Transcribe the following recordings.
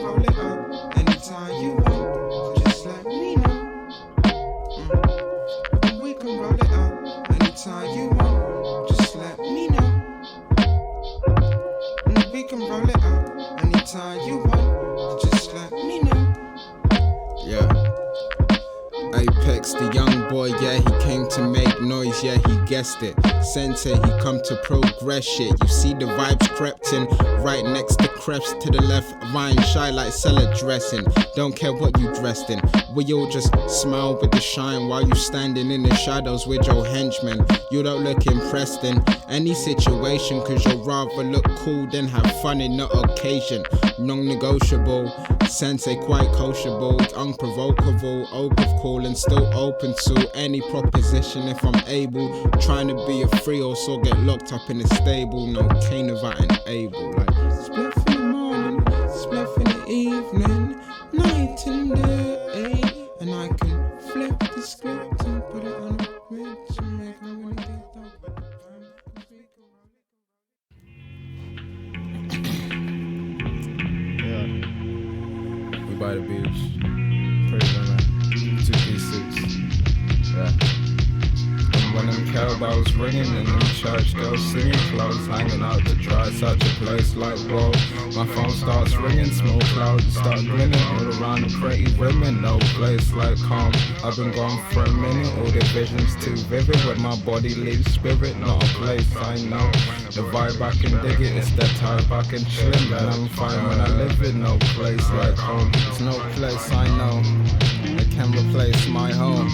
roll it up anytime you want. Just let me know. We can roll it up anytime you want. Just let me know. We can roll it up anytime you want. Just let me know. Yeah. Apex, the young boy, yeah, he came to make noise, yeah, he guessed it. Sensei, he come to progress shit. You see the vibes crept in, right next to creps to the left, Ryan shy like cellar dressing. Don't care what you dressed in, we all just smile with the shine while you standing in the shadows with your henchmen. You don't look impressed in any situation, cause you'd rather look cool than have fun in the occasion. Non-negotiable, sensei quite coachable, unprovocable, open cool and still open to any proposition if I'm able. Trying to be a free or so get locked up in a stable. No cane of that and able. Like spliff in the morning, spliff in the evening, night and day. And I can flip the script and put it on a bridge and make me wanna get we by the beach. Pretty man. 236. Yeah. And when them cowbells ringing and them church girls singing, clothes hanging out to dry, such a place like whoa. My phone starts ringing, small clouds start grinning all around the pretty women. No place like home. I've been gone for a minute, all the visions too vivid. When my body leaves spirit, not a place I know. The vibe I can dig it, it's that type I can chill in. And I'm fine when I live in no place like home. There's no place I know that can replace my home.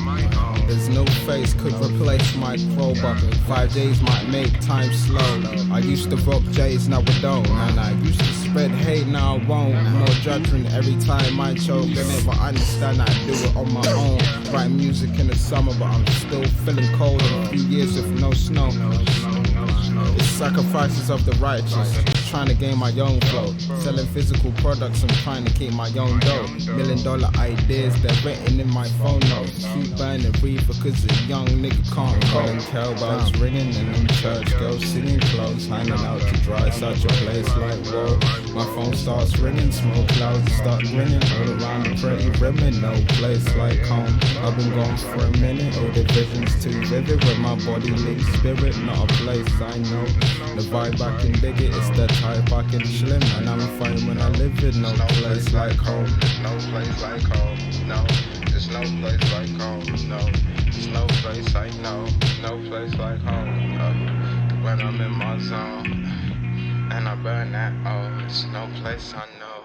There's no face could replace my crowbar. 5 days might make time slow. I used to rock J's, now I don't. And I used to spread hate, now I won't. More judgment every time I choke. They never understand I do it on my own. Write music in the summer, but I'm still feeling cold. In a few years with no snow. It's sacrifices of the righteous, trying to gain my own flow. Selling physical products, I'm trying to keep my own dough. $1 million ideas, they're written in my phone notes. Keep burning reefer cause a young nigga can't go. And cowbells ringing and them church girls singing, clothes hanging out to dry, such a place like whoa. My phone starts ringing, smoke clouds start grinning all around the pretty women. No place like home. I've been gone for a minute, all the visions too vivid. When my body leaves spirit, not a place I know. The vibe I can dig it, it's the type I can chill in. And I'm fine when I live in no place like home. There's no place like home, no. There's no place like home, no. There's no place I know, no place like home, no. When I'm in my zone, and I burn that, oh, there's no place I know.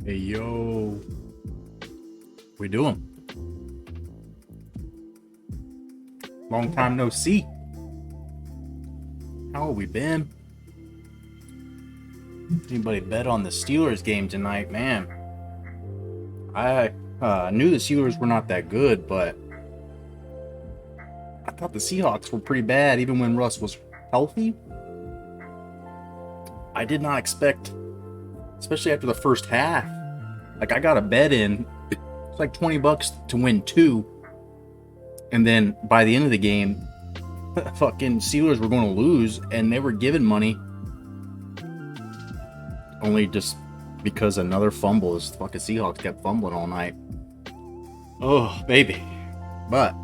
Hey, yo. We doing? Long time no see. How have we been? Anybody bet on the Steelers game tonight? Man, I knew the Steelers were not that good, but thought the Seahawks were pretty bad, even when Russ was healthy. I did not expect, especially after the first half. Like, I got a bet in. It's like $20 to win 2. And then by the end of the game, fucking Steelers were going to lose, and they were giving money. Only just because another fumble. Is fucking Seahawks kept fumbling all night. Oh, baby. But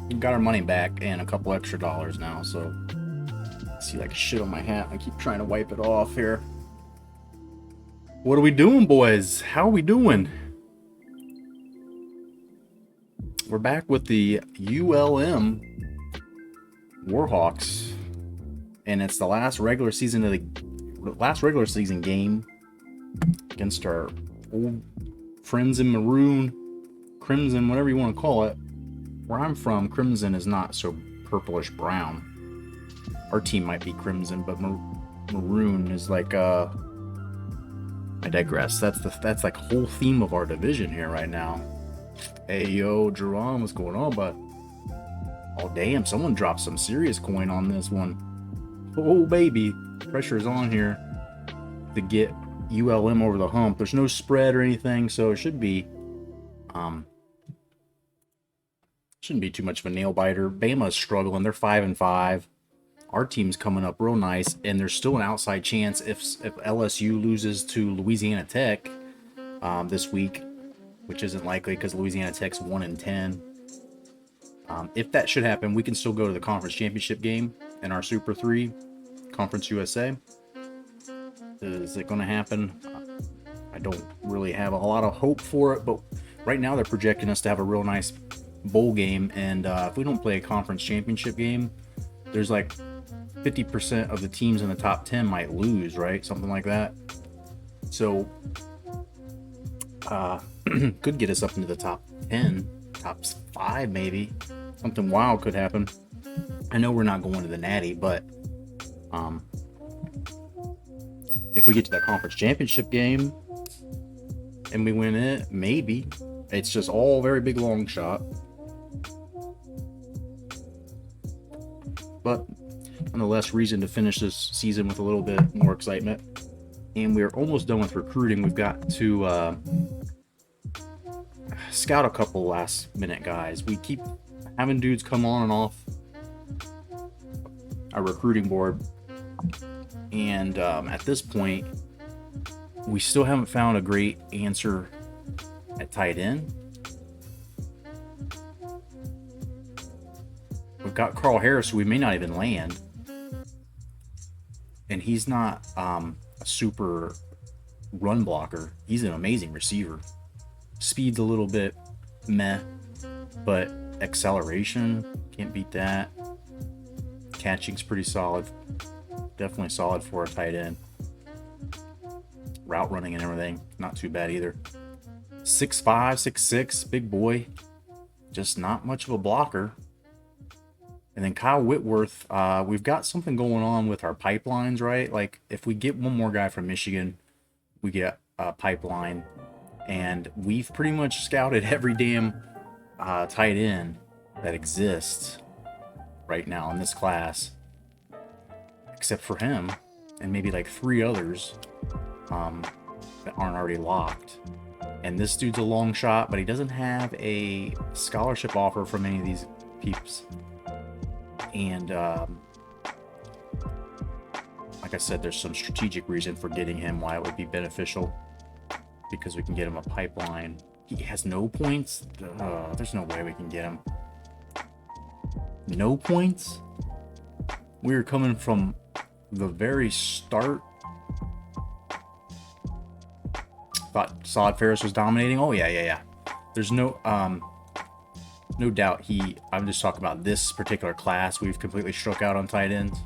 we got our money back and a couple extra dollars now, so I see like shit on my hat. I keep trying to wipe it off here. What are we doing, boys? How are we doing? We're back with the ULM Warhawks, and it's the last regular season game against our old friends in Maroon, Crimson, whatever you want to call it. Where I'm from, Crimson is not so purplish brown. Our team might be Crimson, but Maroon is like I digress. That's like whole theme of our division here right now. Hey yo, Jerome, what's going on, bud? Oh damn, someone dropped some serious coin on this one. Oh baby, pressure's on here to get ULM over the hump. There's no spread or anything, so it should be shouldn't be too much of a nail biter. Bama's struggling. They're 5-5. Our team's coming up real nice, and there's still an outside chance if LSU loses to Louisiana Tech this week, which isn't likely because Louisiana Tech's 1-10. If that should happen, we can still go to the conference championship game in our Super 3 Conference USA. Is it going to happen? I don't really have a lot of hope for it, but right now they're projecting us to have a real nice bowl game, and if we don't play a conference championship game, there's like 50% of the teams in the top 10 might lose, right? Something like that. So could get us up into the top 10, top 5 maybe. Something wild could happen. I know we're not going to the Natty, but if we get to that conference championship game and we win it, maybe. It's just all very big long shot. But nonetheless, reason to finish this season with a little bit more excitement. And we're almost done with recruiting. We've got to scout a couple last minute guys. We keep having dudes come on and off our recruiting board. And at this point, we still haven't found a great answer at tight end. We've got Carl Harris, who we may not even land. And he's not a super run blocker. He's an amazing receiver. Speed's a little bit meh, but acceleration, can't beat that. Catching's pretty solid. Definitely solid for a tight end. Route running and everything, not too bad either. 6'5", 6'6", big boy. Just not much of a blocker. And then Kyle Whitworth, we've got something going on with our pipelines, right? Like, if we get one more guy from Michigan, we get a pipeline. And we've pretty much scouted every damn tight end that exists right now in this class, except for him and maybe like 3 others that aren't already locked. And this dude's a long shot, but he doesn't have a scholarship offer from any of these peeps. And like I said, there's some strategic reason for getting him, why it would be beneficial, because we can get him a pipeline. He has no points. There's no way we can get him. No points? We're coming from the very start. Thought Saad Ferris was dominating. Oh yeah. There's no doubt I'm just talking about this particular class. We've completely struck out on tight ends.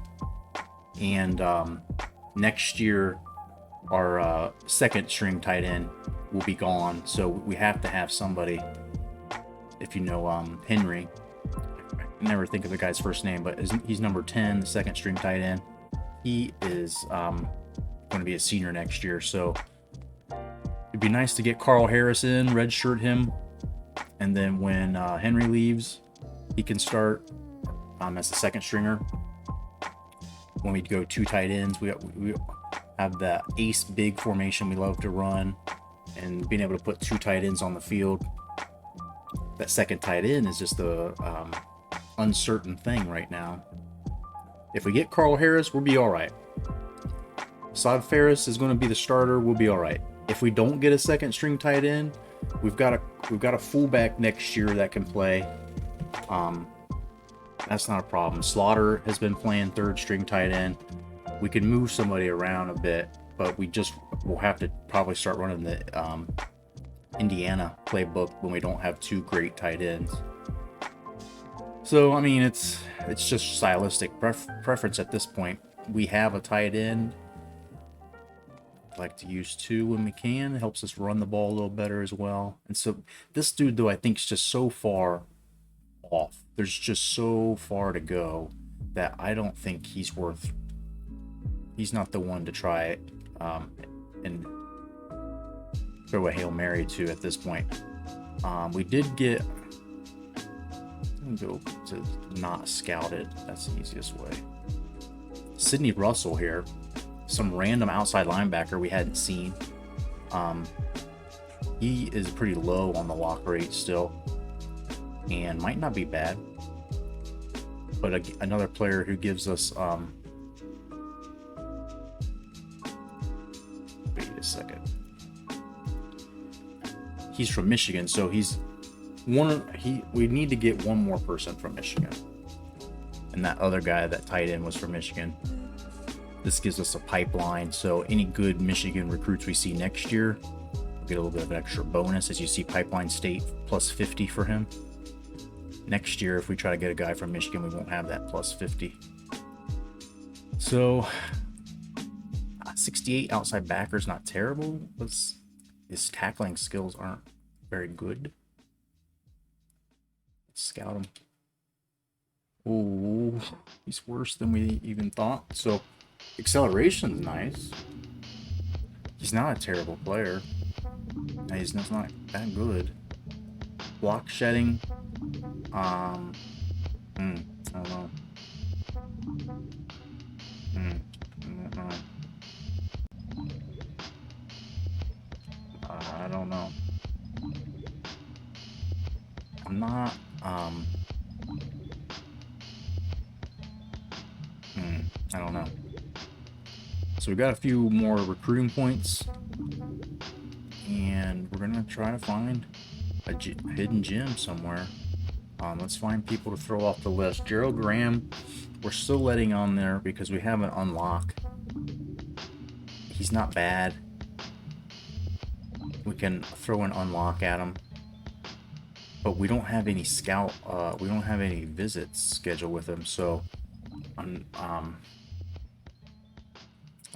And next year, our second string tight end will be gone. So we have to have somebody, if you know Henry. I never think of the guy's first name, but he's number 10, the second string tight end. He is going to be a senior next year. So it'd be nice to get Carl Harris in, redshirt him. And then when Henry leaves, he can start as a second stringer. When we go 2 tight ends, we have the ace big formation we love to run, and being able to put 2 tight ends on the field. That second tight end is just the uncertain thing right now. If we get Carl Harris, we'll be all right. Saad Ferris is going to be the starter. We'll be all right. If we don't get a second string tight end, we've got a fullback next year that can play. That's not a problem. Slaughter has been playing 3rd string tight end. We can move somebody around a bit, but we'll have to probably start running the Indiana playbook when we don't have 2 great tight ends. So I mean, it's just stylistic preference at this point. We have a tight end. I'd like to use 2 when we can. It helps us run the ball a little better as well. And so this dude, though, I think is just so far off. There's just so far to go that I don't think he's not the one to try it and throw a Hail Mary to at this point. We did get, go to not scouted. That's the easiest way. Sidney Russell here, some random outside linebacker we hadn't seen. He is pretty low on the walk rate still, and might not be bad. But another player who gives us wait a second. He's from Michigan, so we need to get one more person from Michigan. And that other guy, that tight end, was from Michigan. This gives us a pipeline, so any good Michigan recruits we see next year, we'll get a little bit of an extra bonus. As you see, Pipeline State plus 50 for him. Next year, if we try to get a guy from Michigan, we won't have that plus 50. So 68 outside backer is not terrible. His tackling skills aren't very good. Let's scout him. Oh, he's worse than we even thought. So acceleration's nice. He's not a terrible player. He's not that good. Block shedding. I don't know. I don't know. I'm not, I don't know. So we got a few more recruiting points, and we're gonna try to find a hidden gem somewhere. Let's find people to throw off the list. Gerald Graham, we're still letting on there because we have an unlock. He's not bad. We can throw an unlock at him, but we don't have any we don't have any visits scheduled with him, so I'm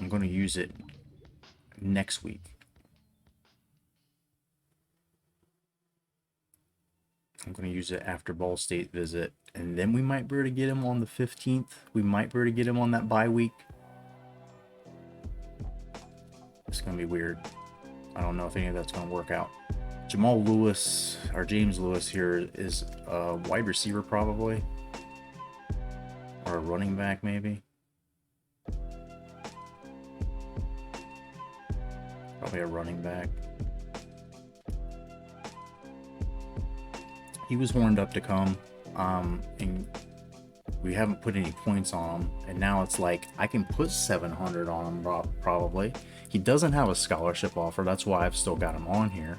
going to use it next week. I'm going to use it after Ball State visit, and then we might be able to get him on the 15th. We might be able to get him on that bye week. It's going to be weird. I don't know if any of that's going to work out. Jamal Lewis, or James Lewis here, is a wide receiver probably. Or a running back maybe. Probably a running back. He was warned up to come, and we haven't put any points on him, and now it's like I can put 700 on him probably. He doesn't have a scholarship offer, that's why I've still got him on here.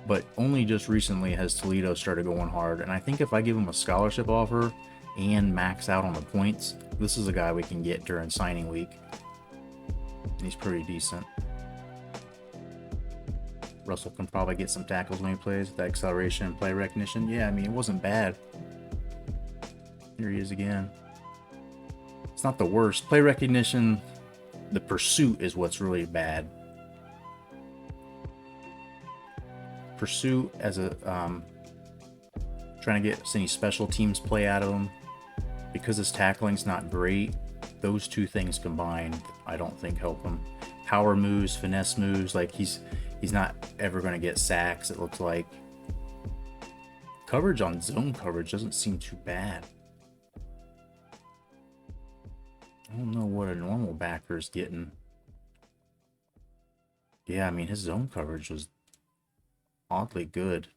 But only just recently has Toledo started going hard, and I think if I give him a scholarship offer and max out on the points, this is a guy we can get during signing week, and he's pretty decent. Russell can probably get some tackles when he plays with that acceleration and play recognition. Yeah, I mean, it wasn't bad. Here he is again. It's not the worst. Play recognition, the pursuit is what's really bad. Pursuit as a trying to get any special teams play out of him, because his tackling's not great. Those two things combined, I don't think help him. Power moves, finesse moves, like he's not ever going to get sacks, it looks like. Coverage on zone coverage doesn't seem too bad. I don't know what a normal backer's getting. Yeah, I mean, his zone coverage was oddly good.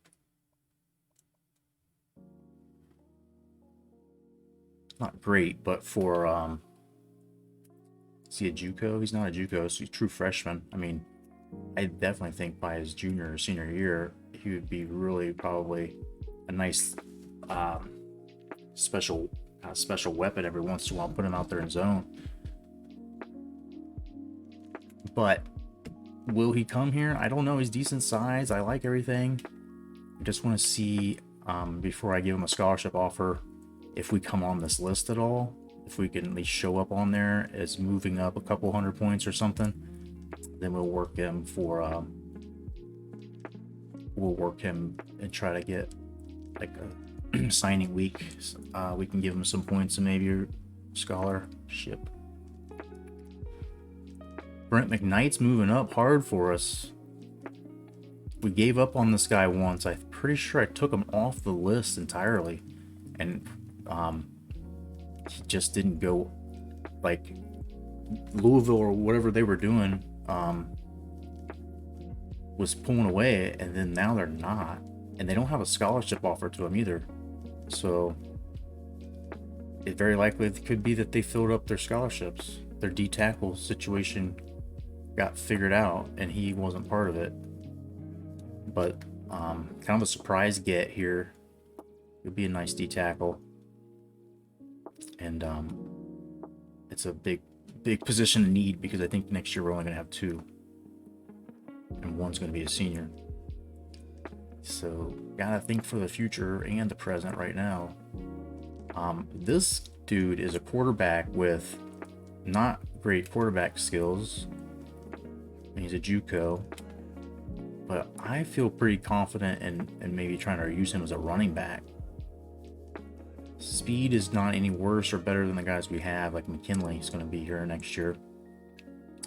Not great, but for, is he a JUCO? He's not a JUCO, so he's a true freshman. I mean, I definitely think by his junior or senior year, he would be really probably a nice special weapon every once in a while. Put him out there in zone. But will he come here? I don't know. He's decent size. I like everything. I just want to see before I give him a scholarship offer if we come on this list at all. If we can at least show up on there as moving up a couple 100 points or something, then we'll work him for we'll work him and try to get like a signing week. We can give him some points and maybe a scholarship. Brent McKnight's moving up hard for us. We gave up on this guy once. I'm pretty sure I took him off the list entirely, and he just didn't go. Like Louisville or whatever they were doing was pulling away, and then now they're not, and they don't have a scholarship offer to him either. So it very likely could be that they filled up their scholarships. Their D tackle situation got figured out, and he wasn't part of it. But kind of a surprise get here. It'd be a nice D tackle, and it's a big position to need because I think next year we're only going to have 2, and one's going to be a senior. So gotta think for the future and the present right now. This dude is a quarterback with not great quarterback skills. He's a JUCO, but I feel pretty confident in maybe trying to use him as a running back. Speed is not any worse or better than the guys we have, like McKinley is going to be here next year.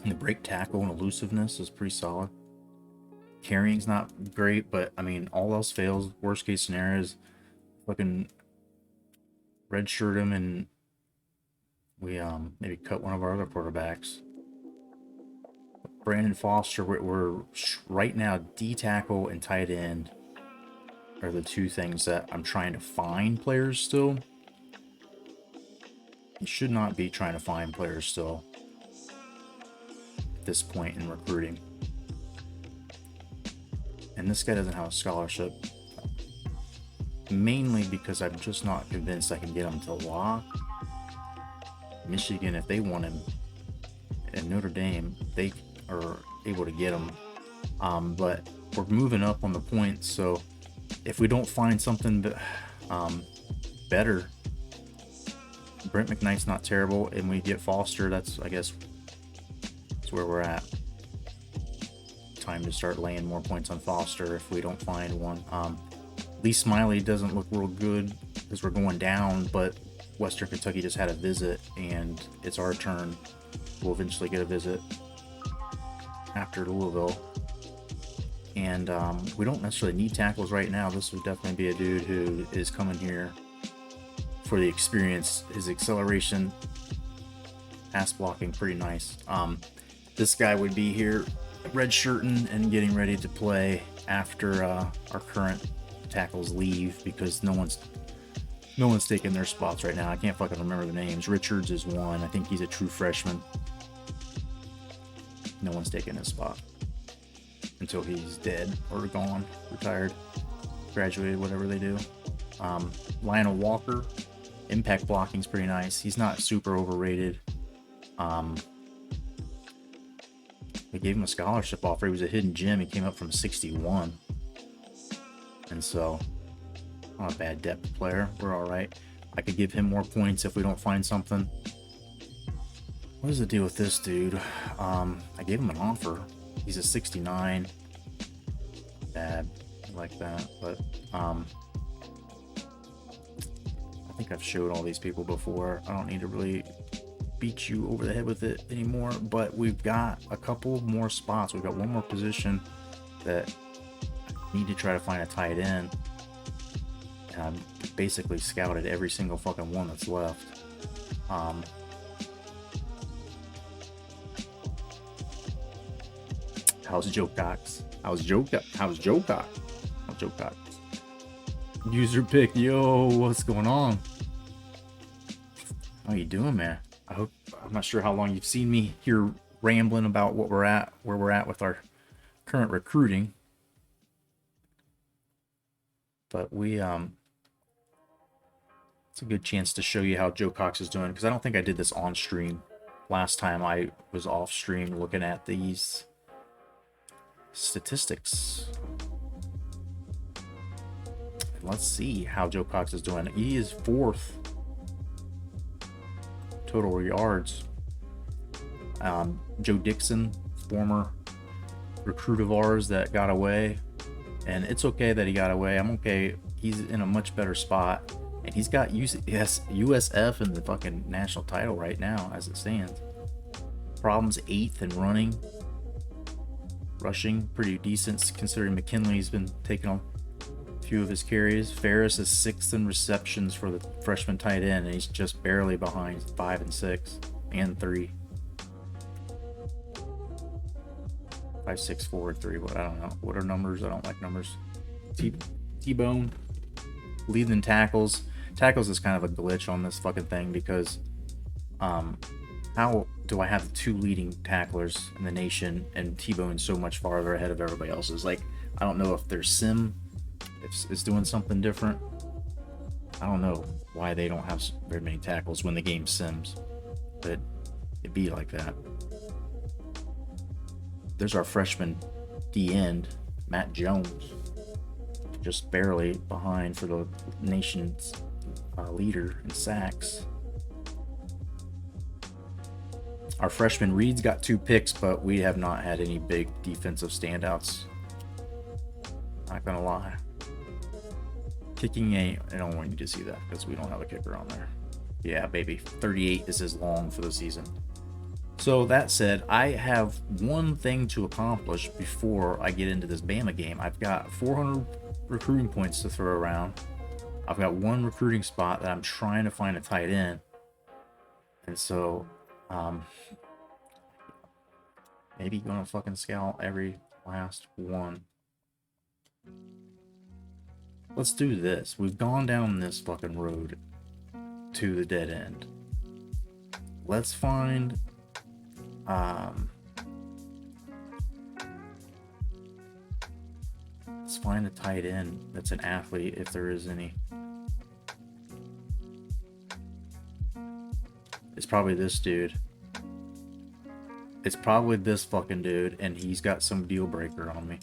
And the break tackle and elusiveness is pretty solid. Carrying's not great, but I mean, all else fails. Worst case scenario is fucking redshirt him and we maybe cut one of our other quarterbacks. Brandon Foster, we're right now D tackle and tight end are the 2 things that I'm trying to find players still. You should not be trying to find players still at this point in recruiting. And this guy doesn't have a scholarship, mainly because I'm just not convinced I can get him to lock. Michigan, if they want him, and Notre Dame, they are able to get him. But we're moving up on the points, so if we don't find something better, Brent McKnight's not terrible, and we get Foster, I guess that's where we're at. Time to start laying more points on Foster if we don't find one. Lee Smiley doesn't look real good because we're going down, but Western Kentucky just had a visit, and it's our turn. We'll eventually get a visit after Louisville. And we don't necessarily need tackles right now. This would definitely be a dude who is coming here for the experience. His acceleration, pass blocking, pretty nice. This guy would be here redshirting and getting ready to play after our current tackles leave because no one's taking their spots right now. I can't fucking remember the names. Richards is one. I think he's a true freshman. No one's taking his spot until he's dead or gone, retired, graduated, whatever they do. Lionel Walker, impact blocking's pretty nice. He's not super overrated. We gave him a scholarship offer. He was a hidden gem. He came up from 61. And so, not a bad depth player. We're all right. I could give him more points if we don't find something. What is the deal with this dude? I gave him an offer. He's a 69. Bad. I like that. But, I think I've showed all these people before. I don't need to really beat you over the head with it anymore, but we've got a couple more spots. We've got one more position that I need to try to find a tight end, and I've basically scouted every single fucking one that's left. How's Joe Cox? How's Joe Cox? How's Joe Cox? How's Joe Cox? User pick, yo, what's going on? How you doing, man? I'm not sure how long you've seen me here rambling about where we're at with our current recruiting. But it's a good chance to show you how Joe Cox is doing, because I don't think I did this on stream last time I was off stream looking at these statistics. Let's see how Joe Cox is doing. He is 4th total yards. Joe Dixon, former recruit of ours that got away, and it's okay that he got away. I'm okay. He's in a much better spot, and he's got USF in the fucking national title right now as it stands. Problems 8th in rushing pretty decent considering McKinley's been taking on a few of his carries. Ferris is 6th in receptions for the freshman tight end, and he's just barely behind 5 and 6 and 3. 5, 6, 4, 3. What I don't know. What are numbers? I don't like numbers. T-Bone leading tackles. Tackles is kind of a glitch on this fucking thing because how do I have the 2 leading tacklers in the nation and T-Bone so much farther ahead of everybody else's? Like, I don't know if their sim is doing something different. I don't know why they don't have very many tackles when the game sims, but it'd be like that. There's our freshman D-end, Matt Jones, just barely behind for the nation's leader in sacks. Our freshman Reed's got 2 picks, but we have not had any big defensive standouts. Not gonna lie. Kicking I don't want you to see that because we don't have a kicker on there. Yeah, baby. 38 is his long for the season. So that said, I have one thing to accomplish before I get into this Bama game. I've got 400 recruiting points to throw around. I've got 1 recruiting spot that I'm trying to find a tight end. And so, maybe gonna fucking scout every last one. Let's do this. We've gone down this fucking road to the dead end. Let's find let's find a tight end that's an athlete if there is any. It's probably this dude. It's probably this fucking dude, and he's got some deal breaker on me.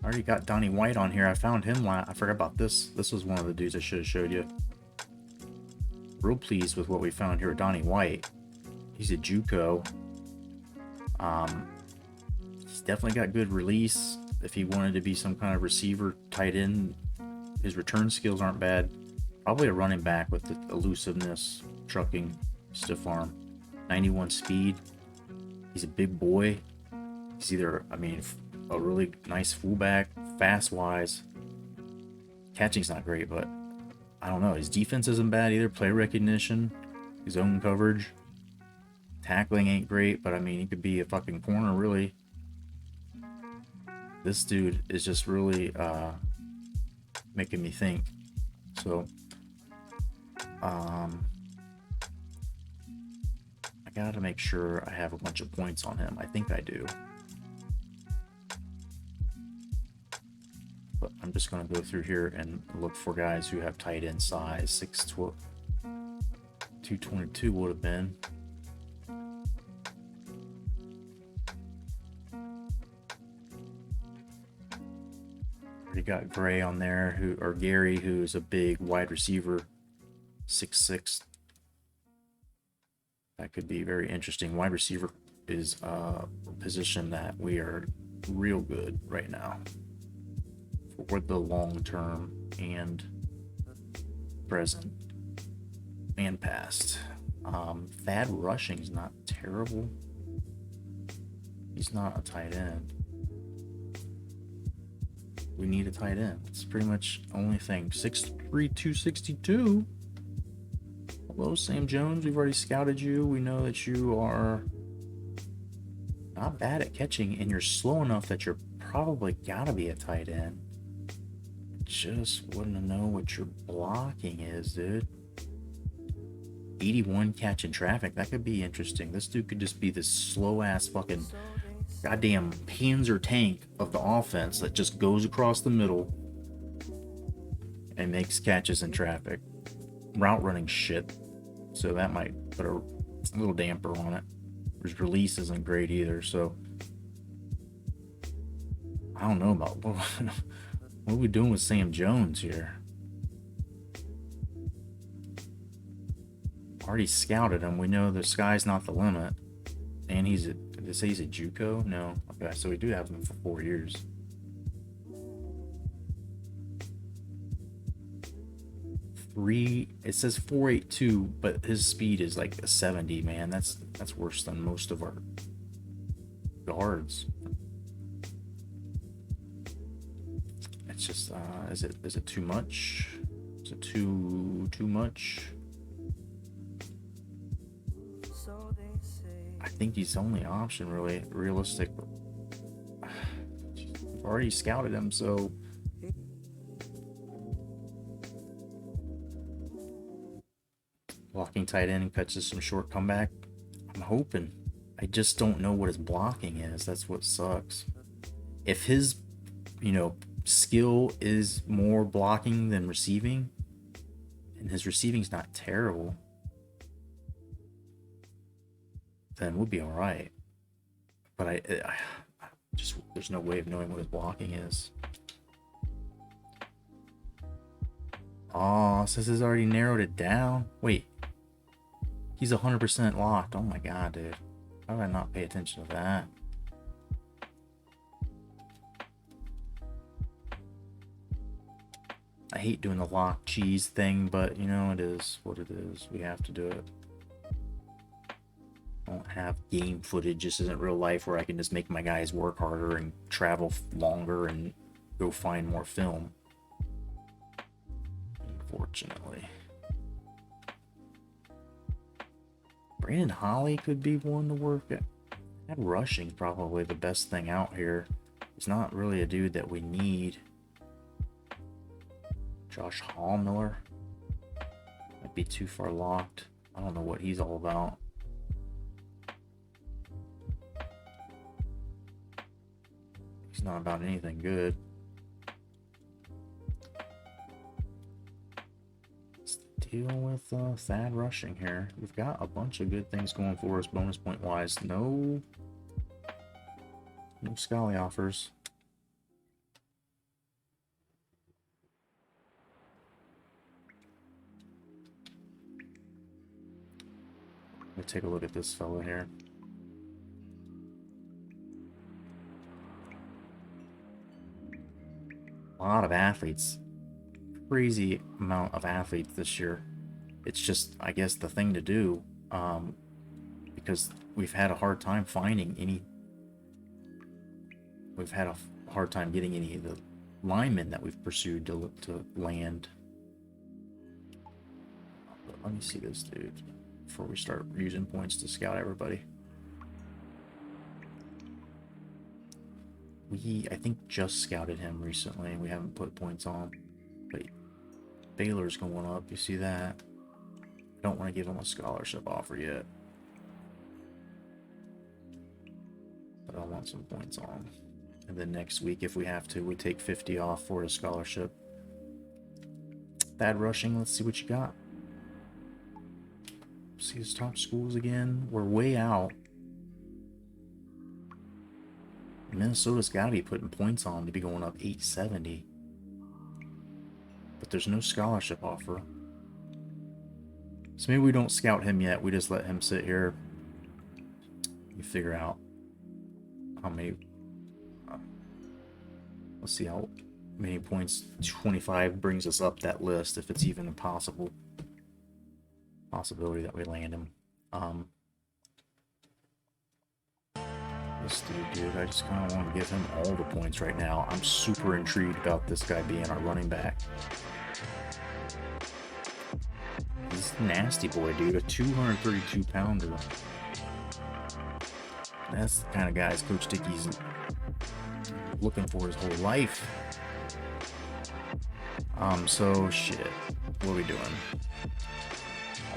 I already got Donnie White on here. I found him. I forgot about this. This was one of the dudes I should have showed you. Real pleased with what we found here with Donnie White. He's a JUCO. He's definitely got good release. If he wanted to be some kind of receiver, tight end, his return skills aren't bad. Probably a running back with the elusiveness, trucking, stiff arm, 91 speed. He's a big boy. He's either, a really nice fullback, fast-wise. Catching's not great, but I don't know. His defense isn't bad either. Play recognition, his own coverage. Tackling ain't great, but he could be a fucking corner, really. This dude is just really making me think. So, I gotta make sure I have a bunch of points on him. I think I do. But I'm just going to go through here and look for guys who have tight end size. 6'12", 222 would have been. Already got Gray on there, Gary, who's a big wide receiver, 6'6". That could be very interesting. Wide receiver is a position that we are real good right now for the long term and present and past. Thad Rushing's not terrible. He's not a tight end. we need a tight end. It's pretty much the only thing. 6'3", 262. Hello, Sam Jones. We've already scouted you. We know that you are not bad at catching, and you're slow enough that you're probably gotta be a tight end. Just wouldn't know what your blocking is, dude. 81 catching traffic. That could be interesting. This dude could just be this slow ass fucking goddamn Panzer tank of the offense that just goes across the middle and makes catches in traffic. Route running shit. So that might put a little damper on it. His release isn't great either, so I don't know about what are we doing with Sam Jones here. Already scouted him. We know the sky's not the limit. And did they say he's a JUCO? No. Okay, so we do have him for 4 years. It says 4.82, but his speed is like a 70, man. That's worse than most of our guards. It's just is it too much? Is it too much? I think he's the only option, really realistic. I've already scouted him, so blocking tight end and catches some short comeback. I'm hoping. I just don't know what his blocking is. That's what sucks. If his, skill is more blocking than receiving, and his receiving's not terrible, then we'll be all right. But I just, there's no way of knowing what his blocking is. Oh, says it's already narrowed it down. Wait, he's 100% locked. Oh my god, dude. How did I not pay attention to that? I hate doing the lock cheese thing, but it is what it is. We have to do it. I don't have game footage. This isn't real life where I can just make my guys work harder and travel longer and go find more film. Unfortunately. Brandon Holly could be one to work at. That rushing's probably the best thing out here. He's not really a dude that we need. Josh Hallmiller might be too far locked. I don't know what he's all about. He's not about anything good. Let's deal with Thad rushing here. We've got a bunch of good things going for us bonus point wise. No Scully offers. Let me take a look at this fella here. A lot of athletes. Crazy amount of athletes this year. It's just, I guess, the thing to do. Because we've had a hard time finding any. We've had a hard time getting any of the linemen that we've pursued to land. But let me see this dude before we start using points to scout everybody. I think just scouted him recently. We haven't put points on. But Baylor's going up. You see that? I don't want to give him a scholarship offer yet. But I want some points on. And then next week, if we have to, we take 50 off for a scholarship. Bad rushing. Let's see what you got. See his top schools again. We're way out. Minnesota's got to be putting points on to be going up 870. But there's no scholarship offer. So maybe we don't scout him yet. We just let him sit here. You figure out how many. Let's see how many points 25 brings us up that list, if it's even a possibility that we land him. This dude, I just kind of want to give him all the points right now. I'm super intrigued about this guy being our running back. He's a nasty boy, dude. A 232-pounder. That's the kind of guys Coach Dickey's looking for his whole life. So shit. What are we doing?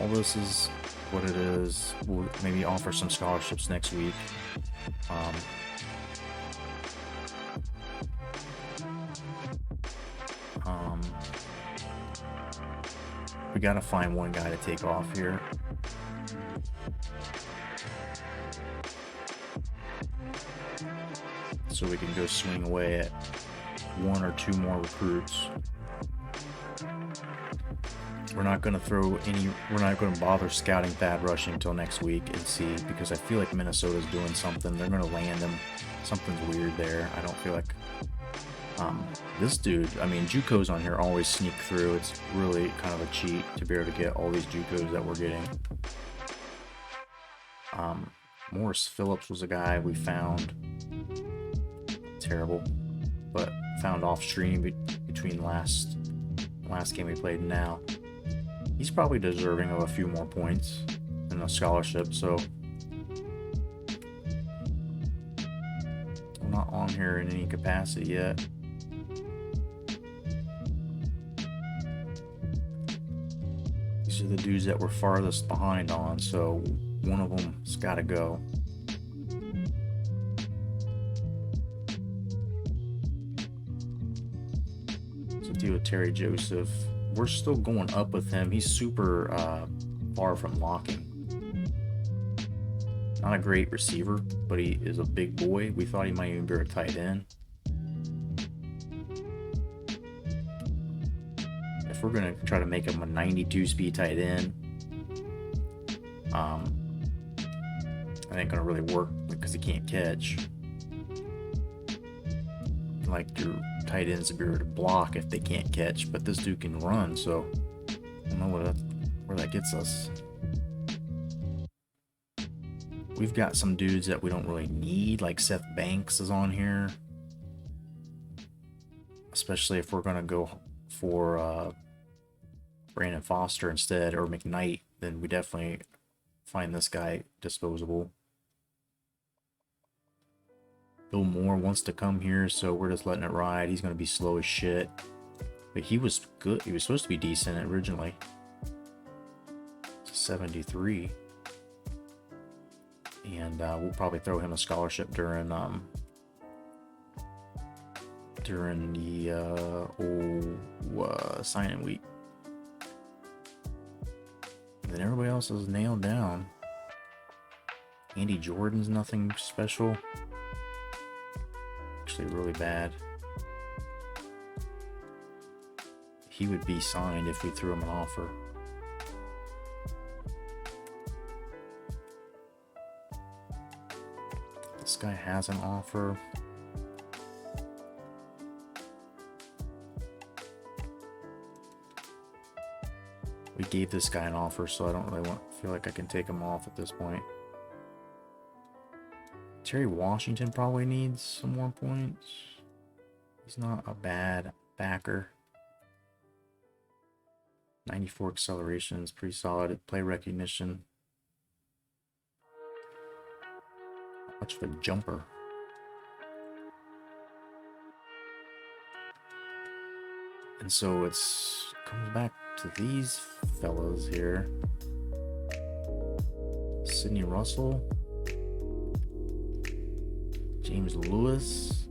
All this is what it is. We'll maybe offer some scholarships next week. We gotta find one guy to take off here. So we can go swing away at one or two more recruits. We're not gonna bother scouting Thad Rushing until next week and see, because I feel like Minnesota's doing something. They're gonna land him. Something's weird there. I don't feel like this dude, I mean, JUCOs on here always sneak through. It's really kind of a cheat to be able to get all these JUCOs that we're getting. Morris Phillips was a guy we found. Terrible, but found off stream between last game we played and now. He's probably deserving of a few more points in a scholarship, so I'm not on here in any capacity yet. These are the dudes that we're farthest behind on, so one of them's got to go. So deal with Terry Joseph. We're still going up with him. He's super far from locking. Not a great receiver, but he is a big boy. We thought he might even be a tight end. If we're going to try to make him a 92 speed tight end, that ain't going to really work because he can't catch. Like your tight ends to be able to block if they can't catch, but this dude can run, so I don't know where that gets us. We've got some dudes that we don't really need, like Seth Banks is on here, especially if we're gonna go for Brandon Foster instead, or McKnight. Then we definitely find this guy disposable. Bill Moore wants to come here, so we're just letting it ride. He's going to be slow as shit. But he was good. He was supposed to be decent originally. 73. And we'll probably throw him a scholarship during the sign-in week. And then everybody else is nailed down. Andy Jordan's nothing special. Actually really bad. He would be signed if we threw him an offer. This guy has an offer. We gave this guy an offer, so I don't really feel like I can take him off at this point. Terry Washington probably needs some more points. He's not a bad backer. 94 acceleration is pretty solid at play recognition. Not much of a jumper. And so comes back to these fellows here. Sidney Russell. James Lewis.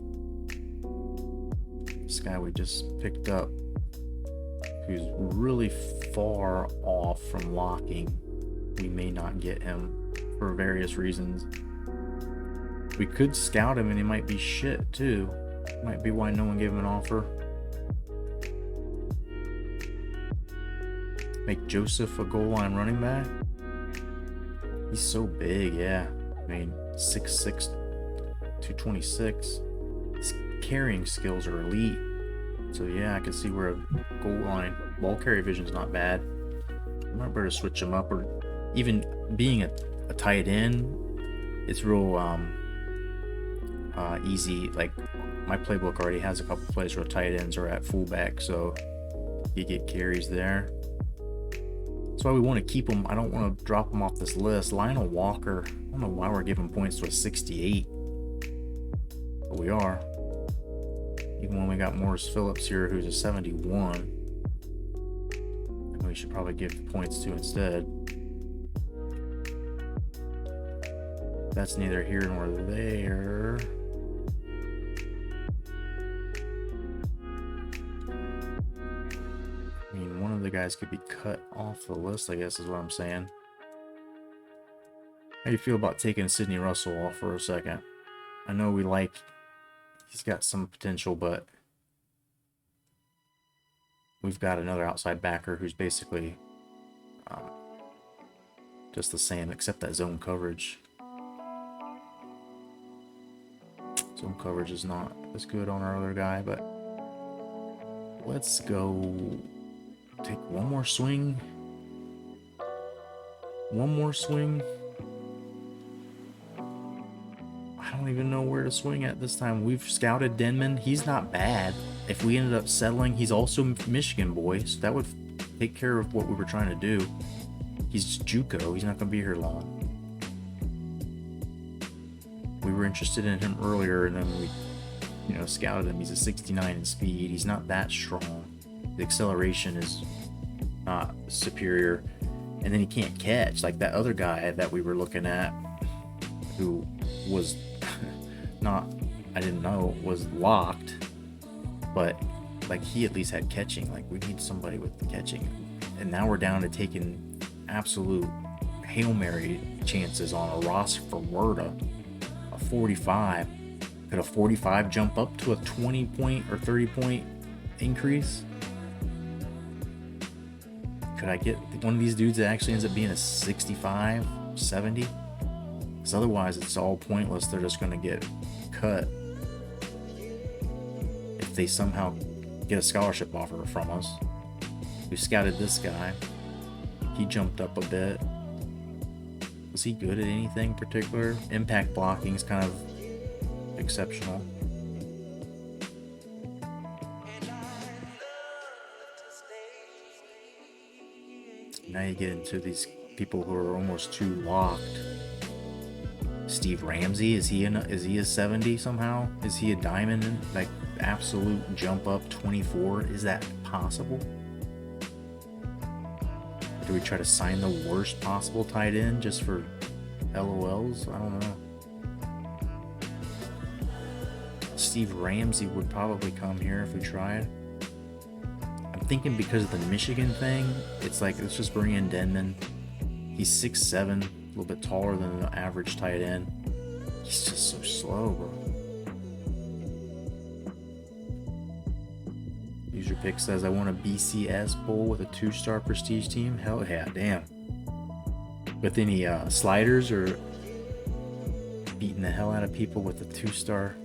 This guy we just picked up, who's really far off from locking. We may not get him for various reasons. We could scout him and he might be shit too. Might be why no one gave him an offer. Make Joseph a goal line running back. He's so big, yeah. I mean, 6'6", 226. His carrying skills are elite. So yeah, I can see where a goal line ball carry vision is not bad. I might better switch him up, or even being a tight end, it's real easy. Like my playbook already has a couple plays where tight ends are at fullback, so you get carries there. That's why we want to keep them. I don't want to drop them off this list. Lionel Walker, I don't know why we're giving points to a 68, but we are. Even when we got Morris Phillips here, who's a 71, and we should probably give points to instead. That's neither here nor there. I mean, one of the guys could be cut off the list, I guess is what I'm saying. How do you feel about taking Sidney Russell off for a second? I know he's got some potential, but we've got another outside backer who's basically just the same, except that zone coverage. Zone coverage is not as good on our other guy, but let's go take one more swing. One more swing. I don't even know where to swing at this time. We've scouted Denman. He's not bad. If we ended up settling, he's also Michigan boy, so that would take care of what we were trying to do. He's JUCO. He's not going to be here long. We were interested in him earlier, and then we, scouted him. He's a 69 in speed. He's not that strong. The acceleration is not superior, and then he can't catch like that other guy that we were looking at, who was I didn't know was locked, but like he at least had catching. Like we need somebody with the catching, and now we're down to taking absolute Hail Mary chances on a Ross Ferwerda, a 45. Could a 45 jump up to a 20 point or 30 point increase? Could I get one of these dudes that actually ends up being a 65, 70? Because otherwise it's all pointless. They're just going to get cut if they somehow get a scholarship offer from us. We scouted this guy. He jumped up a bit. Was he good at anything particular? Impact blocking is kind of exceptional. Now you get into these people who are almost too locked. Steve Ramsey, is he a 70 somehow? Is he a diamond? Like absolute jump up 24? Is that possible? Or do we try to sign the worst possible tight end just for LOLs? I don't know. Steve Ramsey would probably come here if we tried. I'm thinking because of the Michigan thing, it's like, let's just bring in Denman. He's 6'7", a little bit taller than the average tight end. He's just so slow, bro. User Pick says, I want a BCS Bowl with a 2-star prestige team. Hell yeah, damn. With any sliders or beating the hell out of people with a 2-star.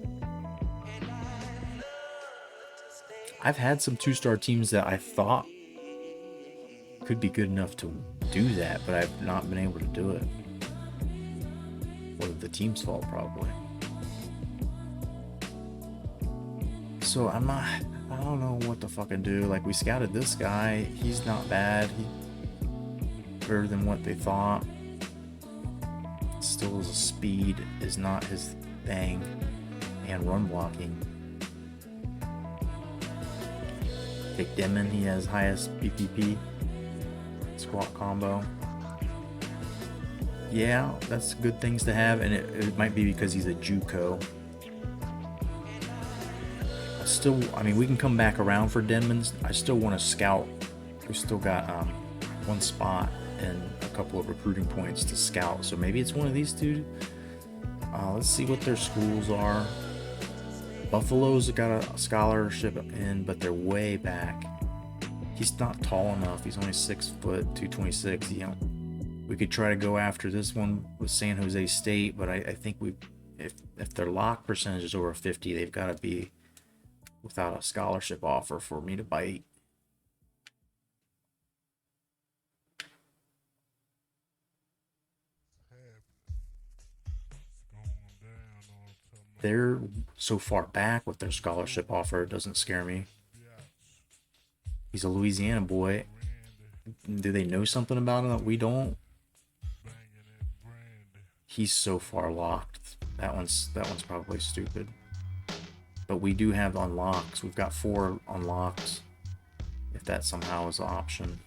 I've had some 2-star teams that I thought could be good enough to do that, but I've not been able to do it. Or the team's fault, probably. So I don't know what to fucking do. Like, we scouted this guy. He's not bad. He's better than what they thought. Still, his speed is not his thing. And run blocking. Take Denman, he has highest BPP. Squat combo. Yeah, that's good things to have, and it might be because he's a JUCO. I mean, we can come back around for Denman's. I still want to scout. We still got one spot and a couple of recruiting points to scout, so maybe it's one of these two. Let's see what their schools are. Buffalo's got a scholarship in, but they're way back. He's not tall enough. He's only 6 foot, 226. We could try to go after this one with San Jose State, but I think if their lock percentage is over 50, they've got to be without a scholarship offer for me to bite. they're so far back with their scholarship offer, it doesn't scare me. He's a Louisiana boy. Do they know something about him that we don't? He's so far locked. That one's probably stupid. But we do have unlocks. We've got 4 unlocks. If that somehow is an option.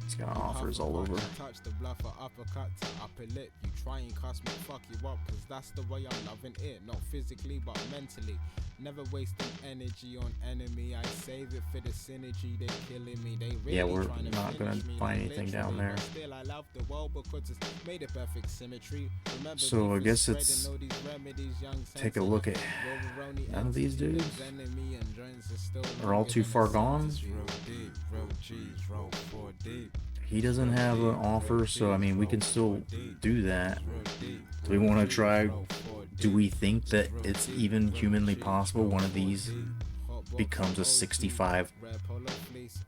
He's got offers all over. Touch the bluff or uppercut to upper lip. You try and cuss me, fuck you up, cause that's the way I'm loving it. Not physically, but mentally. Never wasting energy on enemy. I save it for the synergy. They're killing me. They really yeah, we're trying to not gonna find anything down there. Still, I love the world because it's made a perfect symmetry. Remember, so I guess it's take a look at none of these dudes are all too far gone. He doesn't have an offer, so I mean we can still do that. Do we want to try? Do we think that it's even humanly possible one of these becomes a 65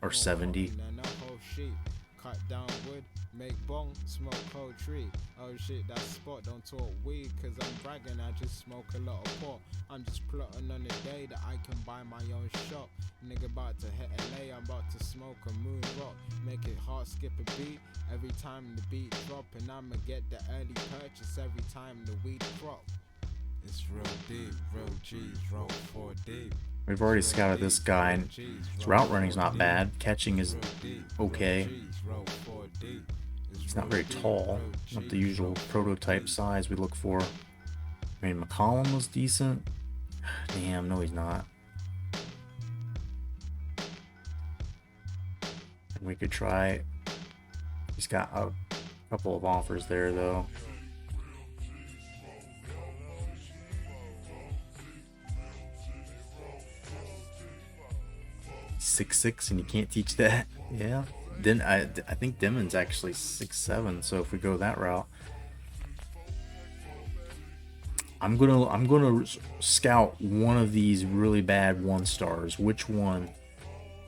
or 70? Cut down wood, make bong, smoke cold tree. Oh shit, that spot, don't talk weed, cause I'm bragging, I just smoke a lot of pot. I'm just plotting on the day that I can buy my own shop. Nigga about to hit LA, I'm about to smoke a moon rock. Make it hard, skip a beat, every time the beat drop. And I'ma get the early purchase every time the weed crop. It's real deep, real G's, roll 4 deep. We've already scouted this guy, and his route running's not bad. Catching is okay. He's not very tall, not the usual prototype size we look for. I mean, McCollum was decent. Damn, no he's not. And we could try. He's got a couple of offers there, though. 6'6", and you can't teach that. Yeah. Then I think Demon's actually 6'7", so if we go that route, I'm gonna scout one of these really bad 1-stars. Which one?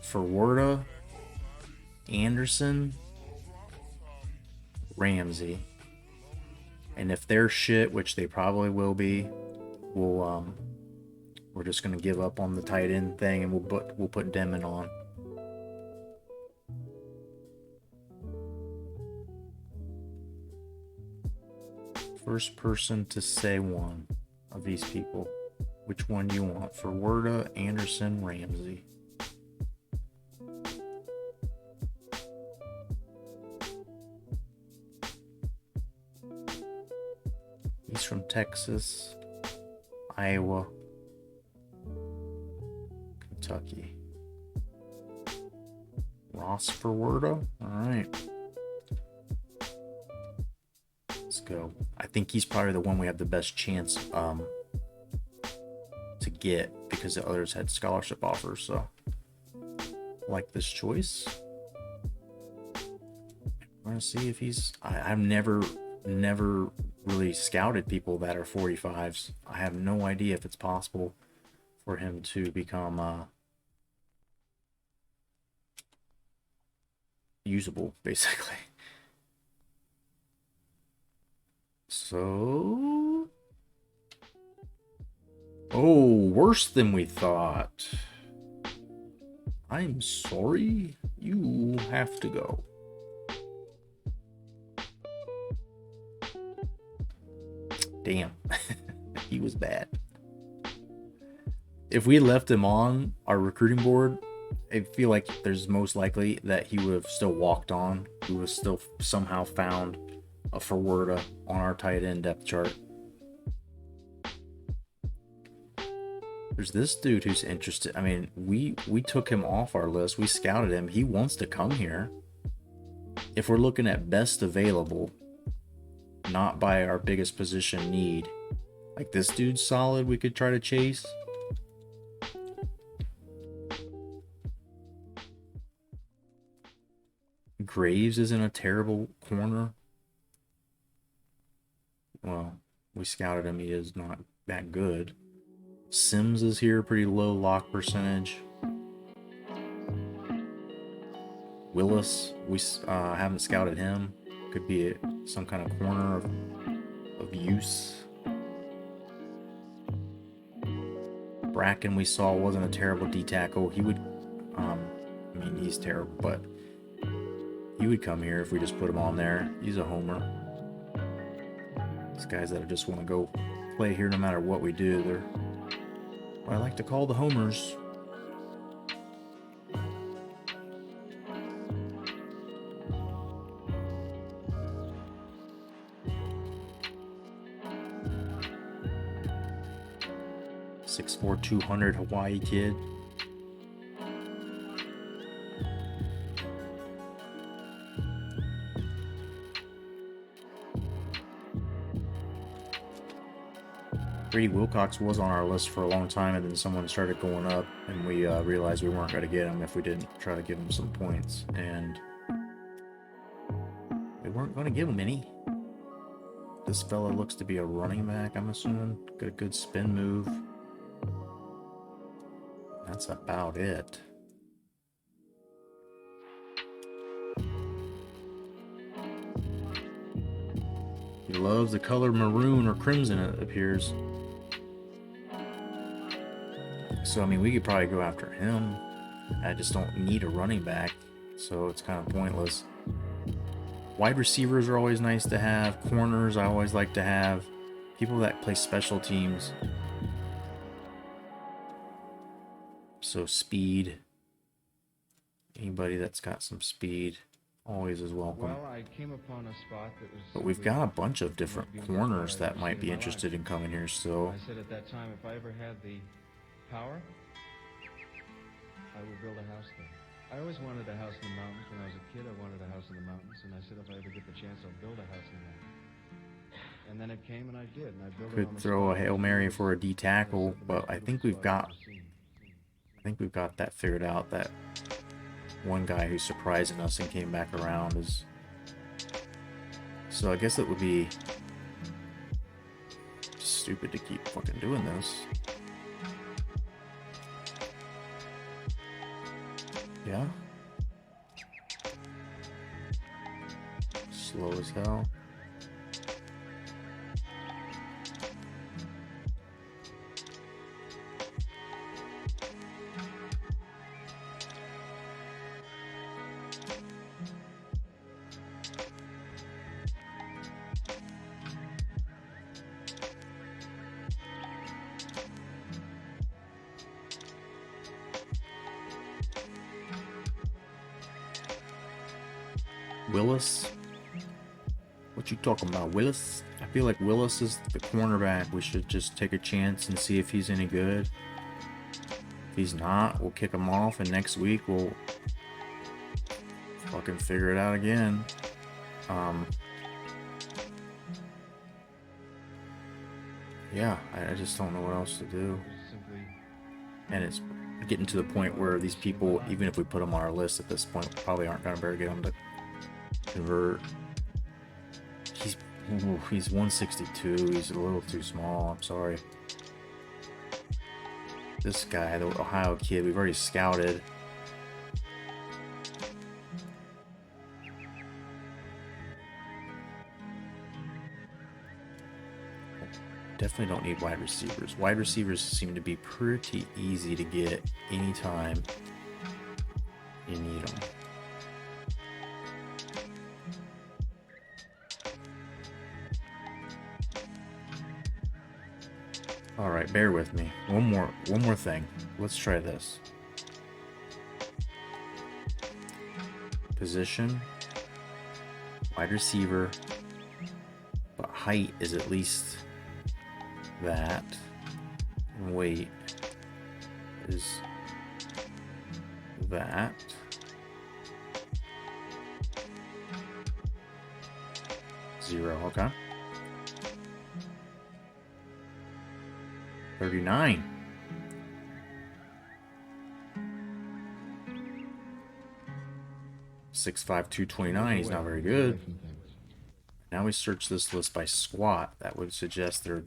Ferwerda, Anderson, Ramsey. And if they're shit, which they probably will be, we're just gonna give up on the tight end thing, and we'll put Demon on. First person to say one of these people. Which one you want? Ferwerda, Anderson, Ramsey. He's from Texas, Iowa, Kentucky. Ross Ferwerda? Alright. Let's go. I think he's probably the one we have the best chance to get, because the others had scholarship offers, so I like this choice. We're gonna see if he's I've never really scouted people that are 45s. I have no idea if it's possible for him to become usable, basically. So, oh, worse than we thought. I'm sorry, you have to go. Damn, he was bad. If we left him on our recruiting board, I feel like there's most likely that he would have still walked on. He would have still somehow found a Ferwerda on our tight end depth chart. There's this dude who's interested. I mean, we took him off our list. We scouted him. He wants to come here. If we're looking at best available, not by our biggest position need, like this dude's solid, we could try to chase. Graves isn't a terrible corner. Well, we scouted him. He is not that good. Sims is here, pretty low lock percentage. Willis, we haven't scouted him. Could be some kind of corner of use. Bracken we saw wasn't a terrible D tackle. He would, I mean, he's terrible, but he would come here if we just put him on there. He's a homer. These guys that just want to go play here no matter what we do, they're what I like to call the homers. .6'4", 200 Hawaii kid. Brady Wilcox was on our list for a long time, and then someone started going up, and we realized we weren't going to get him if we didn't try to give him some points, and we weren't going to give him any. This fella looks to be a running back, I'm assuming. Got a good spin move. That's about it. He loves the color maroon or crimson, it appears. So, I mean, we could probably go after him. I just don't need a running back, so it's kind of pointless. Wide receivers are always nice to have. Corners I always like to have. People that play special teams. So speed. Anybody that's got some speed always is welcome. Well, I came upon a spot that was. But we've got a bunch of different corners that might be interested in coming here still. I said at that time, if I ever had the power, I would build a house there. I always wanted a house in the mountains. When I was a kid, I wanted a house in the mountains, and I said if I ever get the chance, I'll build a house in the mountains. And then it came, and I did, and I built it on Could the throw a spot. Hail Mary for a D tackle, but I think we've got that figured out. That one guy who's surprising us and came back around is. So I guess it would be stupid to keep fucking doing this. Yeah. Slow as hell. Willis? What you talking about, Willis? I feel like Willis is the cornerback. We should just take a chance and see if he's any good. If he's not, we'll kick him off, and next week we'll fucking figure it out again. Yeah, I just don't know what else to do. And it's getting to the point where these people, even if we put them on our list at this point, probably aren't going to be able to get them to convert. He's 162. He's a little too small. I'm sorry. This guy, the Ohio kid, we've already scouted. Definitely don't need wide receivers. Wide receivers seem to be pretty easy to get anytime you need them. All right, bear with me. One more thing. Let's try this. Position, wide receiver, but height is at least that, and weight is that. Zero, okay. 39. .6'5", 229. He's not very good. Now we search this list by squat. That would suggest they're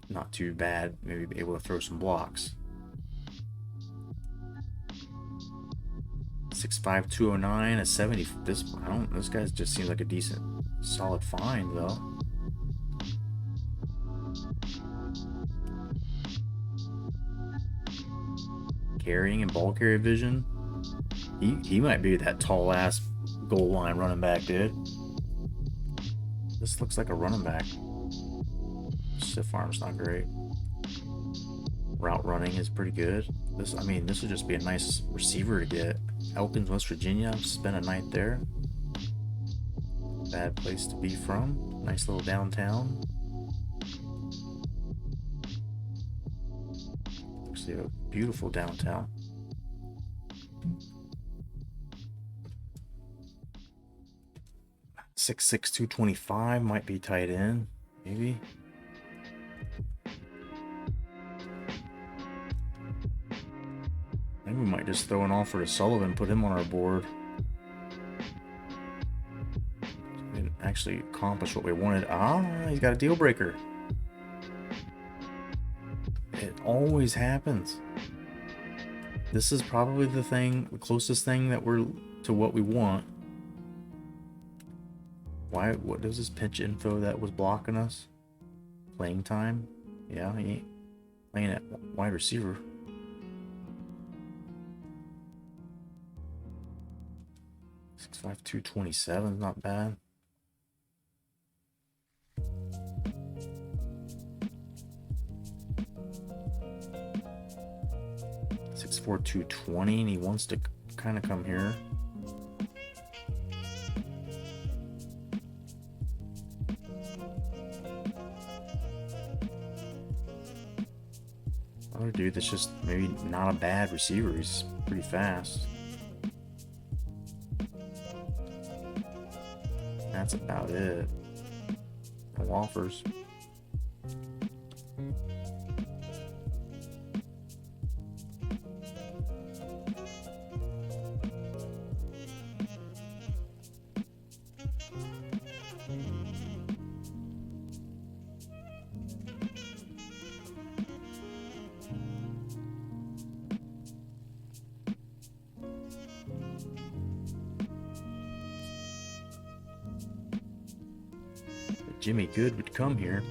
not too bad. Maybe be able to throw some blocks. 6'5", 209, a 70. This guy just seems like a decent, solid find though. Carrying and ball carrier vision. He might be that tall ass goal line running back, dude. This looks like a running back. Stiff arm's not great. Route running is pretty good. This would just be a nice receiver to get. Elkins, West Virginia. Spend a night there. Bad place to be from. Nice little downtown. Looks like a beautiful downtown. Six 225 might be tight end, maybe. Maybe we might just throw an offer to Sullivan, put him on our board. We didn't actually accomplish what we wanted. He's got a deal breaker. It always happens. This is probably the closest thing that we're to what we want. What was this pitch info that was blocking us? Playing time? Yeah, he ain't playing at wide receiver. Six 5'2", 227 is not bad. Six 4, 220, and he wants to kind of come here. Another dude that's just maybe not a bad receiver. He's pretty fast. That's about it. No offers. Jimmy Good would come here.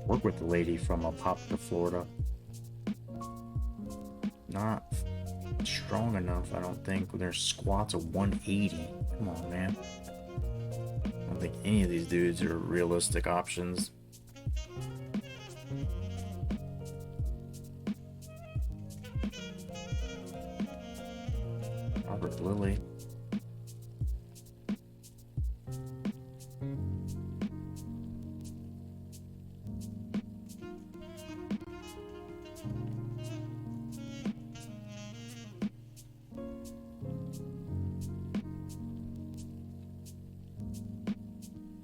Work with the lady from Poplar, Florida. Not strong enough, I don't think. Their squats are 180. Come on, man. I don't think any of these dudes are realistic options. Robert Lilly.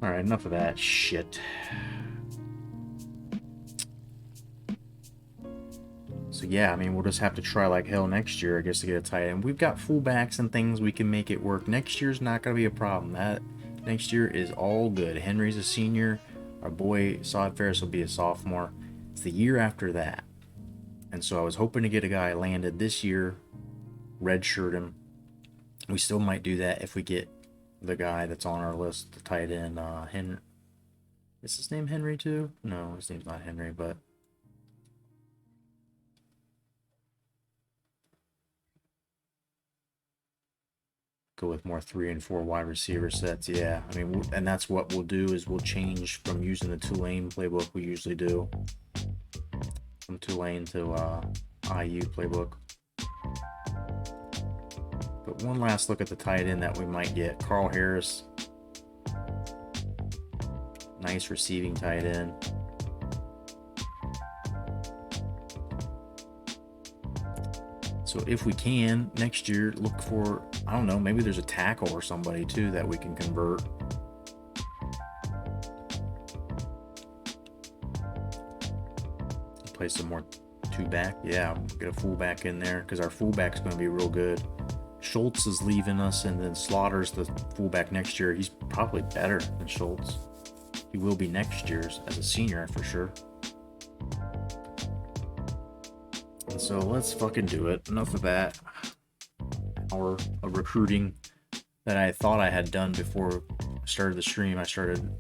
Alright, enough of that shit. So yeah, I mean, we'll just have to try like hell next year, I guess, to get a tight end. We've got fullbacks and things, we can make it work. Next year's not going to be a problem. That next year is all good. Henry's a senior. Our boy Saad Ferris will be a sophomore. It's the year after that. And so I was hoping to get a guy landed this year, redshirt him. We still might do that if we get the guy that's on our list, the tight end, Henry. Is his name Henry too? No, his name's not Henry, but go with more 3 and 4 wide receiver sets. Yeah, I mean, and that's what we'll do, is we'll change from using the Tulane playbook we usually do, from Tulane to IU playbook. But one last look at the tight end that we might get. Carl Harris. Nice receiving tight end. So if we can, next year, look for, I don't know, maybe there's a tackle or somebody too that we can convert. play some more two-back. Yeah, get a fullback in there because our fullback's going to be real good. Schultz is leaving us, and then Slaughter's the fullback next year. He's probably better than Schultz. He will be next year as a senior for sure. And so let's fucking do it. Enough of that. Hour of recruiting that I thought I had done before I started the stream. I started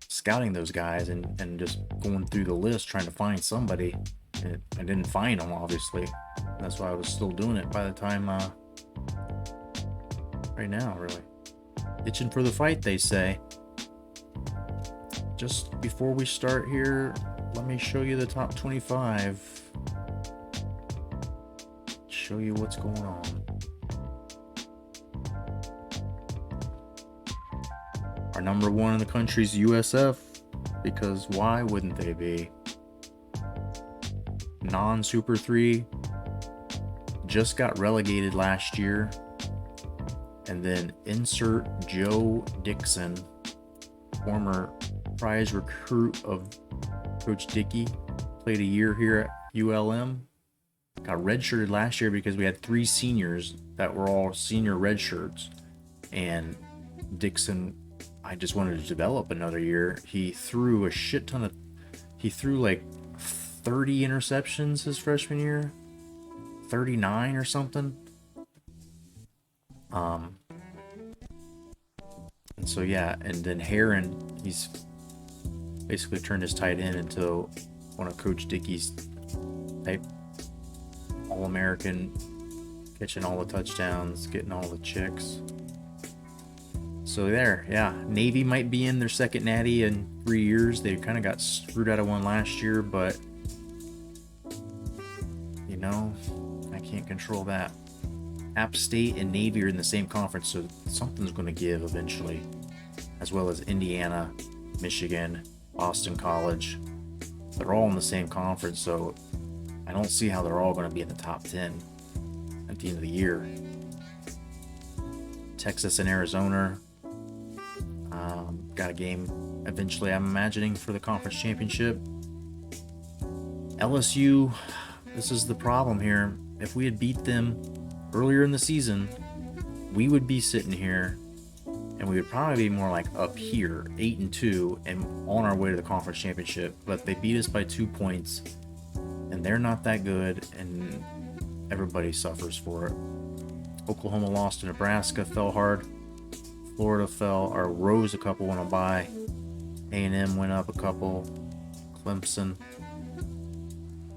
scouting those guys and just going through the list trying to find somebody. And I didn't find them, obviously. That's why I was still doing it by the time right now, really. Itching for the fight, they say. Just before we start here, let me show you the top 25. Show you what's going on. Our number one in the country is USF, because why wouldn't they be? Non-Super 3 just got relegated last year. And then insert Joe Dixon, former prize recruit of Coach Dickey, played a year here at ULM. Got redshirted last year because we had 3 seniors that were all senior redshirts. And Dixon, I just wanted to develop another year. He threw a shit ton of... He threw like 30 interceptions his freshman year. 39 or something. And so yeah, and then Heron, he's basically turned his tight end into one of Coach Dickey's type All-American, catching all the touchdowns, getting all the chicks. So there, yeah, Navy might be in their second natty in 3 years. They kind of got screwed out of one last year, but you know, I can't control that. App State and Navy are in the same conference, so something's going to give eventually, as well as Indiana, Michigan, Boston College. They're all in the same conference, so I don't see how they're all going to be in the top 10 at the end of the year. Texas and Arizona got a game eventually, I'm imagining, for the conference championship. LSU, this is the problem here. If we had beat them earlier in the season, we would be sitting here and we would probably be more like up here, 8-2, and on our way to the conference championship. But they beat us by 2 points, and they're not that good, and everybody suffers for it. Oklahoma lost to Nebraska, fell hard. Florida fell or rose a couple on a bye. A&M went up a couple. Clemson.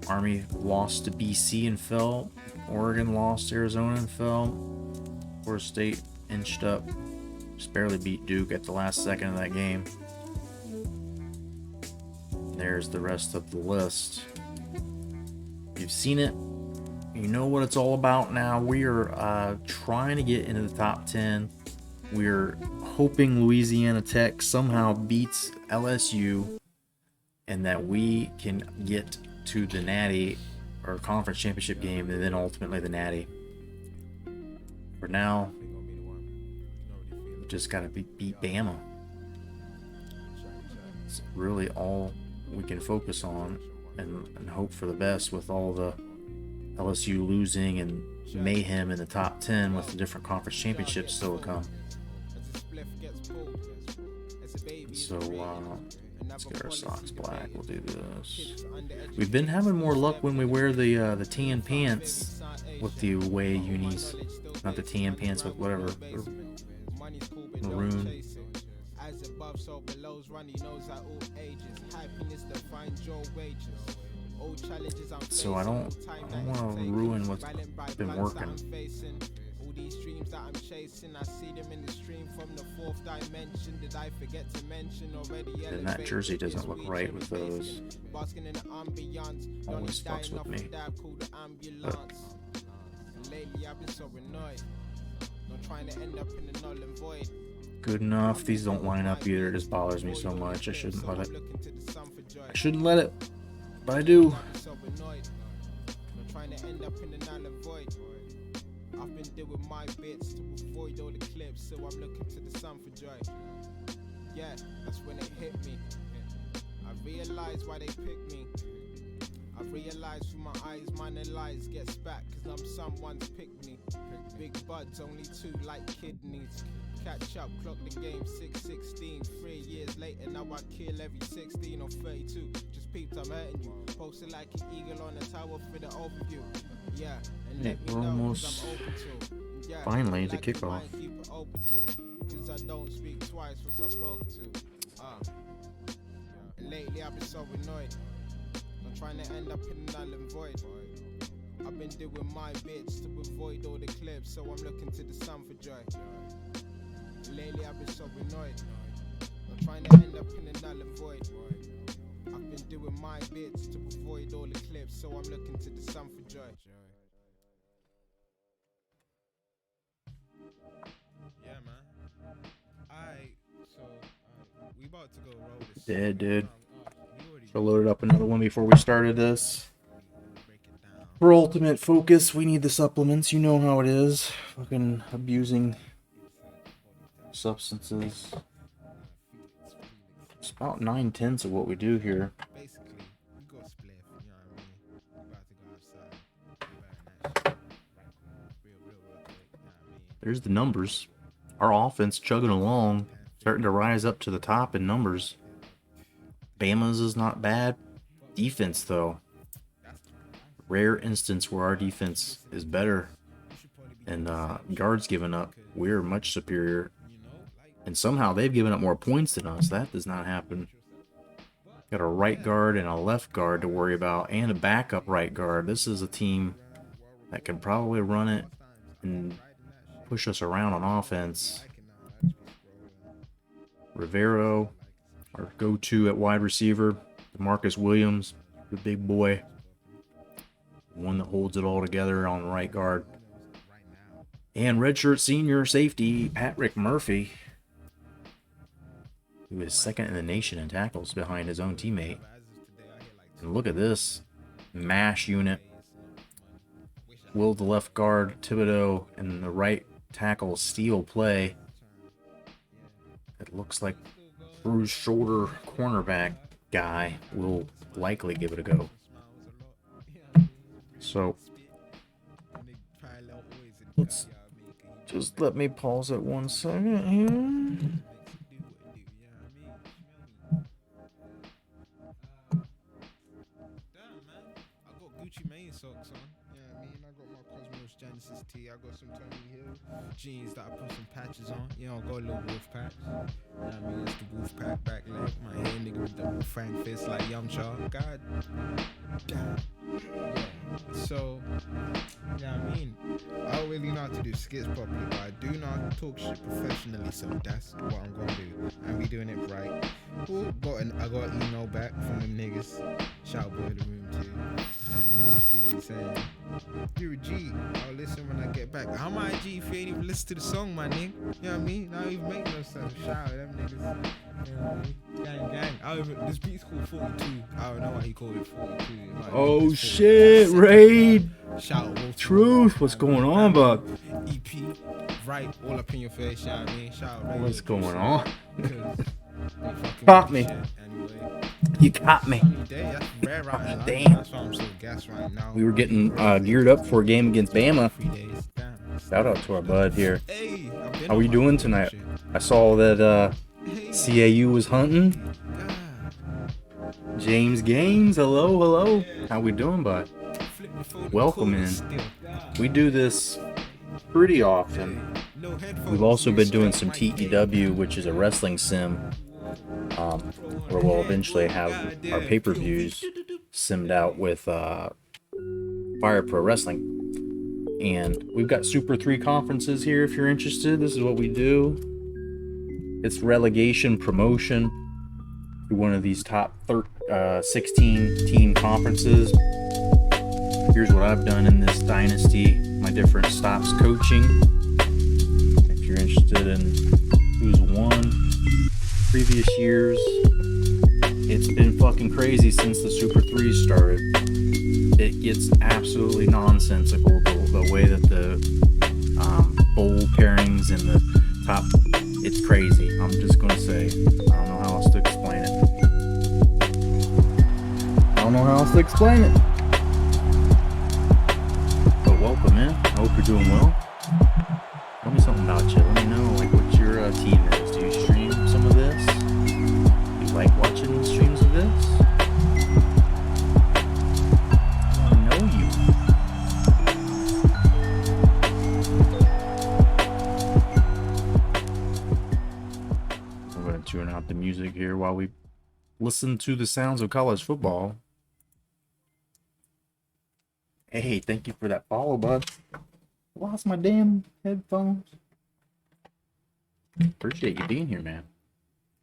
Army lost to BC and fell. Oregon lost to Arizona and fell. Florida State inched up. Just barely beat Duke at the last second of that game. There's the rest of the list. You've seen it. You know what it's all about now. We are trying to get into the top 10. We're hoping Louisiana Tech somehow beats LSU and that we can get to the Natty or conference championship game and then ultimately the Natty. For now, we just got to beat Bama. It's really all we can focus on and hope for the best with all the LSU losing and mayhem in the top 10 with the different conference championships still to come. So let's get our socks black. We'll do this. We've been having more luck when we wear the tan pants with the away unis. Not the tan pants, but whatever. Maroon. So I don't want to ruin what's been working. These dreams that I'm chasing, I see them in the stream from the 4th dimension. Did I forget to mention already? And that jersey doesn't look right with those. Always fucks with me. But lately I've been so annoyed. Not trying to end up in the null and void. Good enough. These don't line up either. It just bothers me so much. I shouldn't let it. I shouldn't let it, but I do. I've been doing my bits to avoid all the clips, so I'm looking to the sun for joy. Yeah, that's when it hit me. I realized why they picked me. I realized through my eyes, minor lies get spat, cause I'm someone's picked me. Big buds, only 2 like kidneys. Catch up, clock the game 6-16. 3 years later, now I kill every 16 or 32. Just peeped, I'm hurting you. Posted like an eagle on a tower for the overview. Yeah, and let me we're know, almost cause I'm open to. Yeah, finally to like kickoff. Keep it open to, cause I don't speak twice once I've spoken to. And lately I've been so annoyed. I'm trying to end up in null and void. I've been doing my bits to avoid all the clips, so I'm looking to the sun for joy. Lately I've been so annoyed. I'm trying to end up in a null and void. I've been doing my bits to avoid all the clips, so I'm looking to the sun for joy. Yeah, man. We about to go roll this. Yeah, dude. So loaded up another one before we started this. For ultimate focus, we need the supplements. You know how it is. Fucking abusing substances. It's about 9/10 of what we do here. Basically, we got split, you know what I mean? About to go outside. Real quick, you know what I mean? There's the numbers. Our offense chugging along, starting to rise up to the top in numbers. Bama's is not bad. Defense, though. Rare instance where our defense is better and guards given up. We're much superior. And somehow they've given up more points than us. That does not happen. Got a right guard and a left guard to worry about, and a backup right guard. This is a team that can probably run it and push us around on offense. Rivero, our go-to at wide receiver. Marcus Williams, the big boy. One that holds it all together on right guard. And redshirt senior safety, Patrick Murphy, who is second in the nation in tackles behind his own teammate. And look at this mash unit. Will the left guard, Thibodeau, and the right tackle steal play. It looks like bruised shoulder cornerback guy will likely give it a go. So let's just let me pause it 1 second here. Gucci Mane socks on. Yeah, I mean, I got my Cosmos Genesis tee. I got some Tony Hill jeans that I put some patches on. You know, got a little wolf patch. You know what I mean? It's the wolf pack back leg. My hair nigga with the wolf fang fist like Yamcha. God. Yeah. So, yeah, I mean, I don't really know how to do skits properly, but I do know how to talk shit professionally, so that's what I'm gonna do. And we doing it right. Cool. I got an email back from them niggas. Shout boy in the room too. You know what I mean? See what he's saying. You're a G. I'll listen when I get back. How am I a G if you ain't even listen to the song, my nigga? You know what I mean? Now even make no sense. Shout out them niggas. You know what I mean? Gang. This beat's called 42. I don't know why he called it 42. Oh shit, Raid. Shout out Wolf Truth. What's going on, bud? EP. Right, all up in your face, you know what I mean? Shout out What's going on? Caught me. Anyway. You caught me. That's rare right now. Damn. That's why I'm so gassed right now. We were getting geared up for a game against Bama. 3 days. Damn. Shout out to our bud here. Hey, How we doing tonight? I saw that CAU was hunting. James Gaines, hello. How we doing, bud? Welcome in. We do this pretty often. We've also been doing some TEW, which is a wrestling sim, where we'll eventually have our pay-per-views simmed out with Fire Pro Wrestling. And we've got Super 3 conferences here if you're interested. This is what we do. It's relegation promotion to one of these top 16 team conferences. Here's what I've done in this dynasty, my different stops coaching. If you're interested in who's won previous years, it's been fucking crazy since the Super 3 started. It gets absolutely nonsensical the way that the bowl pairings and the top. It's crazy. I'm just gonna say, I don't know how else to explain it. I don't know how else to explain it. But welcome in. I hope you're doing well. Tell me something about you. Let me know, like, what your team is. Do you stream some of this? Do you like watching streams of this? I want to know you. We're going to tune out the music here while we listen to the sounds of college football. Hey, thank you for that follow, bud. Lost my damn headphones. Appreciate you being here, man.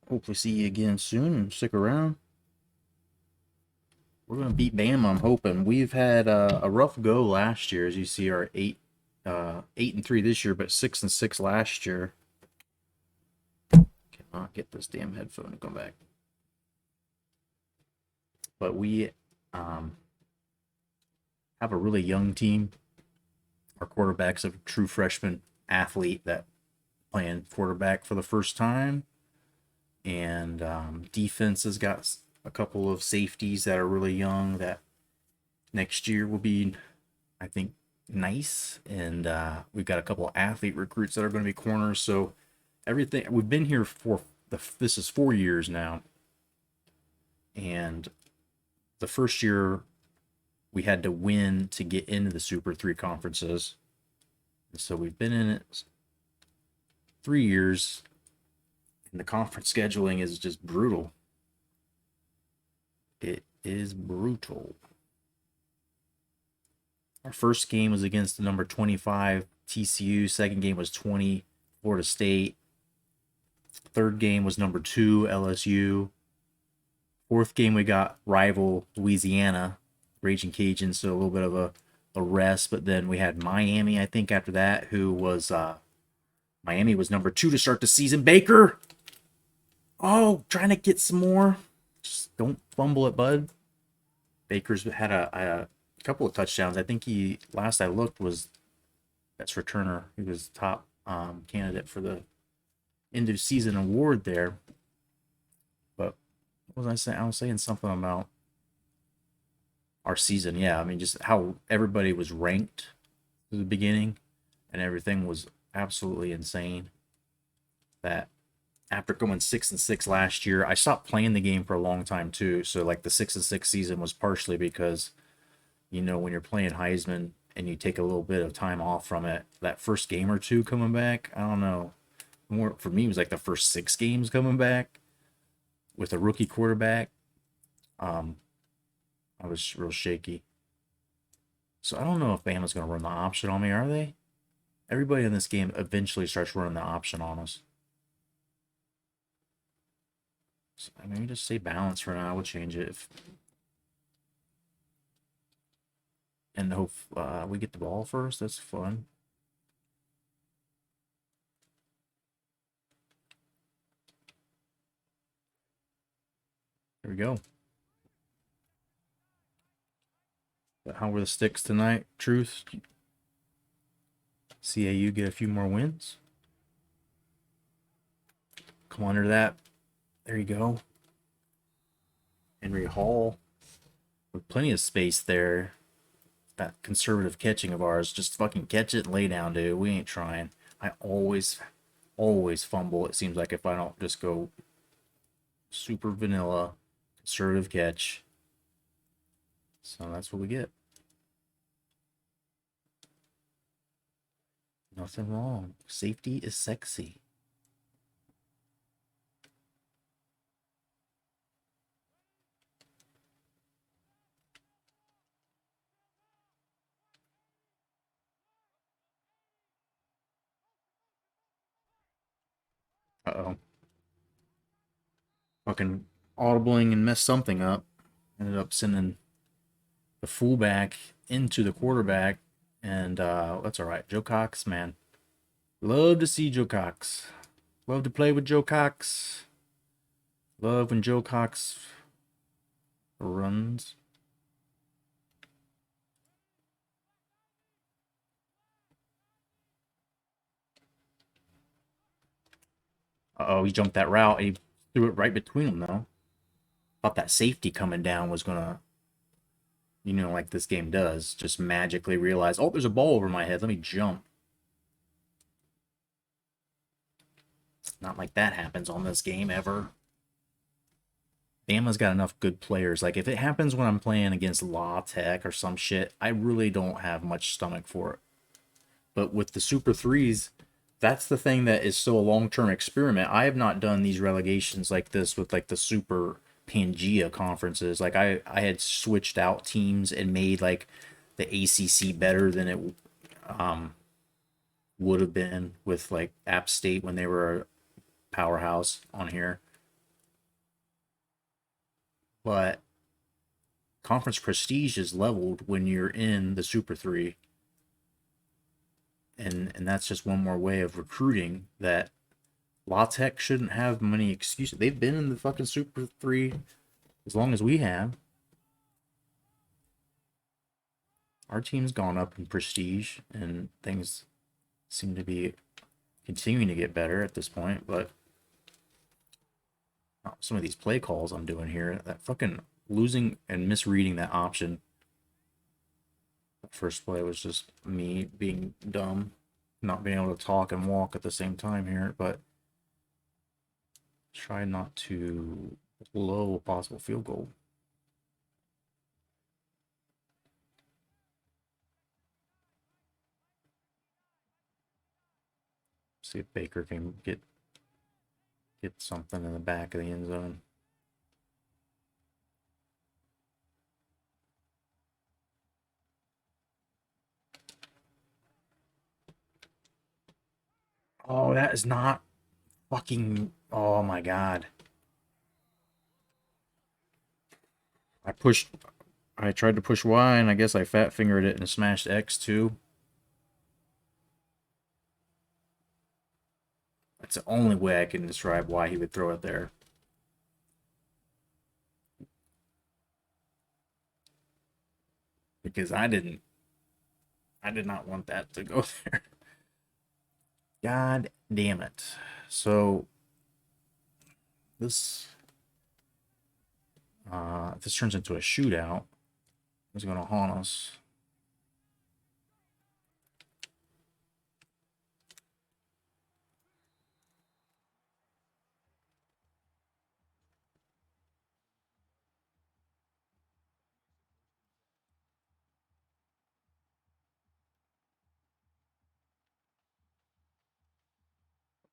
Hopefully see you again soon and stick around. We're going to beat Bama, I'm hoping. We've had a rough go last year, as you see our 8-3 this year, but 6-6 last year. Cannot get this damn headphone to come back. But we have a really young team. Our quarterback's a true freshman athlete that playing quarterback for the first time. And defense has got a couple of safeties that are really young that next year will be, I think, nice. And we've got a couple of athlete recruits that are going to be corners. So everything, we've been here for, this is 4 years now. And the first year we had to win to get into the Super 3 conferences. And so we've been in it 3 years, and the conference scheduling is just brutal. It is brutal. Our first game was against the number 25 TCU. Second game was 20 Florida State. Third game was number 2 LSU. Fourth game we got rival Louisiana, Raging Cajuns, so a little bit of a rest. But then we had Miami, I think, after that, who was Miami was number 2 to start the season. Baker, oh, trying to get some more. Just don't fumble it, bud. Baker's had a couple of touchdowns. I think he, last I looked, was best returner. He was top candidate for the end of season award there. But what was I saying? I was saying something about our season. Yeah, I mean, just how everybody was ranked at the beginning, and everything was absolutely insane. That after going 6-6 last year, I stopped playing the game for a long time too. So like the 6-6 season was partially because, you know, when you're playing Heisman and you take a little bit of time off from it, that first game or two coming back, I don't know. More for me, it was like the first 6 games coming back with a rookie quarterback. I was real shaky. So I don't know if Bama's going to run the option on me, are they? Everybody in this game eventually starts running the option on us. So maybe just say balance for now. We'll change it. And hope we get the ball first. That's fun. There we go. But how were the sticks tonight? Truth? CAU get a few more wins? Come under that. There you go. Henry Hall. With plenty of space there. That conservative catching of ours. Just fucking catch it and lay down, dude. We ain't trying. I always fumble. It seems like if I don't just go super vanilla, conservative catch. So that's what we get. Nothing wrong. Safety is sexy. Uh-oh. Fucking audibling and messed something up. Ended up sending the fullback into the quarterback. And that's all right. Joe Cox, man. Love to see Joe Cox. Love to play with Joe Cox. Love when Joe Cox runs. Uh-oh, he jumped that route. He threw it right between them, though. Thought that safety coming down was going to, like this game does, just magically realize, oh, there's a ball over my head. Let me jump. Not like that happens on this game ever. Bama's got enough good players. Like, if it happens when I'm playing against La Tech or some shit, I really don't have much stomach for it. But with the Super 3s, that's the thing that is still a long-term experiment. I have not done these relegations like this with, like, the Super Pangea conferences. Like, I had switched out teams and made, like, the ACC better than it would have been with, like, App State when they were a powerhouse on here. But conference prestige is leveled when you're in the Super 3. And that's just one more way of recruiting that La Tech shouldn't have many excuses. They've been in the fucking Super 3 as long as we have. Our team's gone up in prestige, and things seem to be continuing to get better at this point, but some of these play calls I'm doing here, that fucking losing and misreading that option. The first play was just me being dumb, not being able to talk and walk at the same time here, but try not to blow a possible field goal. See if Baker can get something in the back of the end zone. Oh, that is not fucking... Oh my god. I tried to push Y, and I guess I fat fingered it and smashed X too. That's the only way I can describe why he would throw it there. Because I did not want that to go there. God damn it. So this if this turns into a shootout, it's gonna haunt us.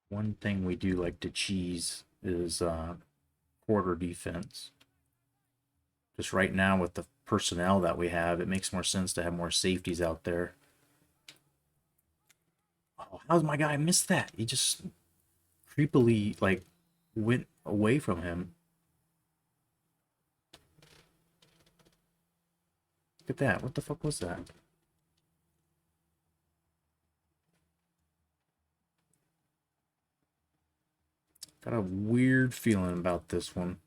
One thing we do like to cheese is quarter defense. Just right now with the personnel that we have, it makes more sense to have more safeties out there. Oh, how's my guy miss that? He just creepily like went away from him. Look at that. What the fuck was that? Got a weird feeling about this one.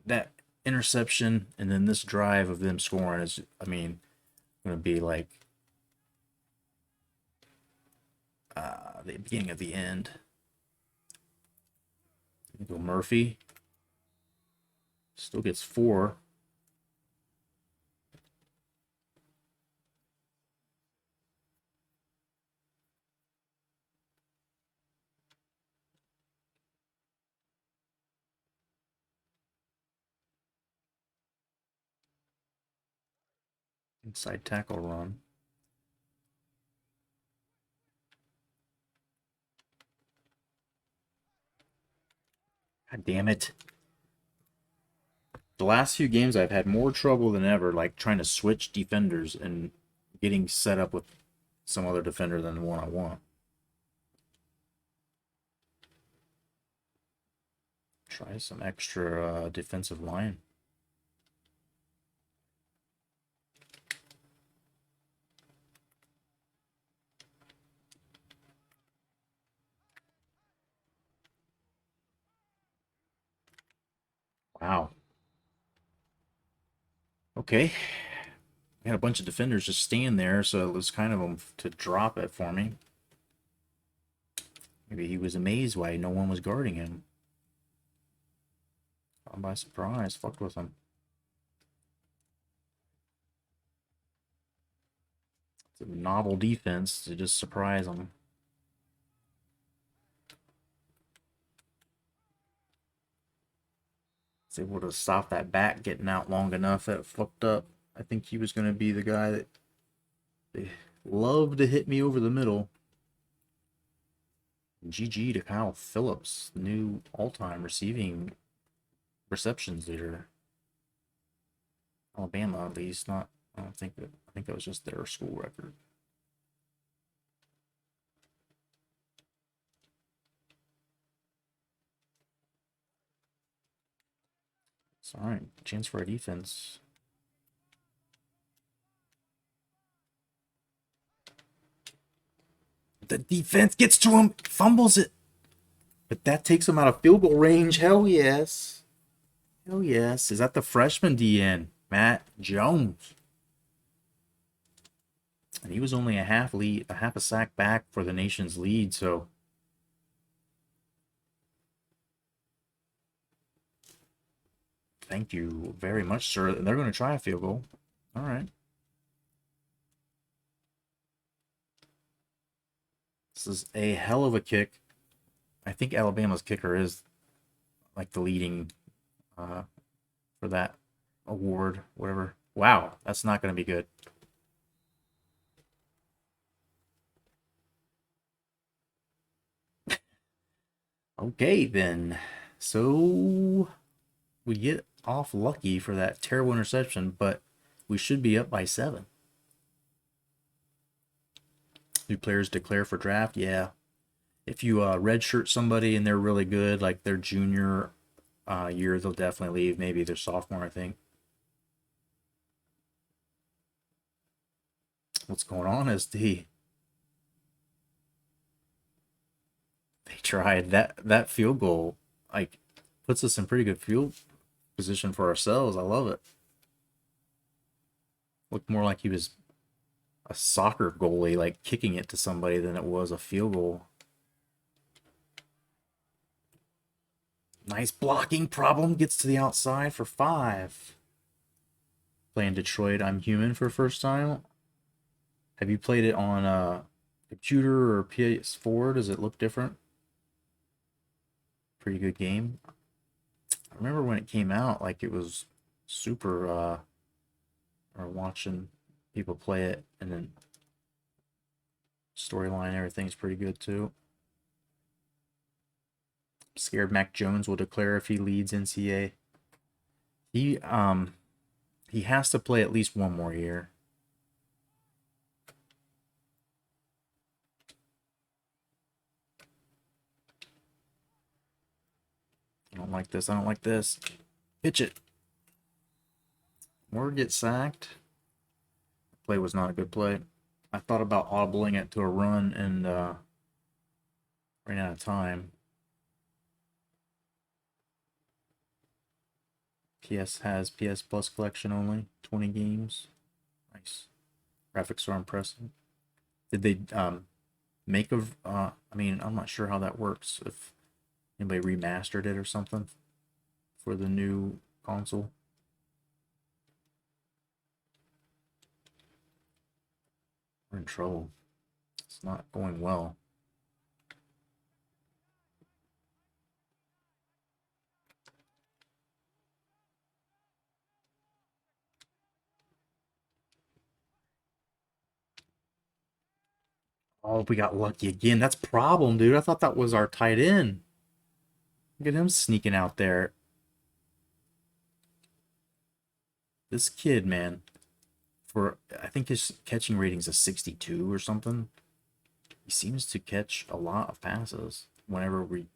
That interception and then this drive of them scoring is, I mean, going to be like the beginning of the end. Go Murphy. Still gets 4. Inside tackle run. God damn it. The last few games I've had more trouble than ever, like trying to switch defenders and getting set up with some other defender than the one I want. Try some extra defensive line. Wow. Okay. I had a bunch of defenders just stand there, so it was kind of them to drop it for me. Maybe he was amazed why no one was guarding him. Caught by surprise. Fucked with him. It's a novel defense to just surprise him. Was able to stop that back getting out long enough that it fucked up. I think he was going to be the guy that they love to hit me over the middle. GG to Kyle Phillips, new all-time receiving receptions leader. Alabama, at least. Not. I think that was just their school record. It's all right. Chance for a defense. The defense gets to him, fumbles it. But that takes him out of field goal range. Hell yes. Hell yes. Is that the freshman DN, Matt Jones? And he was only a half a sack back for the nation's lead, so thank you very much, sir. And they're going to try a field goal. All right. This is a hell of a kick. I think Alabama's kicker is like the leading for that award, whatever. Wow, that's not going to be good. Okay, then. So we get off lucky for that terrible interception, but we should be up by 7. Do players declare for draft? Yeah. If you redshirt somebody and they're really good, like their junior year, they'll definitely leave. Maybe their sophomore, I think. What's going on, SD? They tried that field goal, like, puts us in pretty good field position for ourselves. I love it. Looked more like he was a soccer goalie, like kicking it to somebody, than it was a field goal. Nice blocking. Problem gets to the outside for 5. Playing Detroit, I'm Human for first time. Have you played it on a computer or PS4? Does it look different? Pretty good game. I remember when it came out, like it was super, or watching people play it, and then storyline, everything's pretty good too. Scared Mac Jones will declare if he leads NCAA. He has to play at least one more year. I don't like this. I don't like this. Pitch it. Or get sacked. Play was not a good play. I thought about audibling it to a run and ran out of time. PS has PS Plus collection only. 20 games. Nice. Graphics are impressive. Did they make of I mean, I'm not sure how that works. If anybody remastered it or something for the new console. We're in trouble. It's not going well. Oh, we got lucky again. That's a problem, dude. I thought that was our tight end. Look at him sneaking out there. This kid, man, I think his catching rating's a 62 or something. He seems to catch a lot of passes whenever we,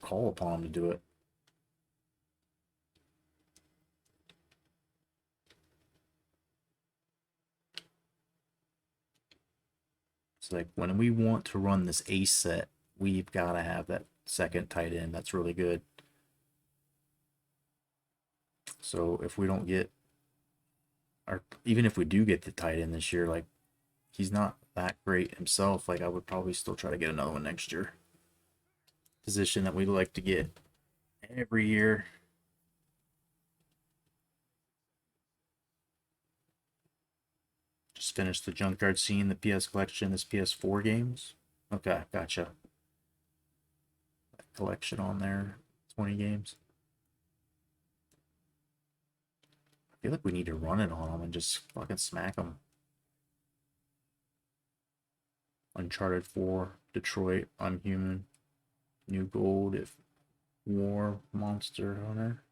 call upon him to do it. It's like when we want to run this ace set, we've got to have that second tight end. That's really good. So if we don't get, or even if we do get the tight end this year, like he's not that great himself, like I would probably still try to get another one next year. Position that we like to get every year. Just finished the junkyard scene, the PS collection, this PS4 games. Okay, gotcha. That collection on there, 20 games. I feel like we need to run it on them and just fucking smack them. Uncharted 4, Detroit, I'm Human, New Gold, If War, Monster Hunter.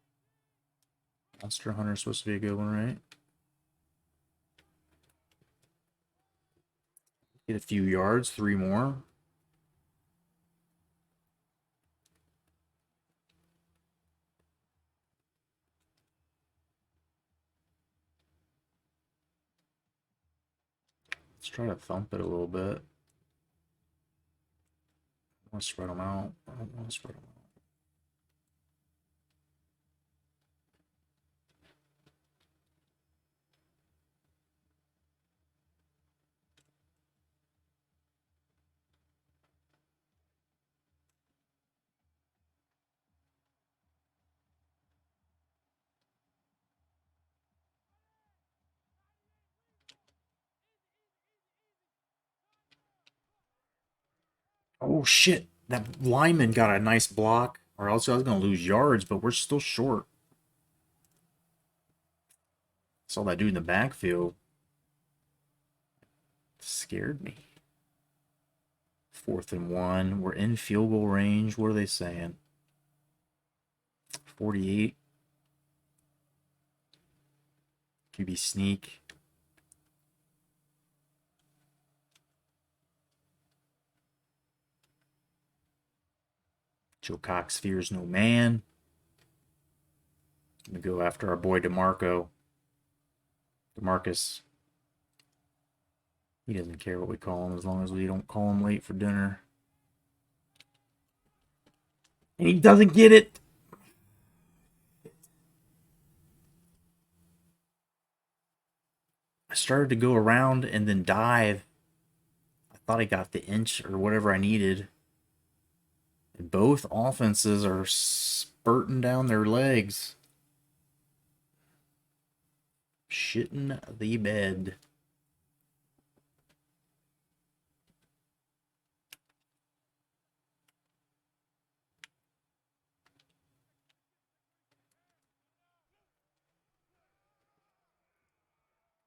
Monster Hunter is supposed to be a good one, right? Get a few yards, 3 more. Let's try to thump it a little bit. I want to spread them out. I don't want to spread them out. Oh shit! That lineman got a nice block, or else I was gonna lose yards, but we're still short. Saw that dude in the backfield. Scared me. 4th and 1. We're in field goal range. What are they saying? 48. QB sneak. Joe Cox fears no man. I'm gonna go after our boy DeMarco. DeMarcus. He doesn't care what we call him as long as we don't call him late for dinner. And he doesn't get it. I started to go around and then dive. I thought I got the inch or whatever I needed. And both offenses are spurting down their legs. Shitting the bed.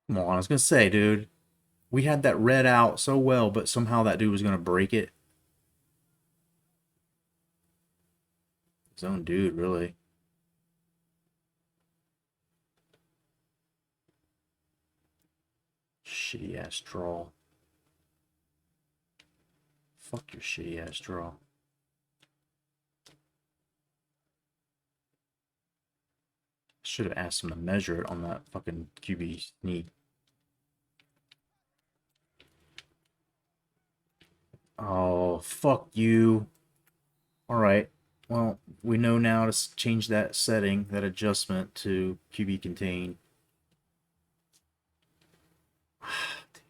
Come on, I was going to say, dude. We had that red out so well, but somehow that dude was going to break it. His own dude, really. Shitty ass draw. Fuck your shitty ass draw. Should have asked him to measure it on that fucking QB sneak. Oh, fuck you. Alright. Well, we know now to change that setting, that adjustment to QB contain. Dude.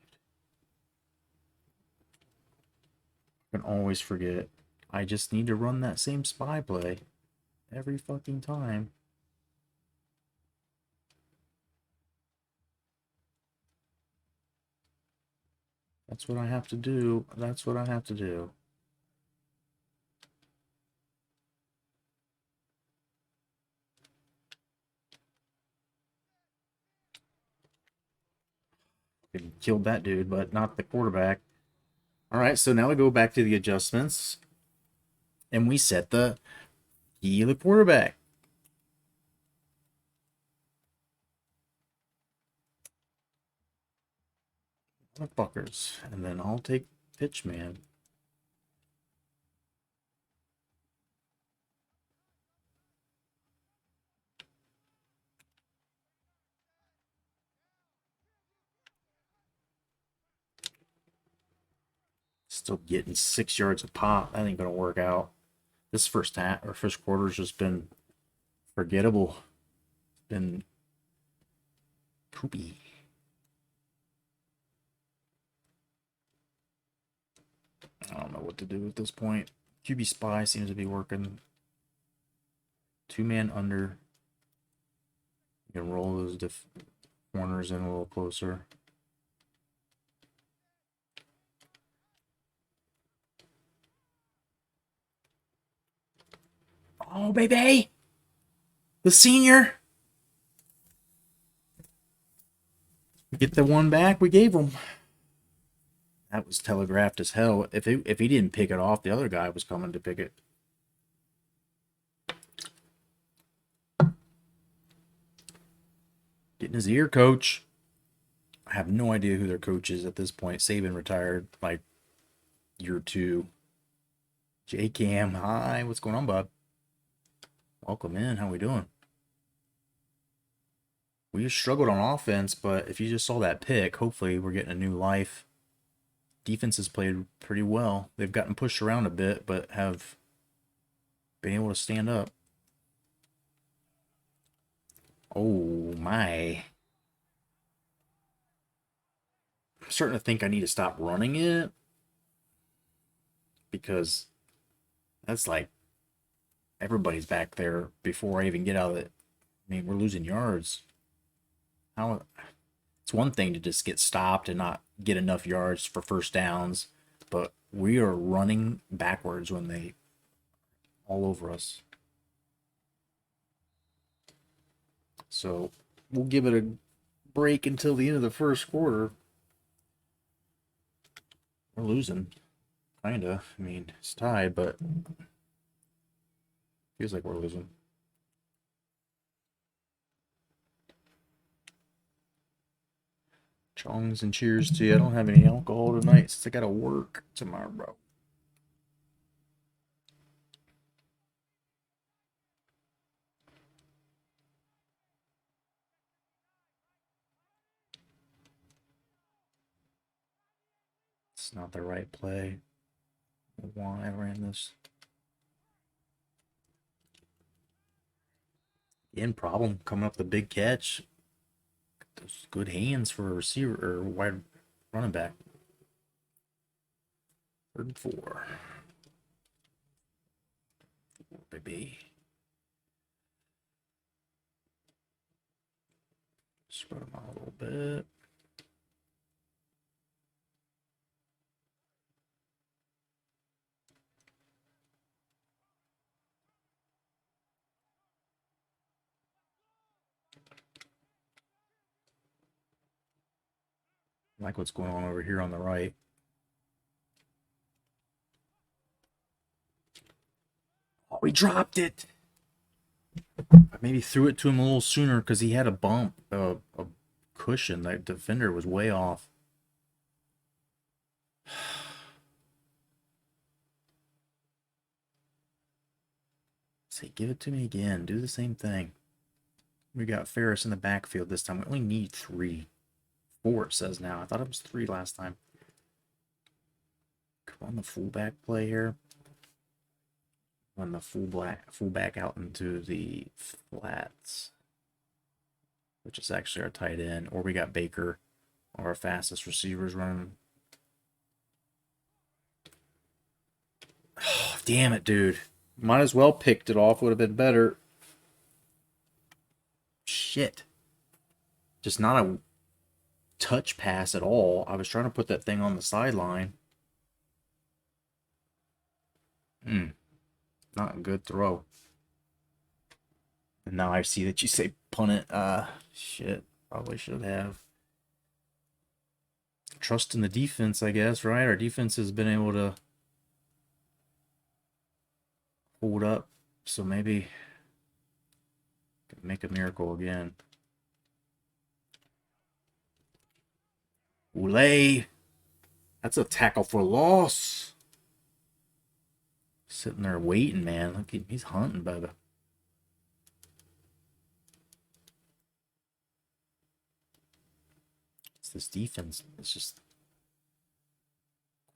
I can always forget. I just need to run that same spy play every fucking time. That's what I have to do. That's what I have to do. Killed that dude, but not the quarterback. All right, so now we go back to the adjustments, and we set the key of the quarterback. Motherfuckers, and then I'll take pitch man. Still getting 6 yards a pop. That ain't gonna work out. This first quarter's just been forgettable. Been poopy. I don't know what to do at this point. QB spy seems to be working. 2-man under. You can roll those corners in a little closer. Oh, baby! The senior! Get the one back we gave him. That was telegraphed as hell. If he didn't pick it off, the other guy was coming to pick it. Getting his ear, coach. I have no idea who their coach is at this point. Saban retired like year 2. J Cam, hi, what's going on, bud? Welcome in. How we doing? We just struggled on offense, but if you just saw that pick, hopefully we're getting a new life. Defense has played pretty well. They've gotten pushed around a bit, but have been able to stand up. Oh, my. I'm starting to think I need to stop running it. Because that's like everybody's back there before I even get out of it. I mean, we're losing yards. It's one thing to just get stopped and not get enough yards for first downs, but we are running backwards when they all over us. So we'll give it a break until the end of the first quarter. We're losing, kinda. I mean, it's tied, but feels like we're losing. Chongs and cheers to you. I don't have any alcohol tonight since I gotta work tomorrow, bro. It's not the right play. Why I ran this? Again, problem coming up the big catch. Those good hands for a receiver or wide running back. 3rd and 4. Baby. Spread them out a little bit. I like what's going on over here on the right. Oh, he dropped it. I maybe threw it to him a little sooner because he had a bump, a cushion. That defender was way off. Say, give it to me again. Do the same thing. We got Ferris in the backfield this time. We only need 3. 4 it says now. I thought it was 3 last time. Come on, the fullback play here. Run the fullback out into the flats, which is actually our tight end. Or we got Baker, our fastest receivers running. Oh, damn it, dude. Might as well picked it off. Would have been better. Shit. Just not a touch pass at all. I was trying to put that thing on the sideline. Not a good throw. And now I see that you say punt it. Shit. Probably should have. Trust in the defense, I guess, right? Our defense has been able to hold up. So maybe make a miracle again. Oulay. That's a tackle for loss. Sitting there waiting, man. Look, he's hunting, Bubba. It's this defense. It's just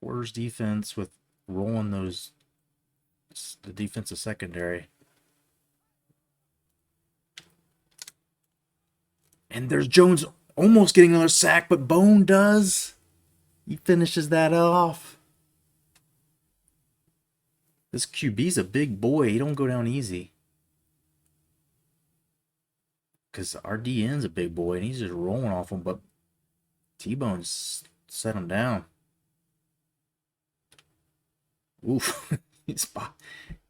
quarters defense with rolling those. The defensive secondary. And there's Jones almost getting another sack, but Bone does. He finishes that off. This QB's a big boy. He don't go down easy. Because our DN's a big boy, and he's just rolling off him, but T-Bone's set him down. Oof. His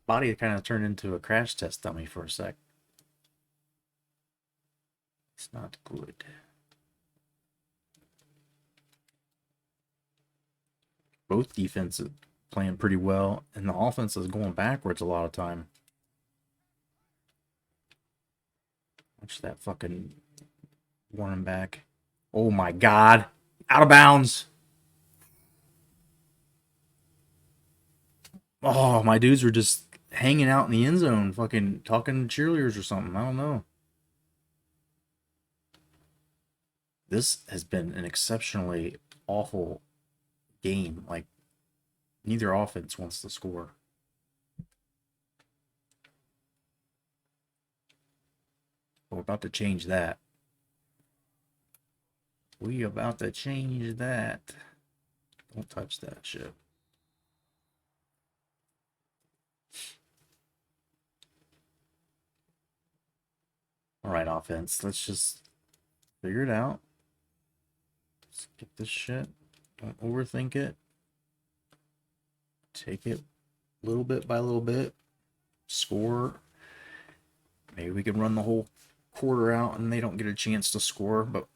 body kind of turned into a crash test dummy for a sec. It's not good. Both defenses playing pretty well, and the offense is going backwards a lot of time. Watch that fucking running back. Oh my god. Out of bounds. Oh, my dudes were just hanging out in the end zone, fucking talking to cheerleaders or something. I don't know. This has been an exceptionally awful game. Like, neither offense wants to score. But we're about to change that. We about to change that. Don't touch that shit. All right, offense. Let's just figure it out. Let's get this shit. Don't overthink it. Take it little bit by little bit. Score. Maybe we can run the whole quarter out and they don't get a chance to score, but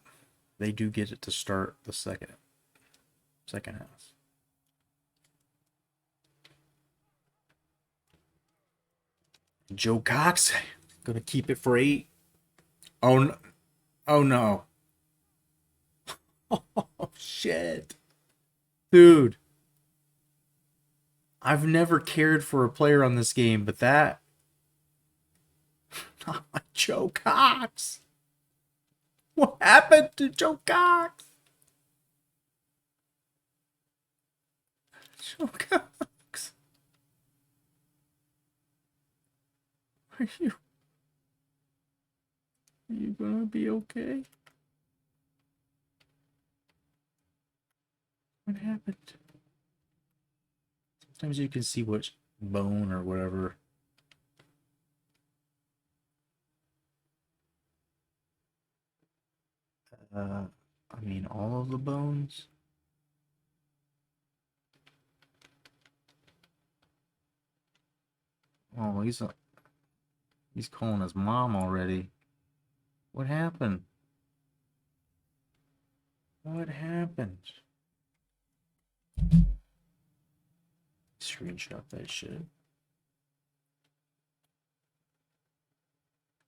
they do get it to start the second half. Joe Cox gonna keep it for 8. Oh no! Oh no! Oh shit, dude! I've never cared for a player on this game, but that not my Joe Cox. What happened to Joe Cox? Joe Cox. Are you gonna be okay? What happened? Sometimes you can see which bone or whatever. I mean, all of the bones. Oh, he's calling his mom already. What happened? What happened? Screenshot that shit.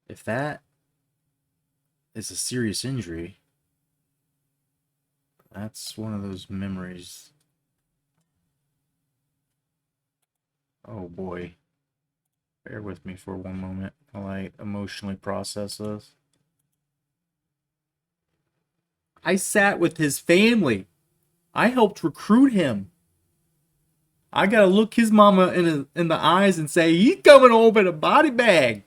If that is a serious injury, that's one of those memories. Oh boy. Bear with me for one moment while I emotionally process this. I sat with his family. I helped recruit him. I gotta look his mama in the eyes and say, he's coming home in a body bag.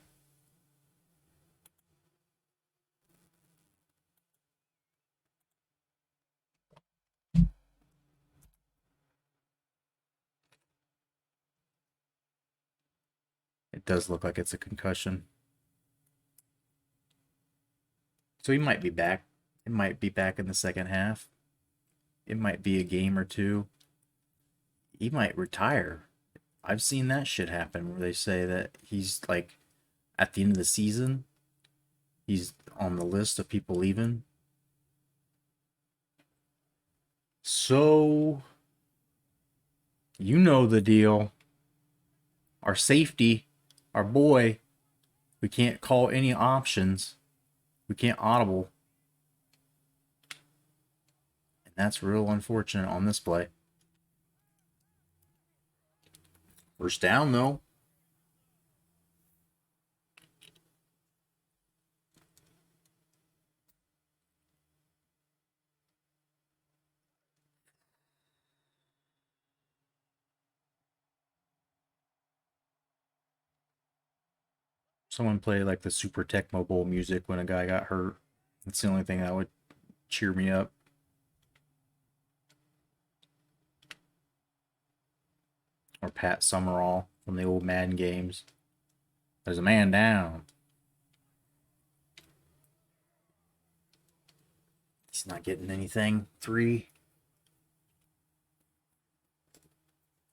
It does look like it's a concussion. So he might be back. It might be back in the second half. It might be a game or two. He might retire. I've seen that shit happen where they say that he's like at the end of the season, he's on the list of people leaving. So, you know the deal. Our safety, our boy, we can't call any options. We can't audible. And that's real unfortunate on this play. First down, though. Someone play like the Super Tecmo Bowl music when a guy got hurt. That's the only thing that would cheer me up. Or Pat Summerall from the old Madden games. There's a man down. He's not getting anything. 3.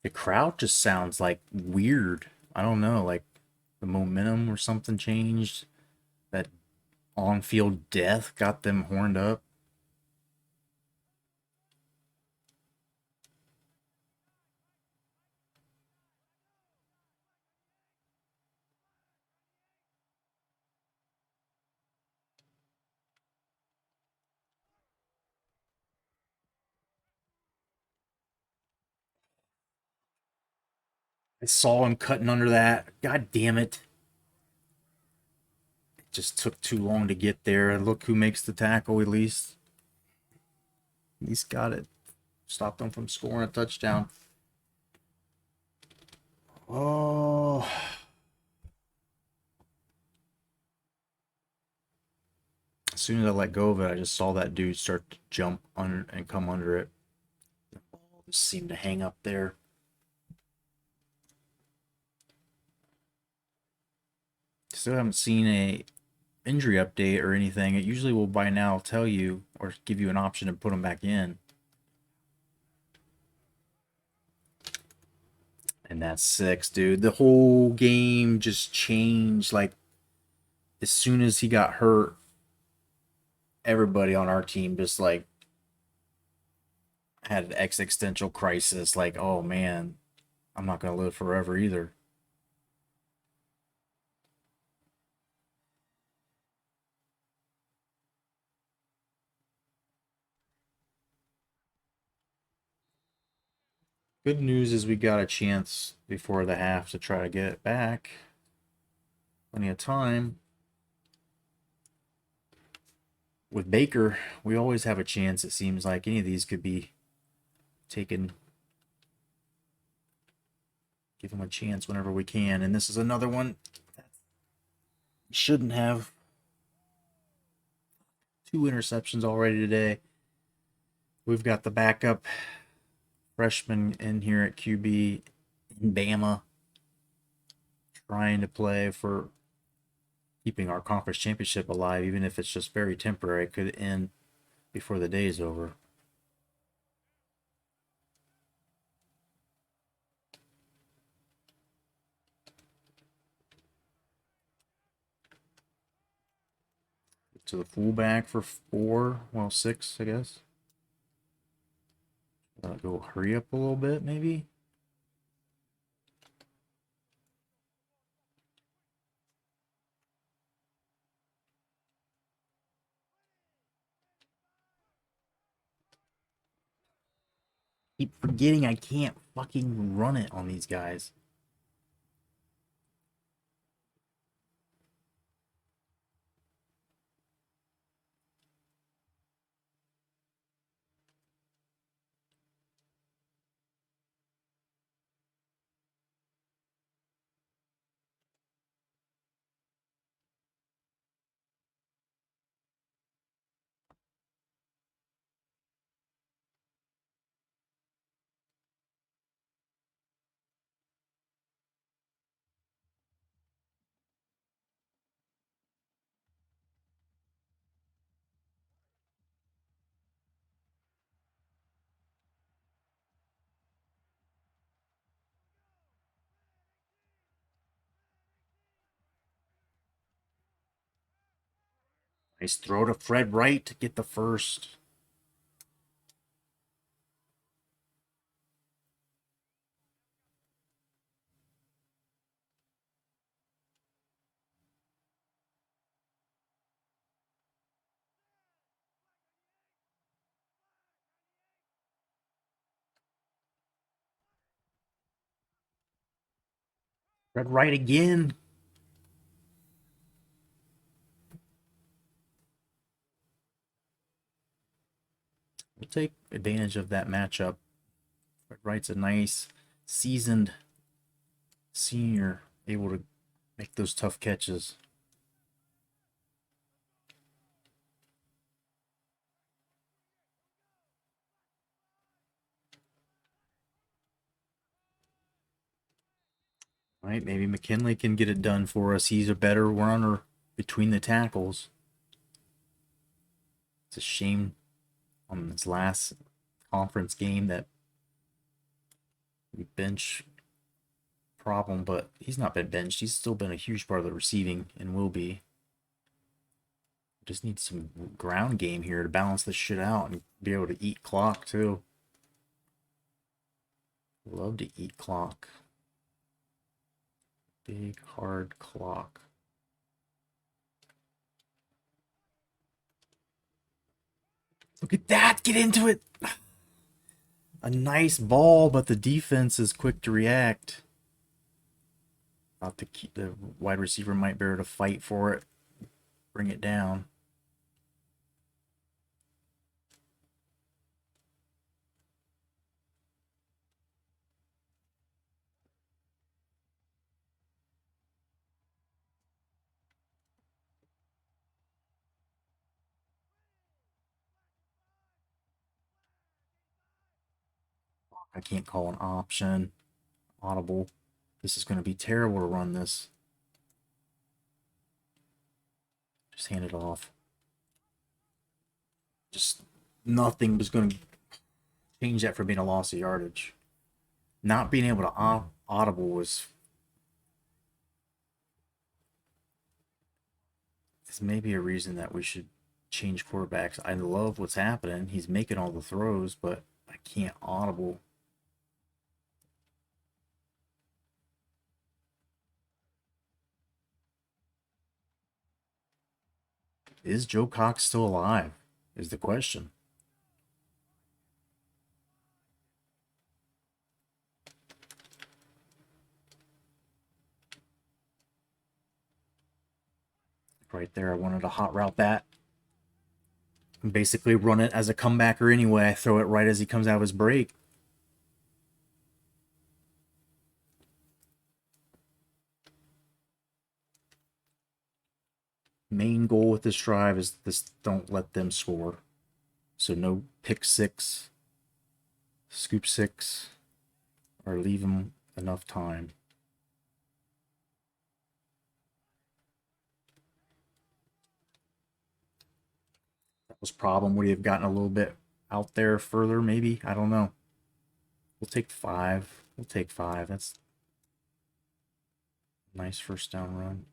The crowd just sounds like weird. I don't know, like the momentum or something changed. That on-field death got them horned up. I saw him cutting under that. God damn it. It just took too long to get there. And look who makes the tackle at least. At least got it. Stopped them from scoring a touchdown. Oh. As soon as I let go of it, I just saw that dude start to jump under and come under it. The ball just seemed to hang up there. Still haven't seen a injury update or anything. It usually will by now tell you or give you an option to put them back in. And that's 6, dude. The whole game just changed. Like, as soon as he got hurt, everybody on our team just, like, had an existential crisis. Like, oh, man, I'm not going to live forever either. Good news is we got a chance before the half to try to get it back. Plenty of time. With Baker, we always have a chance. It seems like any of these could be taken. Give him a chance whenever we can. And this is another one that shouldn't have. 2 interceptions already today. We've got the backup freshman in here at QB in Bama trying to play for keeping our conference championship alive, even if it's just very temporary. It could end before the day is over. To the fullback for 4, well, 6, I guess. Go hurry up a little bit, maybe. Keep forgetting I can't fucking run it on these guys. Nice throw to Fred Wright to get the first. Fred Wright again. We'll take advantage of that matchup. Fred Wright's a nice, seasoned senior, able to make those tough catches. Right, maybe McKinley can get it done for us. He's a better runner between the tackles. It's a shame on this last conference game that we bench problem, but he's not been benched. He's still been a huge part of the receiving and will be. Just need some ground game here to balance this shit out and be able to eat clock too. Love to eat clock. Big hard clock. Look at that! Get into it! A nice ball, but the defense is quick to react. Thought the wide receiver might be able to fight for it. Bring it down. I can't call an option. Audible. This is going to be terrible to run this. Just hand it off. Just nothing was going to change that from being a loss of yardage. Not being able to audible was is maybe a reason that we should change quarterbacks. I love what's happening. He's making all the throws, but I can't audible. Is Joe Cox still alive? Is the question. Right there, I wanted to hot route that. And basically run it as a comebacker anyway. I throw it right as he comes out of his break. Main goal with this drive is this: don't let them score. So no pick six, scoop six, or leave them enough time. That was problem. Would he have gotten a little bit out there further? Maybe. I don't know. We'll take 5. We'll take 5. That's a nice first down run.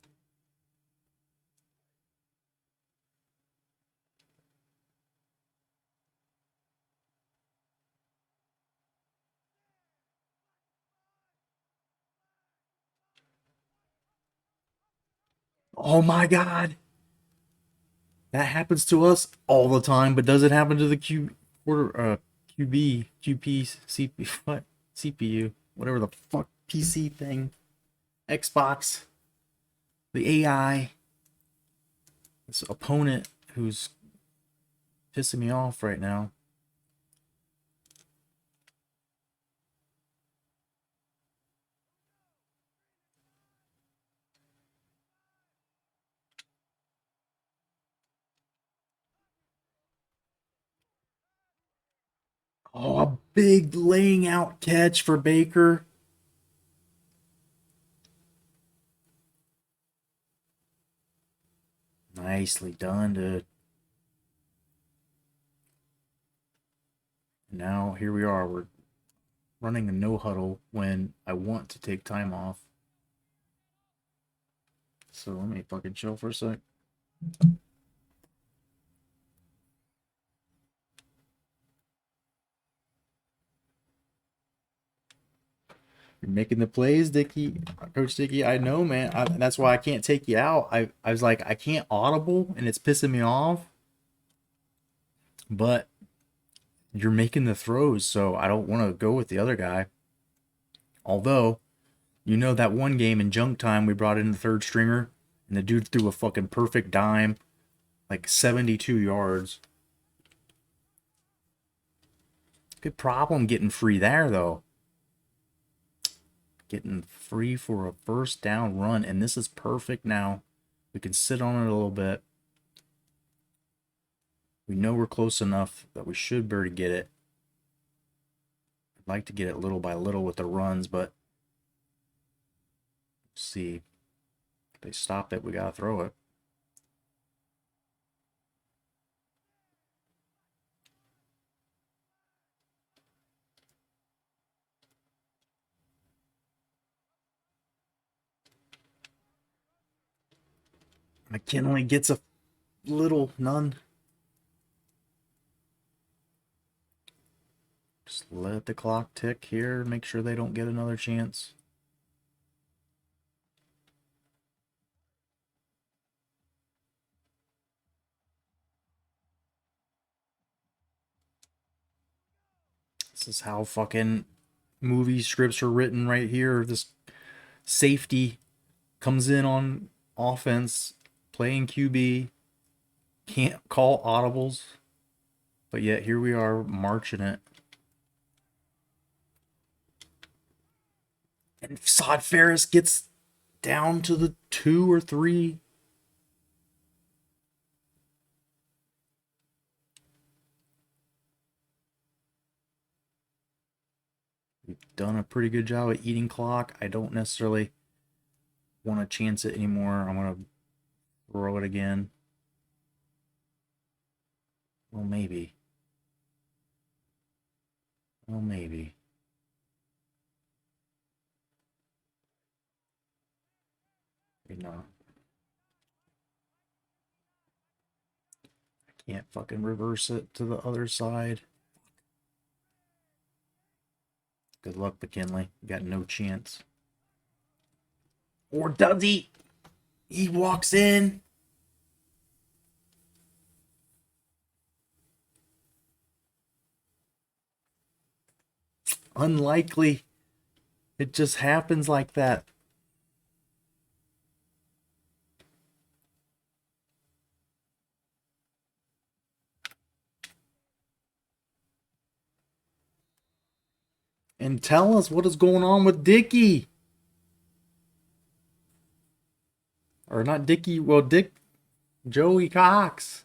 Oh my God. That happens to us all the time, but does it happen to the QB, QP, CP, what? CPU, whatever the fuck, PC thing, Xbox, the AI, this opponent who's pissing me off right now. Oh, a big laying out catch for Baker. Nicely done, dude. Now here we are. We're running a no huddle when I want to take time off. So let me fucking chill for a sec. You're making the plays, Dicky, Coach Dicky. I know, man. That's why I can't take you out. I was like, I can't audible, and it's pissing me off. But you're making the throws, so I don't want to go with the other guy. Although, you know that one game in junk time we brought in the third stringer, and the dude threw a fucking perfect dime, like 72 yards. Good problem getting free there, though. Getting free for a first down run, and this is perfect now. We can sit on it a little bit. We know we're close enough that we should be able to get it. I'd like to get it little by little with the runs, but See. If they stop it, we gotta throw it. McKinley gets a little, none. Just let the clock tick here. Make sure they don't get another chance. This is how fucking movie scripts are written right here. This safety comes in on offense, playing QB, can't call audibles, but yet here we are marching it. And Sod Ferris gets down to the 2 or 3. We've done a pretty good job at eating clock. I don't necessarily want to chance it anymore. I'm going to throw it again. Well, maybe. Well, maybe. Maybe not. I can't fucking reverse it to the other side. Good luck, McKinley. You got no chance. Or does he? He walks in. Unlikely. It just happens like that. And tell us what is going on with Dickie. Or not Dickie, well, Joey Cox.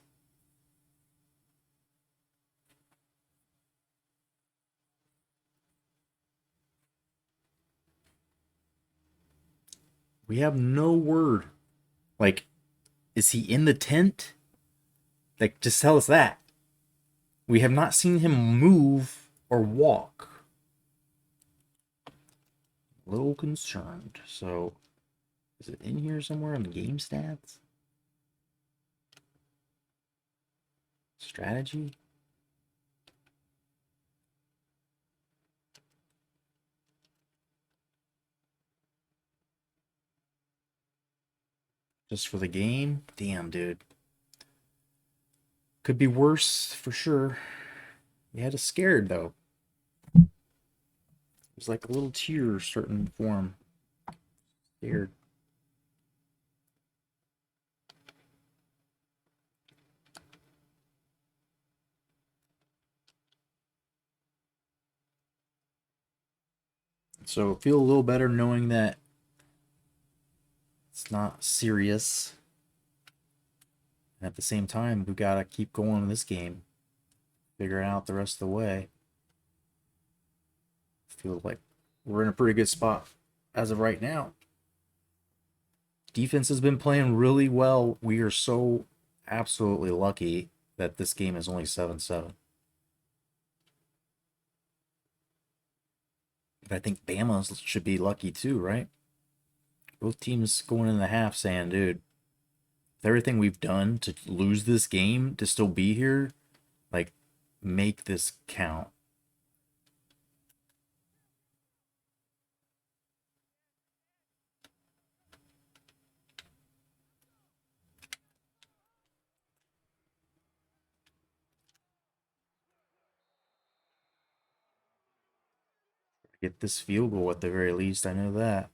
We have no word. Like, is he in the tent? Like, just tell us that. We have not seen him move or walk. A little concerned. So, is it in here somewhere in the game stats? Strategy? Just for the game? Damn, dude. Could be worse for sure. You had us scared, though. It was like a little tear starting to form. Scared. So feel a little better knowing that it's not serious. And at the same time, we gotta keep going in this game. Figure it out the rest of the way. Feel like we're in a pretty good spot as of right now. Defense has been playing really well. We are so absolutely lucky that this game is only 7-7. But I think Bama should be lucky too, right? Both teams going in the half saying, dude, with everything we've done to lose this game, to still be here, like, make this count. Get this field goal at the very least, I know that.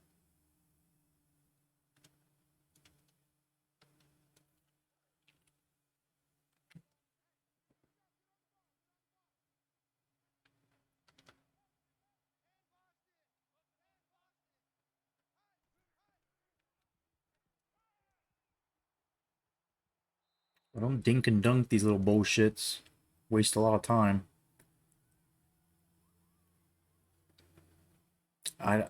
I don't dink and dunk these little bullshits. Waste a lot of time. I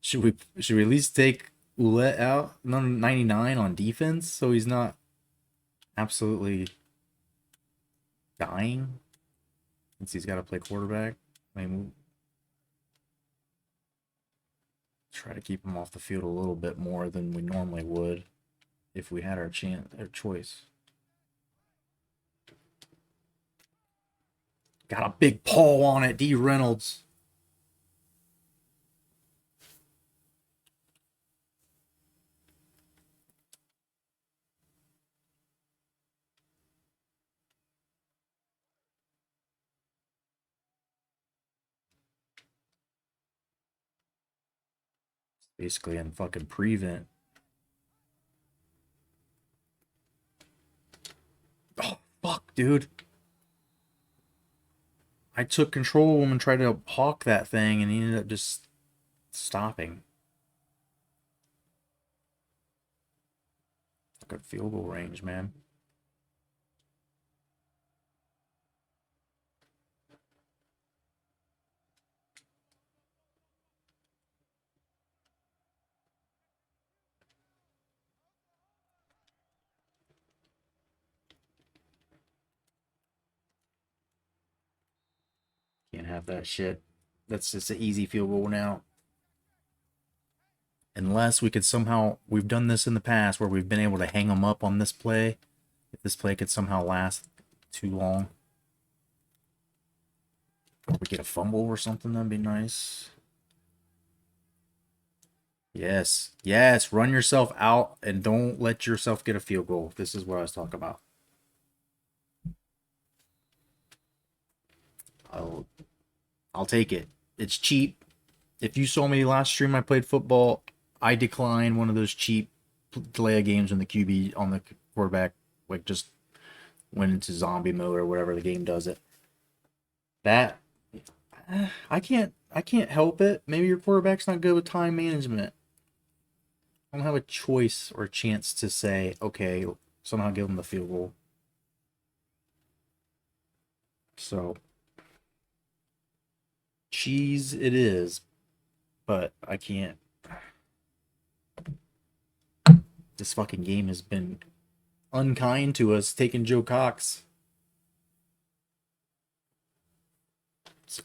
should we at least take Ouellette out, 99 on defense, so he's not absolutely dying since he's got to play quarterback. I mean, we'll try to keep him off the field a little bit more than we normally would if we had our choice. Got a big paw on it, D. Reynolds. Basically in fucking prevent. Oh, fuck, dude. I took control of him and tried to hawk that thing, and he ended up just stopping. Fucking field goal range, man. Can't have that shit. That's just an easy field goal now. Unless we could somehow, we've done this in the past where we've been able to hang them up on this play. If this play could somehow last too long. Or we get a fumble or something, that'd be nice. Yes, yes, run yourself out and don't let yourself get a field goal. This is what I was talking about. I'll take it. It's cheap. If you saw me last stream I played football, I declined one of those cheap delay games when the QB on the quarterback like just went into zombie mode or whatever the game does it. That I can't help it. Maybe your quarterback's not good with time management. I don't have a choice or a chance to say, okay, somehow give them the field goal. So cheese it is, but I can't. This fucking game has been unkind to us, taking Joe Cox. It's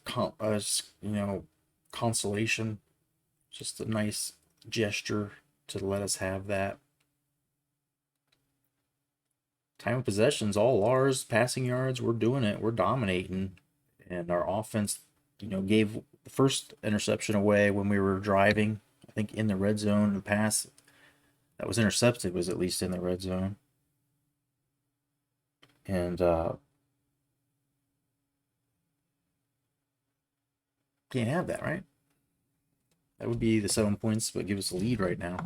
consolation. Just a nice gesture to let us have that. Time of possession's all ours. Passing yards, we're doing it. We're dominating. And our offense, gave the first interception away when we were driving. I think in the red zone. The pass that was intercepted was at least in the red zone. And can't have that, right? That would be the 7 points, but give us a lead right now.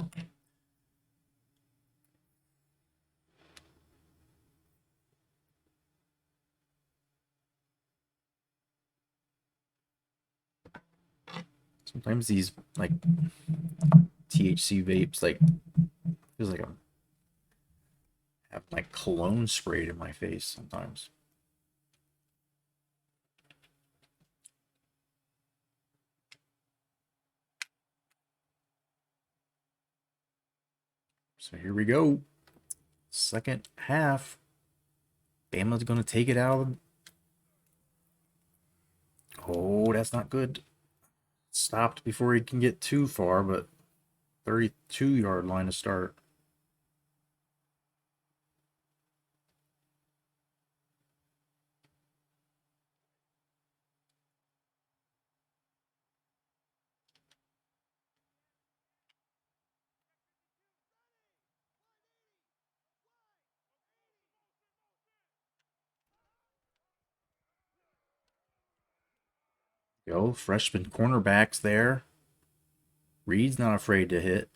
Sometimes these like THC vapes feels like I'm having like cologne sprayed in my face sometimes. So here we go. Second half. Bama's going to take it out of them. Oh, that's not good. Stopped before he can get too far, but 32-yard line to start. Go, freshman cornerbacks there. Reed's not afraid to hit.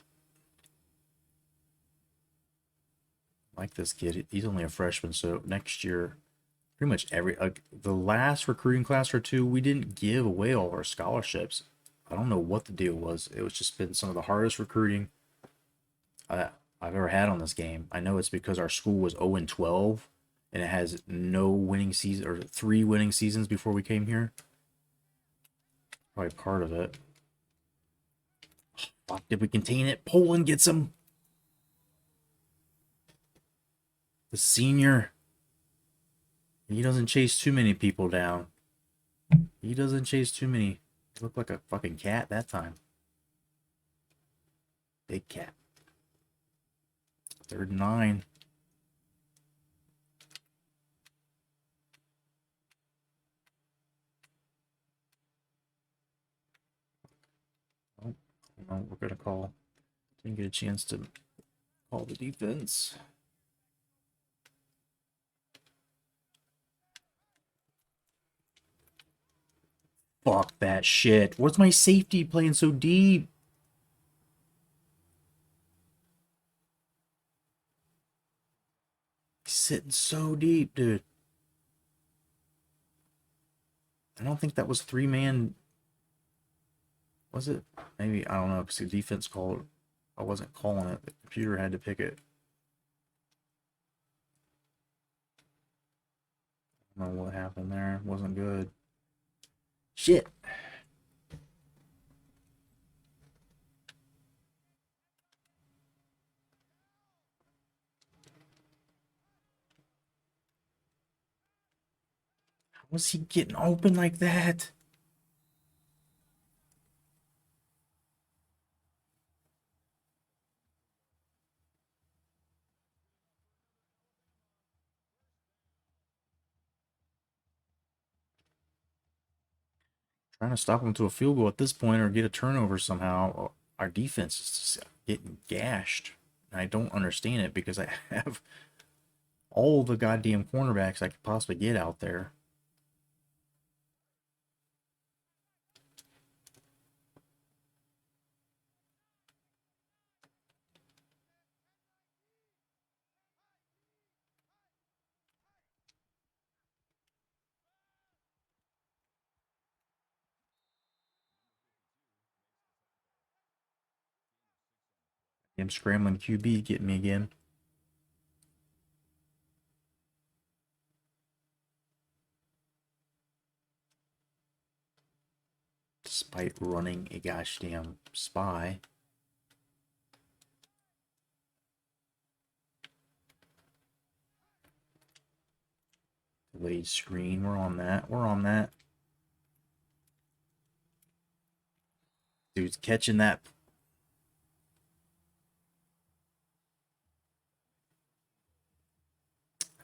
Like this kid. He's only a freshman, so next year, pretty much the last recruiting class or two, we didn't give away all our scholarships. I don't know what the deal was. It was just been some of the hardest recruiting I've ever had on this game. I know it's because our school was 0-12, and it has no winning season or 3 winning seasons before we came here. Probably part of it. Fuck, did we contain it? Poland gets him. The senior. He doesn't chase too many people down. He doesn't chase too many. He looked like a fucking cat that time. Big cat. 3rd and 9. Oh, no, we're gonna call. Didn't get a chance to call the defense. Fuck that shit. What's my safety playing so deep? He's sitting so deep, dude. I don't think that was 3-man. Was it? Maybe, I don't know, because the defense called. I wasn't calling it. The computer had to pick it. I don't know what happened there. It wasn't good. Shit. How was he getting open like that? Trying to stop him to a field goal at this point or get a turnover somehow. Our defense is just getting gashed. And I don't understand it because I have all the goddamn cornerbacks I could possibly get out there. Damn scrambling QB getting me again. Despite running a gosh damn spy. Delayed screen. We're on that. We're on that. Dude's catching that.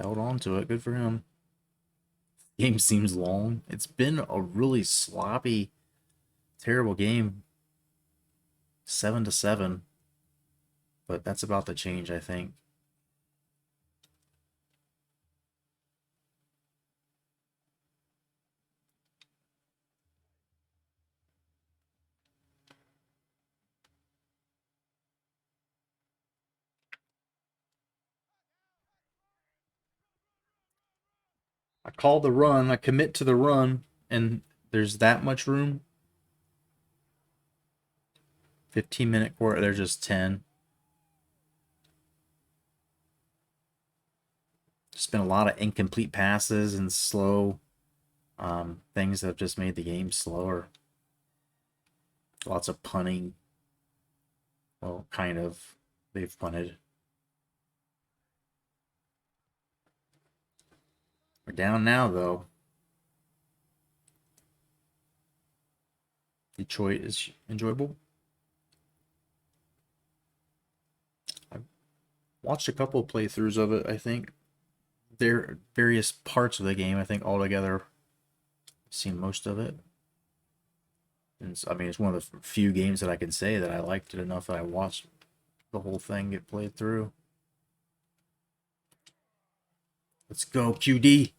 Held on to it. Good for him. Game seems long. It's been a really sloppy, terrible game. 7-7. But that's about to change, I think. I call the run, I commit to the run, and there's that much room. 15-minute quarter, there's just 10. There's been a lot of incomplete passes and slow things that have just made the game slower. Lots of punting. Well, kind of. They've punted. We're down now, though. Detroit is enjoyable. I've watched a couple of playthroughs of it, I think. There are various parts of the game, I think, altogether. I've seen most of it. And I mean, it's one of the few games that I can say that I liked it enough that I watched the whole thing get played through. Let's go, QD.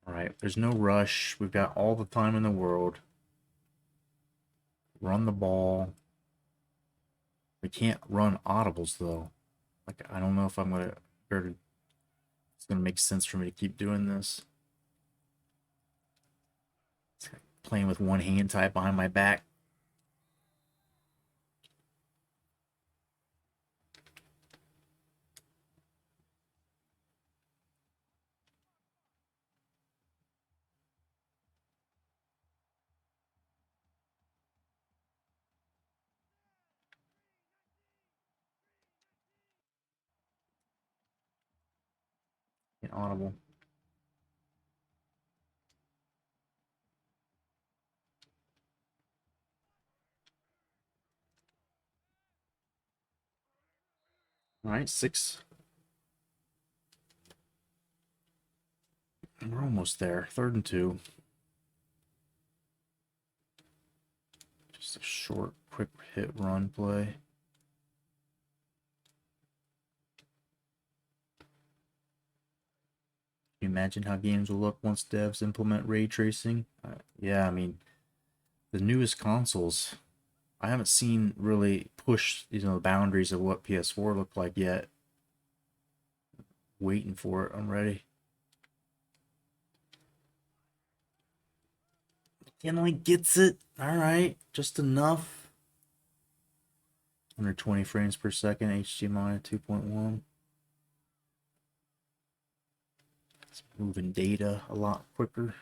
All right, there's no rush. We've got all the time in the world. Run the ball. We can't run audibles, though. Like, I don't know if I'm going to... It's going to make sense for me to keep doing this. Playing with one hand tied behind my back. audible. All right, 6. We're almost there. 3rd and 2. Just a short, quick hit run play. Can you imagine how games will look once devs implement ray tracing? Yeah, I mean, the newest consoles, I haven't seen really push, the boundaries of what PS4 looked like yet. Waiting for it. I'm ready. Finally gets it. All right, just enough. 120 frames per second, HDMI 2.1. It's moving data a lot quicker.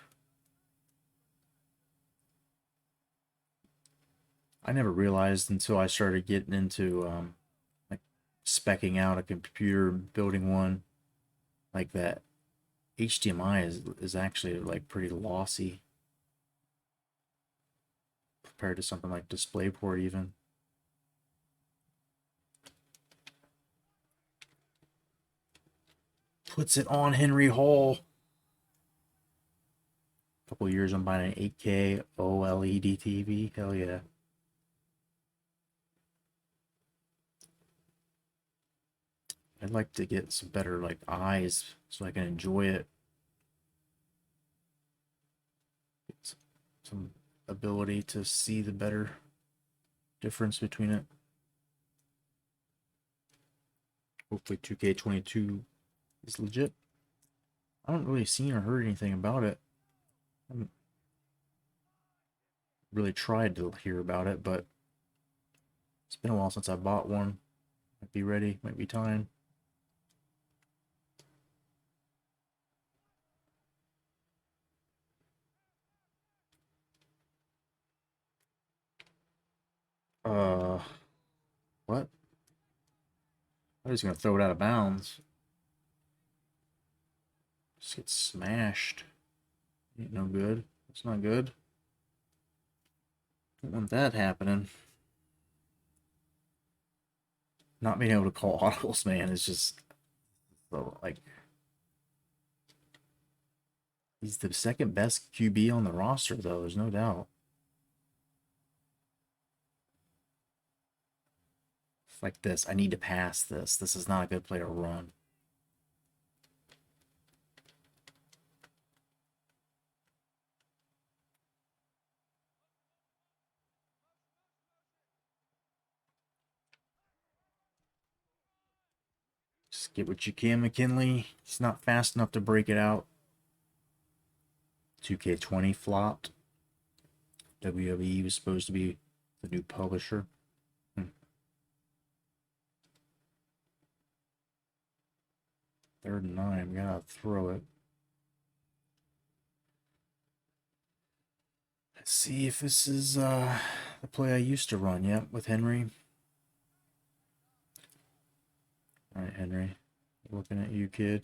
I never realized until I started getting into like speccing out a computer, building one, like that HDMI is actually like pretty lossy compared to something like DisplayPort even. Puts it on Henry Hall. A couple of years I'm buying an 8K OLED TV. Hell yeah. I'd like to get some better like eyes so I can enjoy it. Get some ability to see the better difference between it. Hopefully 2K22 is legit. I haven't really seen or heard anything about it. I haven't really tried to hear about it, but it's been a while since I bought one. Might be ready, might be time. What? I was gonna throw it out of bounds. Just get smashed. Ain't no good. It's not good. Don't want that happening. Not being able to call audibles, man, is just so, like, he's the second best QB on the roster, though. There's no doubt. It's like this. I need to pass this. This is not a good play to run. Just get what you can, McKinley. He's not fast enough to break it out. 2K20 flopped. WWE was supposed to be the new publisher. 3rd and 9. We gotta throw it. Let's see if this is the play I used to run. Yep, with Henry. All right, Henry. Looking at you, kid.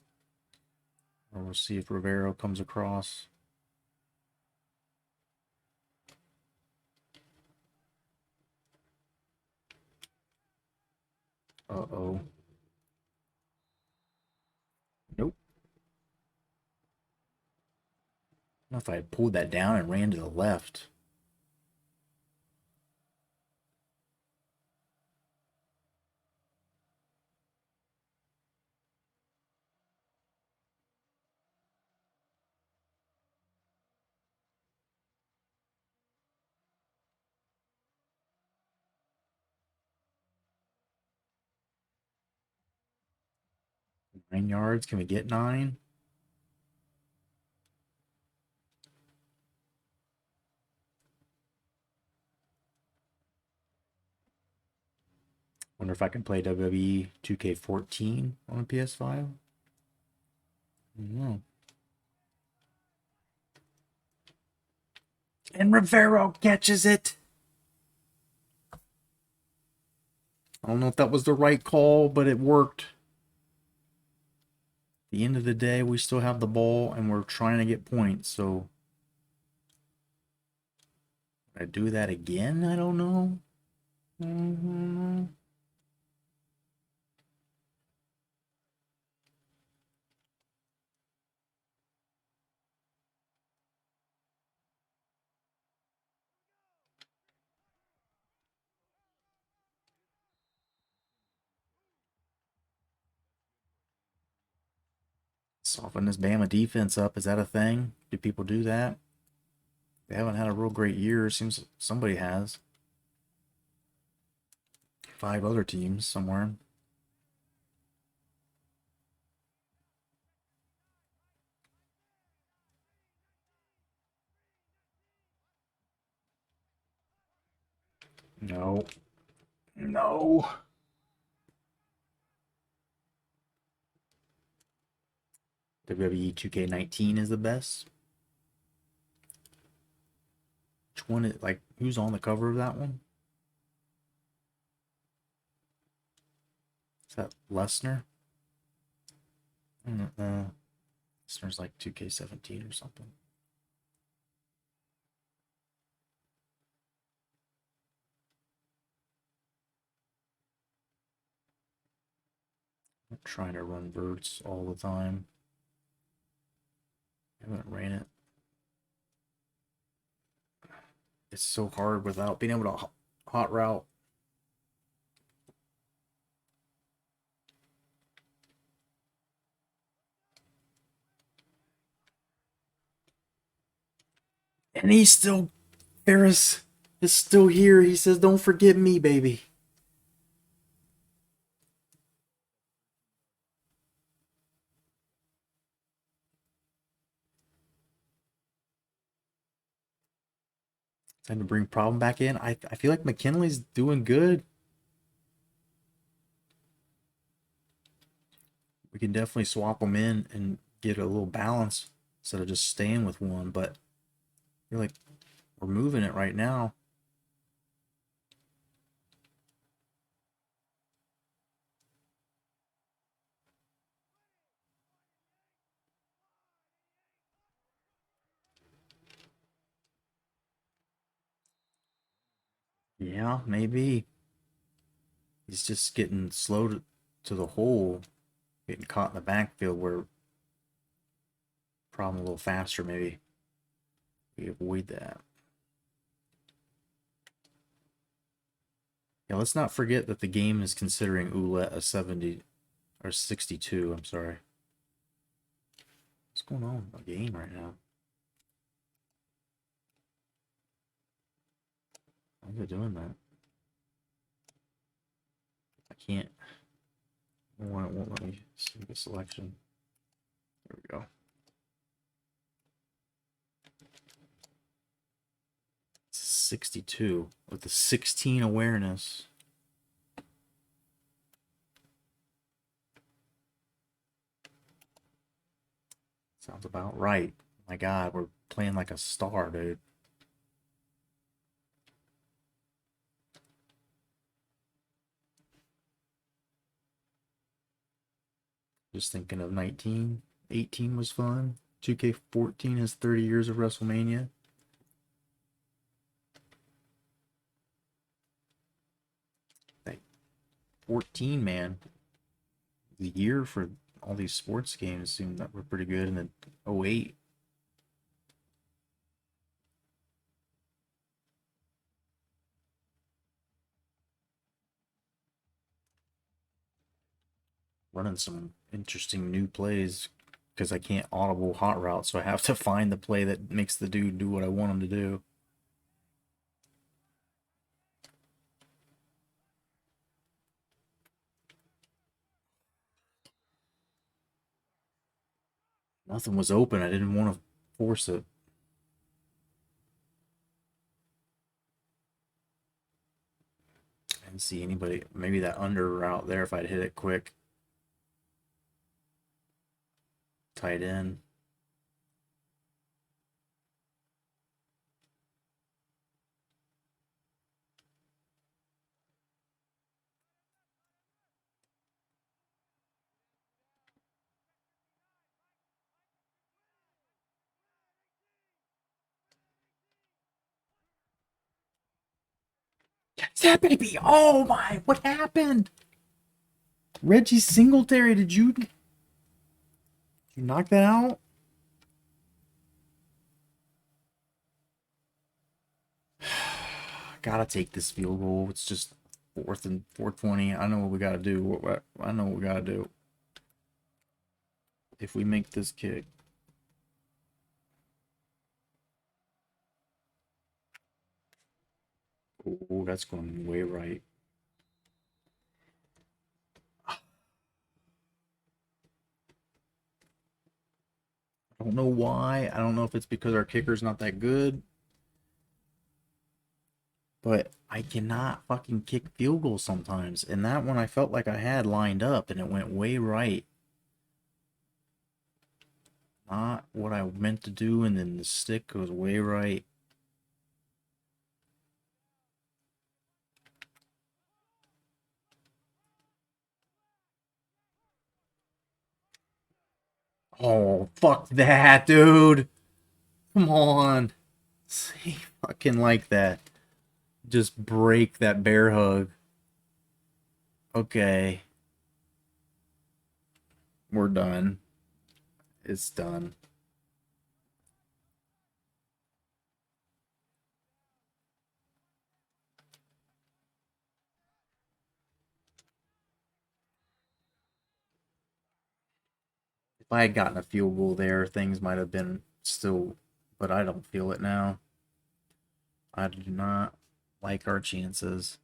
Or we'll see if Rivero comes across. Uh-oh. Nope. I don't know if I had pulled that down and ran to the left. Nine yards. Can we get 9? Wonder if I can play WWE 2K14 on a PS5. I don't know. And Rivero catches it. I don't know if that was the right call, but it worked. the end of the day, we still have the ball and we're trying to get points. So would I do that again? I don't know. Soften this Bama defense up. Is that a thing? Do people do that? They haven't had a real great year. Seems somebody has. 5 other teams somewhere. No. No. WWE 2K19 is the best. Which one is, like, who's on the cover of that one? Is that Lesnar? Lesnar's like 2K17 or something. I'm trying to run verts all the time. I haven't ran it. It's so hard without being able to hot route. And he's still, Ferris is still here. He says, don't forget me, baby. Time to bring Problem back in. I feel like McKinley's doing good. We can definitely swap them in and get a little balance instead of just staying with one, but I feel like we're moving it right now. Yeah, maybe. He's just getting slow to the hole, getting caught in the backfield where Problem a little faster, maybe we avoid that. Yeah, let's not forget that the game is considering Ouellette a 70 or 62. I'm sorry. What's going on with the game right now? Why are they doing that? I can't. It won't let me see the selection. There we go. It's 62 with the 16 awareness. Sounds about right. My God, we're playing like a star, dude. Just thinking of 19. 18 was fun. 2K14 has 30 years of WrestleMania. That 14, man. The year for all these sports games seemed that were pretty good. And then 08. Running some interesting new plays because I can't audible hot route, so I have to find the play that makes the dude do what I want him to do. Nothing was open. I didn't want to force it. I didn't see anybody. Maybe that under route there if I'd hit it quick. Tight end. That baby! Oh my! What happened? Reggie Singletary, did you knock that out? Gotta take this field goal. It's just 420. I know what we gotta do. I know what we gotta do. If we make this kick. Oh, that's going way right. I don't know why. I don't know if it's because our kicker's not that good. But I cannot fucking kick field goals sometimes. And that one I felt like I had lined up and it went way right. Not what I meant to do, and then the stick goes way right. Oh, fuck that, dude. Come on. Say fucking like that. Just break that bear hug. Okay. We're done. It's done. If I had gotten a field goal there, things might have been still, but I don't feel it now. I do not like our chances.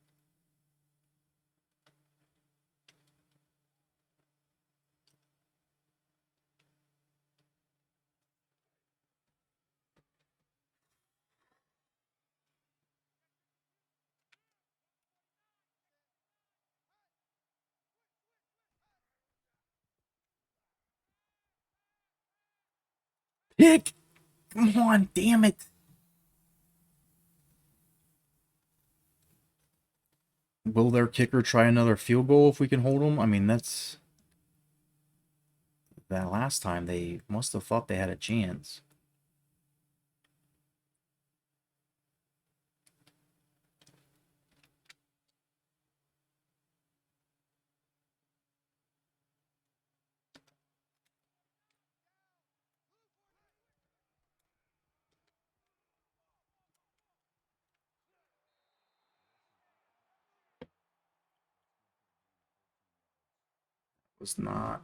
Pick! Come on, damn it! Will their kicker try another field goal if we can hold them? I mean, that's... That last time, they must have thought they had a chance. Was not...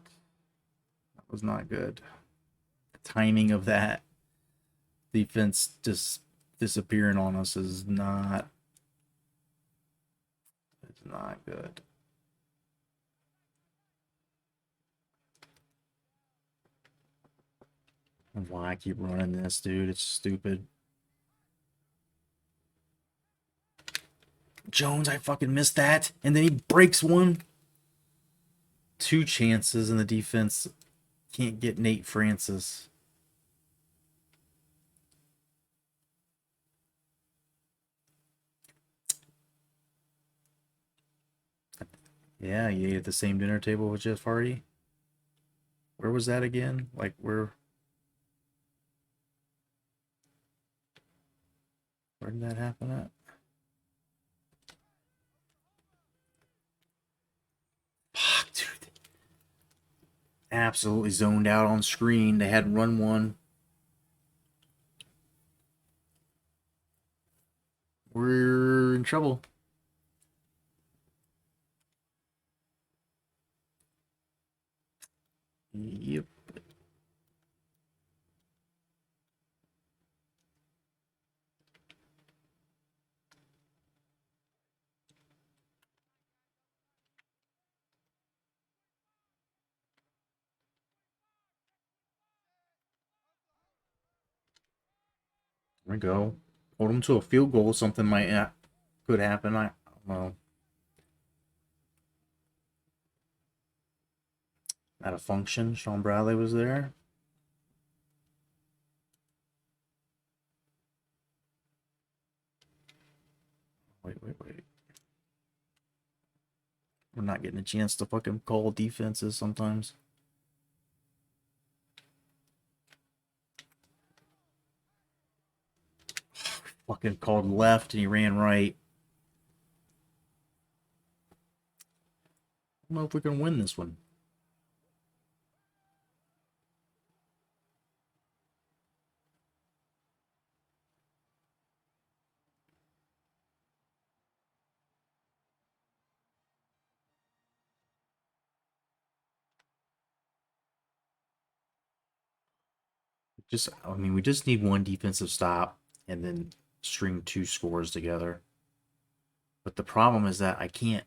That was not good. The timing of that defense just disappearing on us is not... It's not good. Why I keep running this, dude? It's stupid. Jones, I fucking missed that. And then he breaks one. Two chances, and the defense can't get Nate Francis. Yeah, you ate at the same dinner table with Jeff Hardy. Where was that again? Like, where did that happen at? Fuck, dude. Absolutely zoned out on screen. They had run one. We're in trouble. Yep. There we go. Hold them to a field goal. Something might could happen. I well, at a function, Sean Bradley was there. Wait. We're not getting a chance to fucking call defenses sometimes. Fucking called left and he ran right. don't know if we can win this one. I mean, we just need one defensive stop and then string 2 scores together. But the problem is that I can't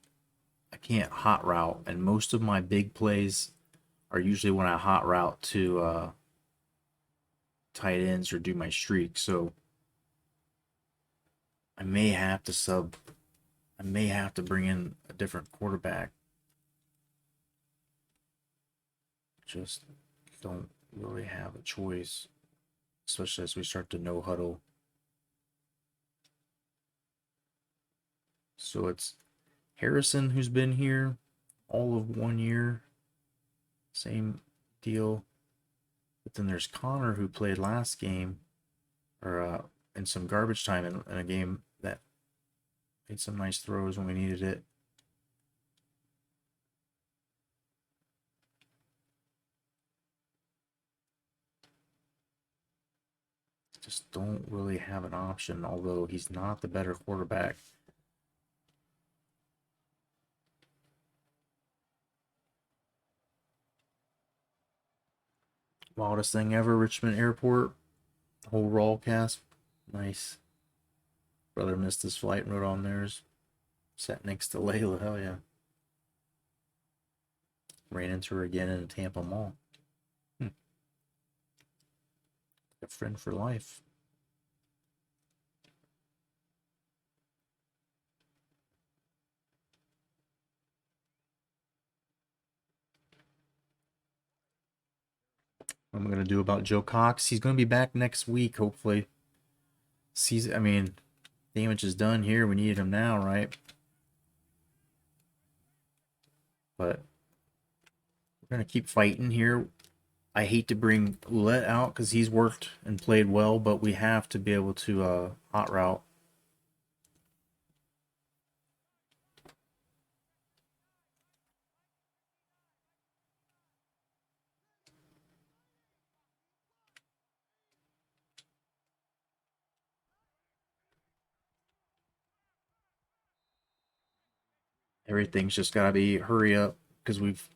hot route, and most of my big plays are usually when I hot route to tight ends or do my streak. So I may have to sub. I may have to bring in a different quarterback. Just don't really have a choice, especially as we start to no huddle. So it's Harrison, who's been here all of 1 year. Same deal. But then there's Connor, who played last game, or in some garbage time in a game that made some nice throws when we needed it. Just don't really have an option, although he's not the better quarterback. Wildest thing ever, Richmond Airport. Whole roll cast. Nice. Brother missed his flight and wrote on theirs. Sat next to Layla. Hell yeah. Ran into her again in a Tampa mall. A friend for life. What am I going to do about Joe Cox? He's going to be back next week, hopefully. I mean, damage is done here. We need him now, right? But we're going to keep fighting here. I hate to bring Ouellette out because he's worked and played well, but we have to be able to hot route. Everything's just got to be hurry up because we've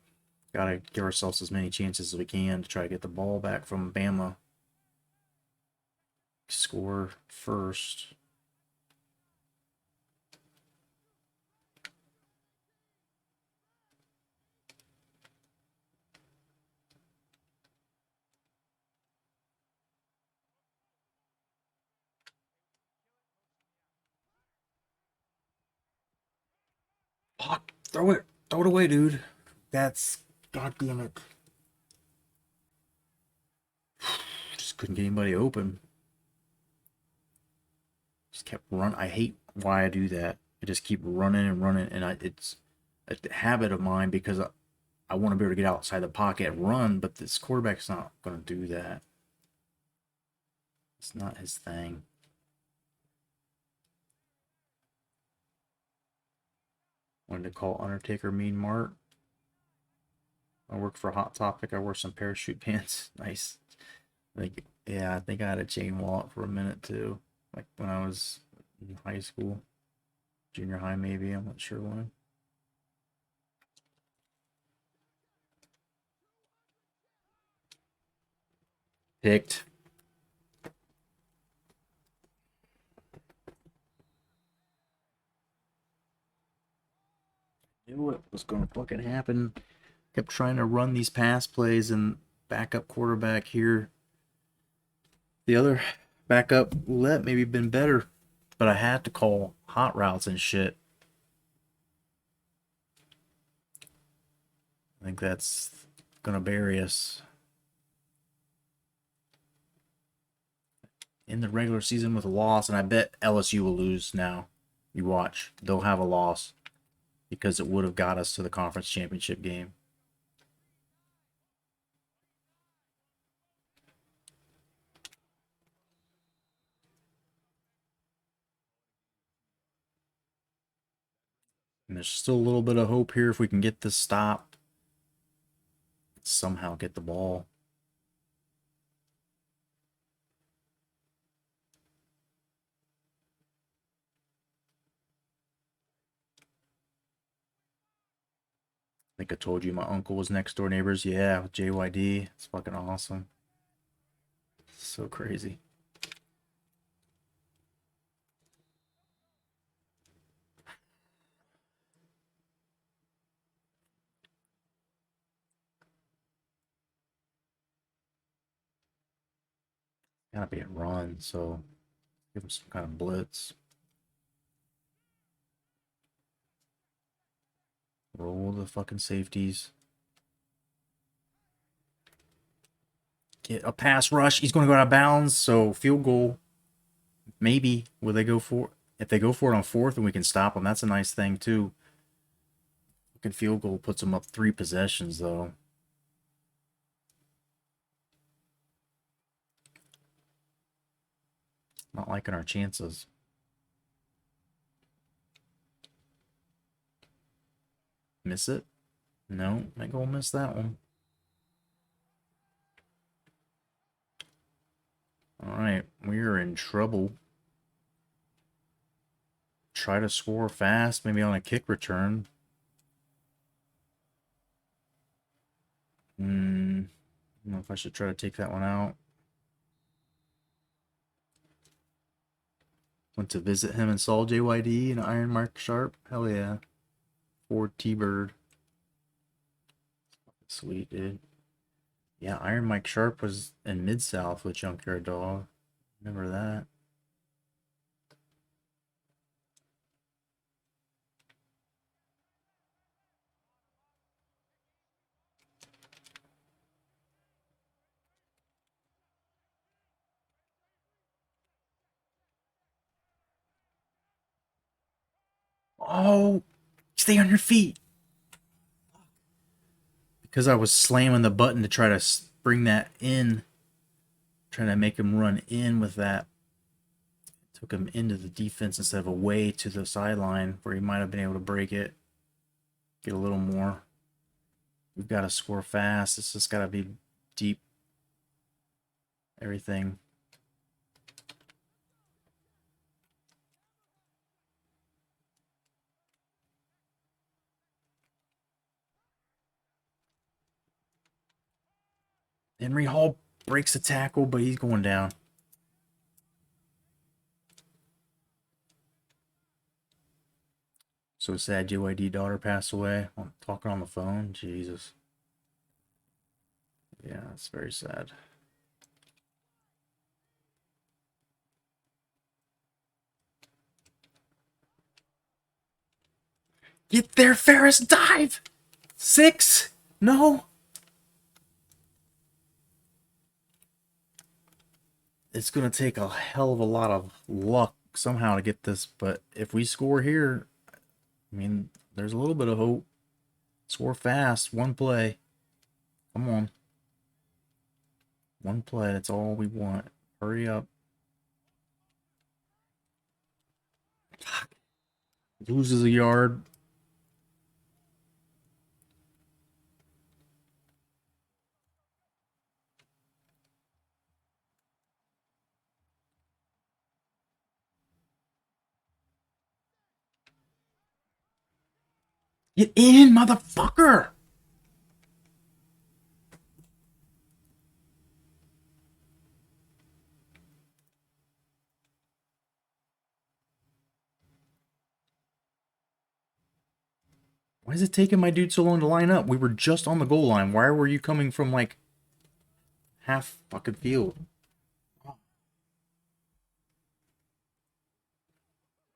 got to give ourselves as many chances as we can to try to get the ball back from Bama. Score first. Fuck, throw it away, dude. That's, god damn it. Just couldn't get anybody open. Just kept running. I hate why I do that. I just keep running and running, and it's a habit of mine because I want to be able to get outside the pocket and run, but this quarterback's not going to do that. It's not his thing. Wanted to call Undertaker Mean Mart. I work for Hot Topic. I wear some parachute pants. Nice. I think I had a chain wallet for a minute too. Like when I was in high school. Junior high maybe, I'm not sure when. Picked. Knew it was gonna fucking happen. Kept trying to run these pass plays and backup quarterback here. The other backup maybe been better, but I had to call hot routes and shit. I think that's gonna bury us. In the regular season with a loss, and I bet LSU will lose now. You watch. They'll have a loss because it would have got us to the conference championship game. And there's still a little bit of hope here if we can get this stop. Somehow get the ball. I think I told you my uncle was next door neighbors. Yeah, with JYD. It's fucking awesome. So crazy. Gotta be a run, so give him some kind of blitz. Roll the fucking safeties. Get a pass rush. He's going to go out of bounds, so field goal. Maybe. Will they go for it? If they go for it on fourth and we can stop them, that's a nice thing, too. Fucking field goal puts them up 3 possessions, though. Not liking our chances. Miss it? No, I think we'll miss that one. Alright, we are in trouble. Try to score fast, maybe on a kick return. I don't know if I should try to take that one out. Went to visit him and saw JYD and Iron Mark Sharp. Hell yeah. Ford T-Bird. Sweet, dude. Yeah, Iron Mike Sharp was in Mid-South with Junkyard Dog. Remember that. Oh, stay on your feet. Because I was slamming the button to try to bring that in. Trying to make him run in with that. Took him into the defense instead of away to the sideline where he might have been able to break it. Get a little more. We've got to score fast. It's just got to be deep. Everything. Henry Hall breaks a tackle, but he's going down. So sad JYD daughter passed away. I'm talking on the phone. Jesus. Yeah, it's very sad. Get there, Ferris. Dive. 6. No. It's going to take a hell of a lot of luck somehow to get this. But if we score here, I mean, there's a little bit of hope. Score fast. One play. Come on. One play. That's all we want. Hurry up. Loses a yard. Get in, motherfucker! Why is it taking my dude so long to line up? We were just on the goal line. Why were you coming from, like, half fucking field?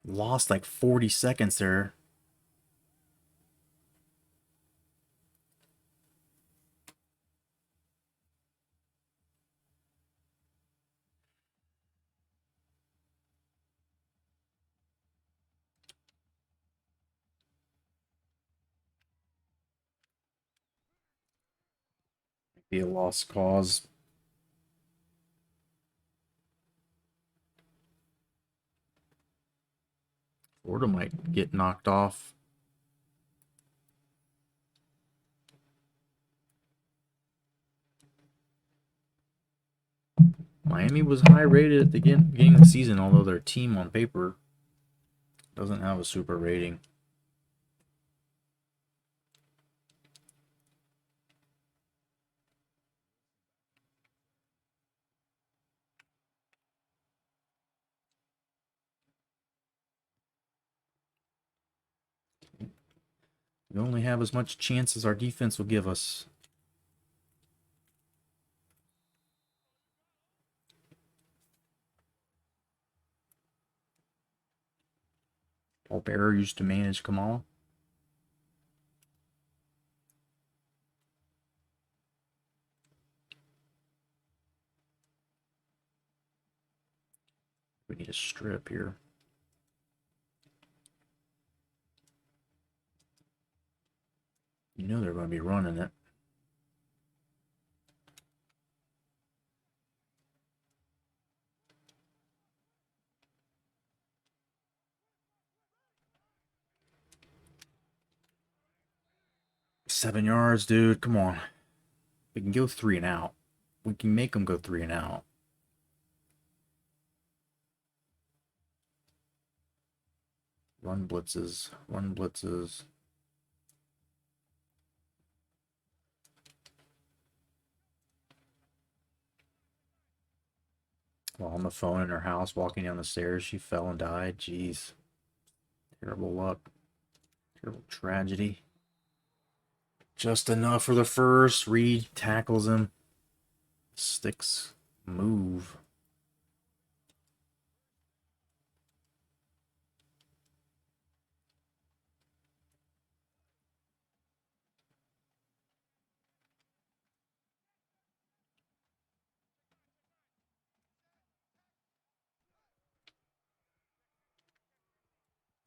Lost, like, 40 seconds there. Be a lost cause. Florida might get knocked off. Miami was high rated at the beginning of the season, although their team on paper doesn't have a super rating. We only have as much chance as our defense will give us. Paul Bearer used to manage Kamala. We need a strip here. You know they're going to be running it. Seven yards, dude. Come on. We can go 3 and out. We can make them go 3 and out. Run blitzes. Run blitzes. While on the phone in her house, walking down the stairs, she fell and died. Jeez. Terrible luck. Terrible tragedy. Just enough for the first. Reed tackles him. Sticks move.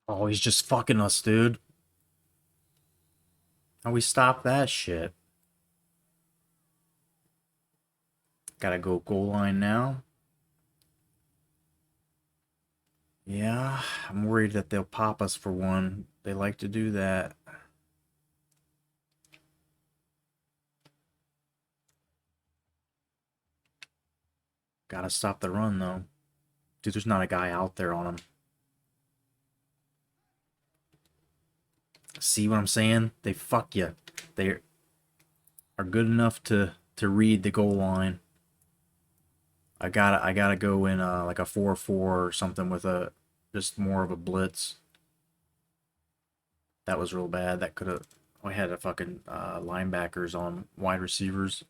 Oh, he's just fucking us, dude. How we stop that shit? Gotta go goal line now. Yeah, I'm worried that they'll pop us for one. They like to do that. Gotta stop the run, though. Dude, there's not a guy out there on him. See what I'm saying? They fuck you. They are good enough to read the goal line. I gotta go in like a 4-4 or something with a just more of a blitz. That was real bad. That could have. I had a fucking linebackers on wide receivers.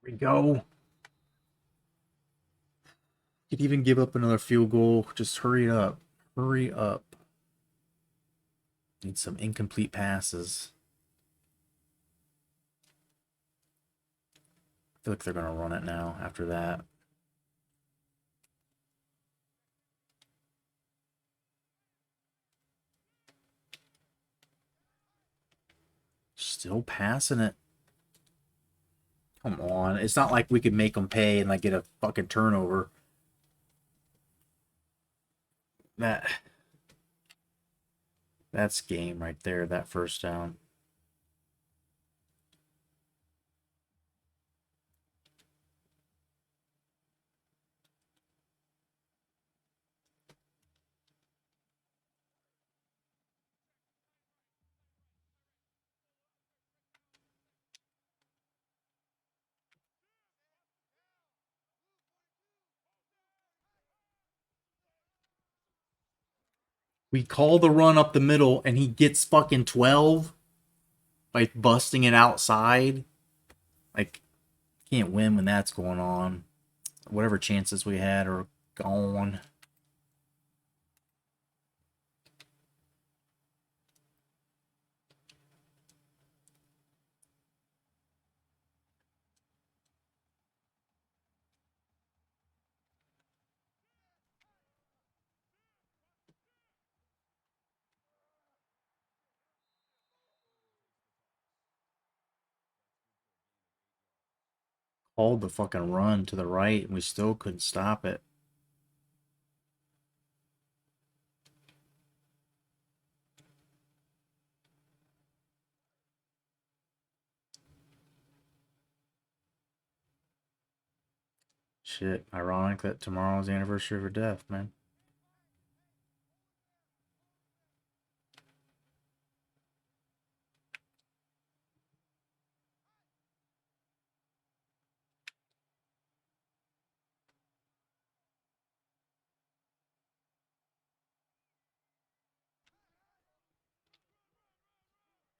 Here we go. Could even give up another field goal. Just hurry up. Hurry up. Need some incomplete passes. I feel like they're going to run it now after that. Still passing it. Come on. It's not like we could make them pay and like get a fucking turnover. That's game right there, that first down. We call the run up the middle and he gets fucking 12 by busting it outside. Like, can't win when that's going on. Whatever chances we had are gone. called the fucking run to the right, and we still couldn't stop it. Shit, ironic that tomorrow's the anniversary of her death, man.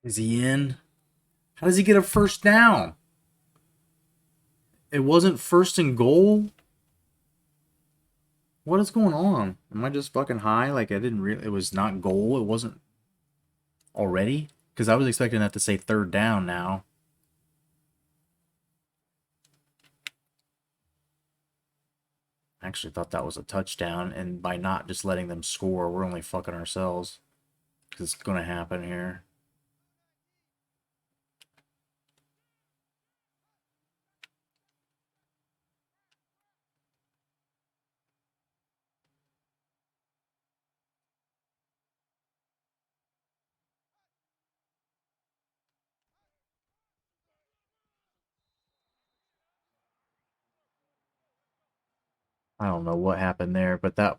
Is he in? How does he get a first down? It wasn't first and goal? What is going on? Am I just fucking high? Like, I didn't really. It was not goal. It wasn't already? Because I was expecting that to say third down now. I actually thought that was a touchdown, and by not just letting them score, we're only fucking ourselves. Because it's going to happen here. I don't know what happened there, but that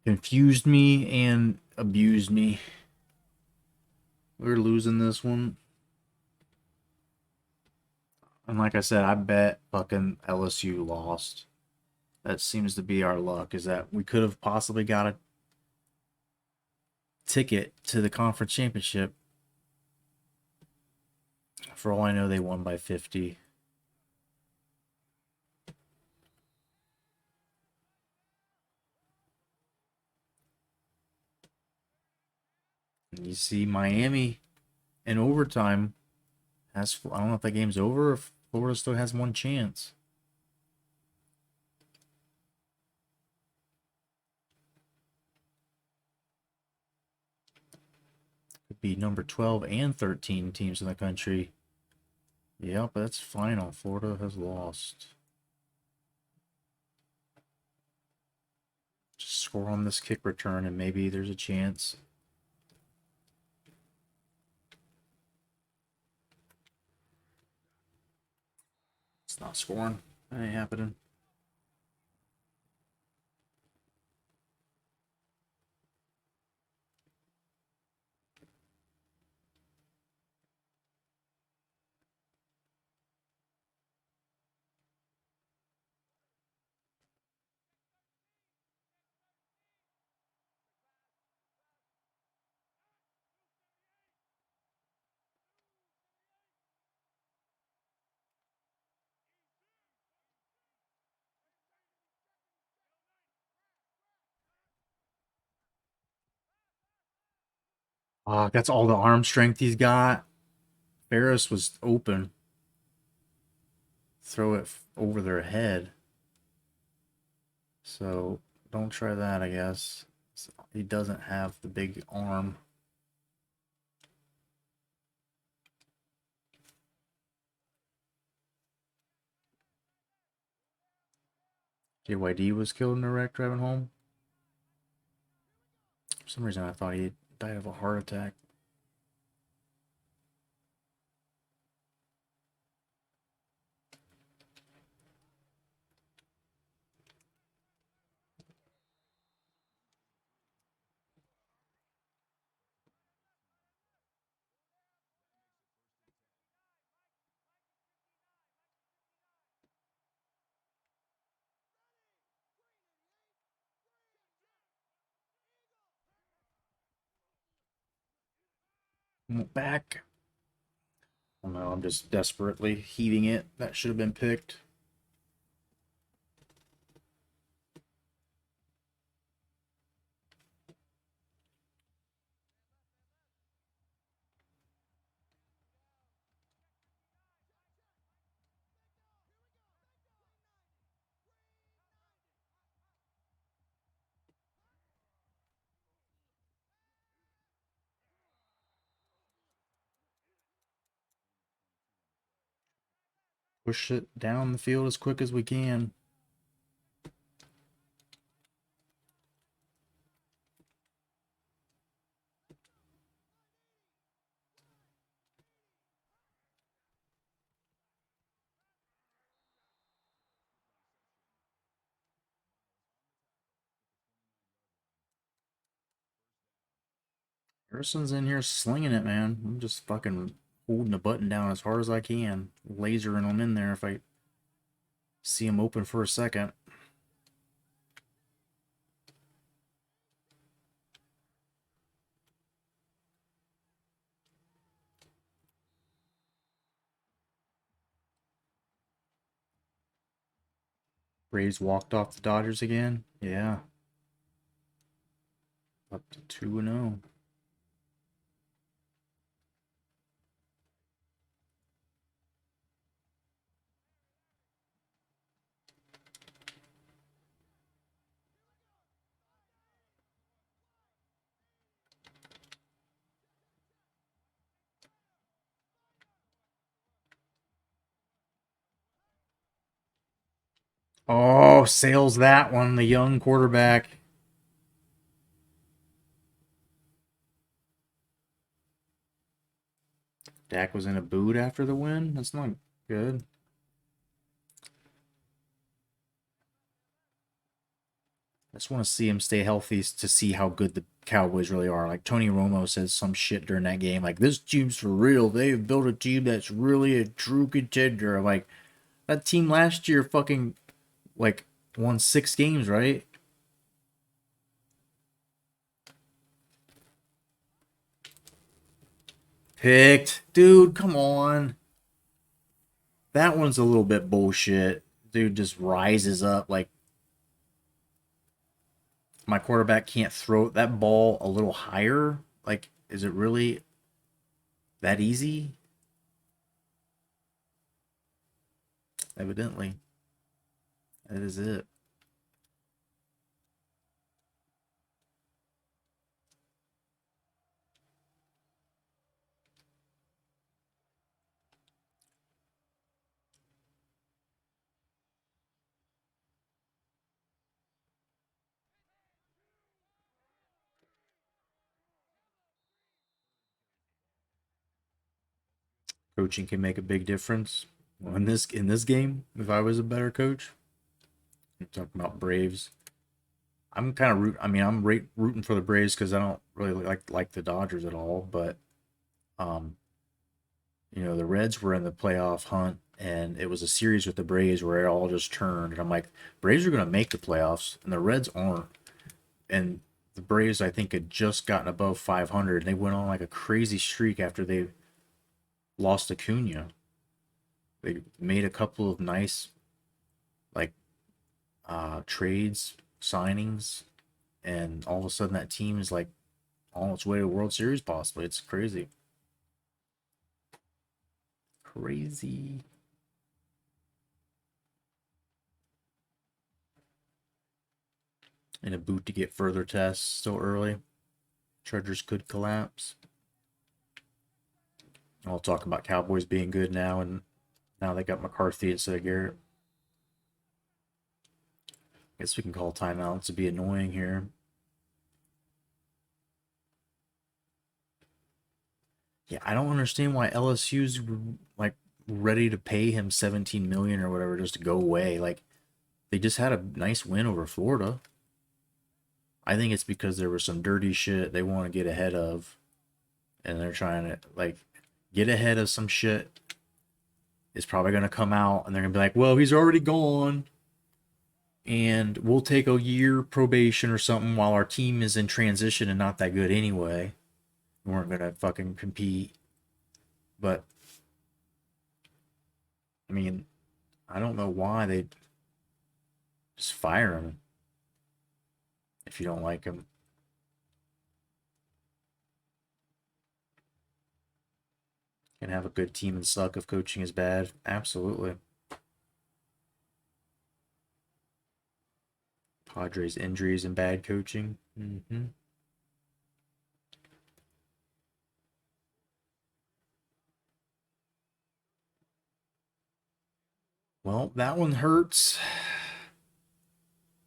confused me and abused me. We're losing this one. And like I said, I bet fucking LSU lost. That seems to be our luck, is that we could have possibly got a ticket to the conference championship. For all I know, they won by 50. And you see Miami in overtime has, I don't know if that game's over or if Florida still has one chance. Could be number 12 and 13 teams in the country. Yep, that's final. Florida has lost. Just score on this kick return and maybe there's a chance. It's not scoring. That ain't happening. That's all the arm strength he's got. Ferris was open. Throw it over their head. So don't try that, I guess. He doesn't have the big arm. JYD was killed in a wreck driving home. For some reason, I thought he died of a heart attack. Back. Oh no, I'm just desperately heaving it. That should have been picked. Push it down the field as quick as we can. Harrison's in here slinging it, man. I'm just fucking holding the button down as hard as I can. Lasering them in there if I see him open for a second. Braves walked off the Dodgers again. Yeah. Up to 2-0. Oh, sails that one, the young quarterback. Dak was in a boot after the win. That's not good. I just want to see him stay healthy to see how good the Cowboys really are. Like Tony Romo says some shit during that game. Like, this team's for real. They've built a team that's really a true contender. Like, that team last year fucking, like, won 6 games, right? Picked. Dude, come on. That one's a little bit bullshit. Dude just rises up like my quarterback can't throw that ball a little higher. Like, is it really that easy? Evidently. That is it. Coaching can make a big difference. Well, in this game, if I was a better coach, I'm talking about Braves. I'm kind of root. I mean, I'm rooting for the Braves because I don't really like the Dodgers at all. But um, the Reds were in the playoff hunt, and it was a series with the Braves where it all just turned. And I'm like, Braves are gonna make the playoffs, and the Reds aren't. And the Braves, I think, had just gotten above 500, and they went on like a crazy streak after they lost Acuna. They made a couple of nice like trades, signings, and all of a sudden that team is like on its way to World Series possibly. It's crazy. Crazy. In a boot to get further tests so early. Chargers could collapse. I'll talk about Cowboys being good now, and now they got McCarthy instead of Garrett. Guess we can call timeout to be annoying here. Yeah, I don't understand why LSU's like ready to pay him 17 million or whatever just to go away. Like, they just had a nice win over Florida. I think it's because there was some dirty shit they want to get ahead of, and they're trying to like get ahead of some shit. It's probably gonna come out, and they're gonna be like, "Well, he's already gone, and we'll take a year probation or something while our team is in transition and not that good anyway. We weren't gonna fucking compete." But I mean, I don't know why they just fire him if you don't like him. Can have a good team and suck if coaching is bad. Absolutely. Padres injuries and bad coaching. Well, that one hurts.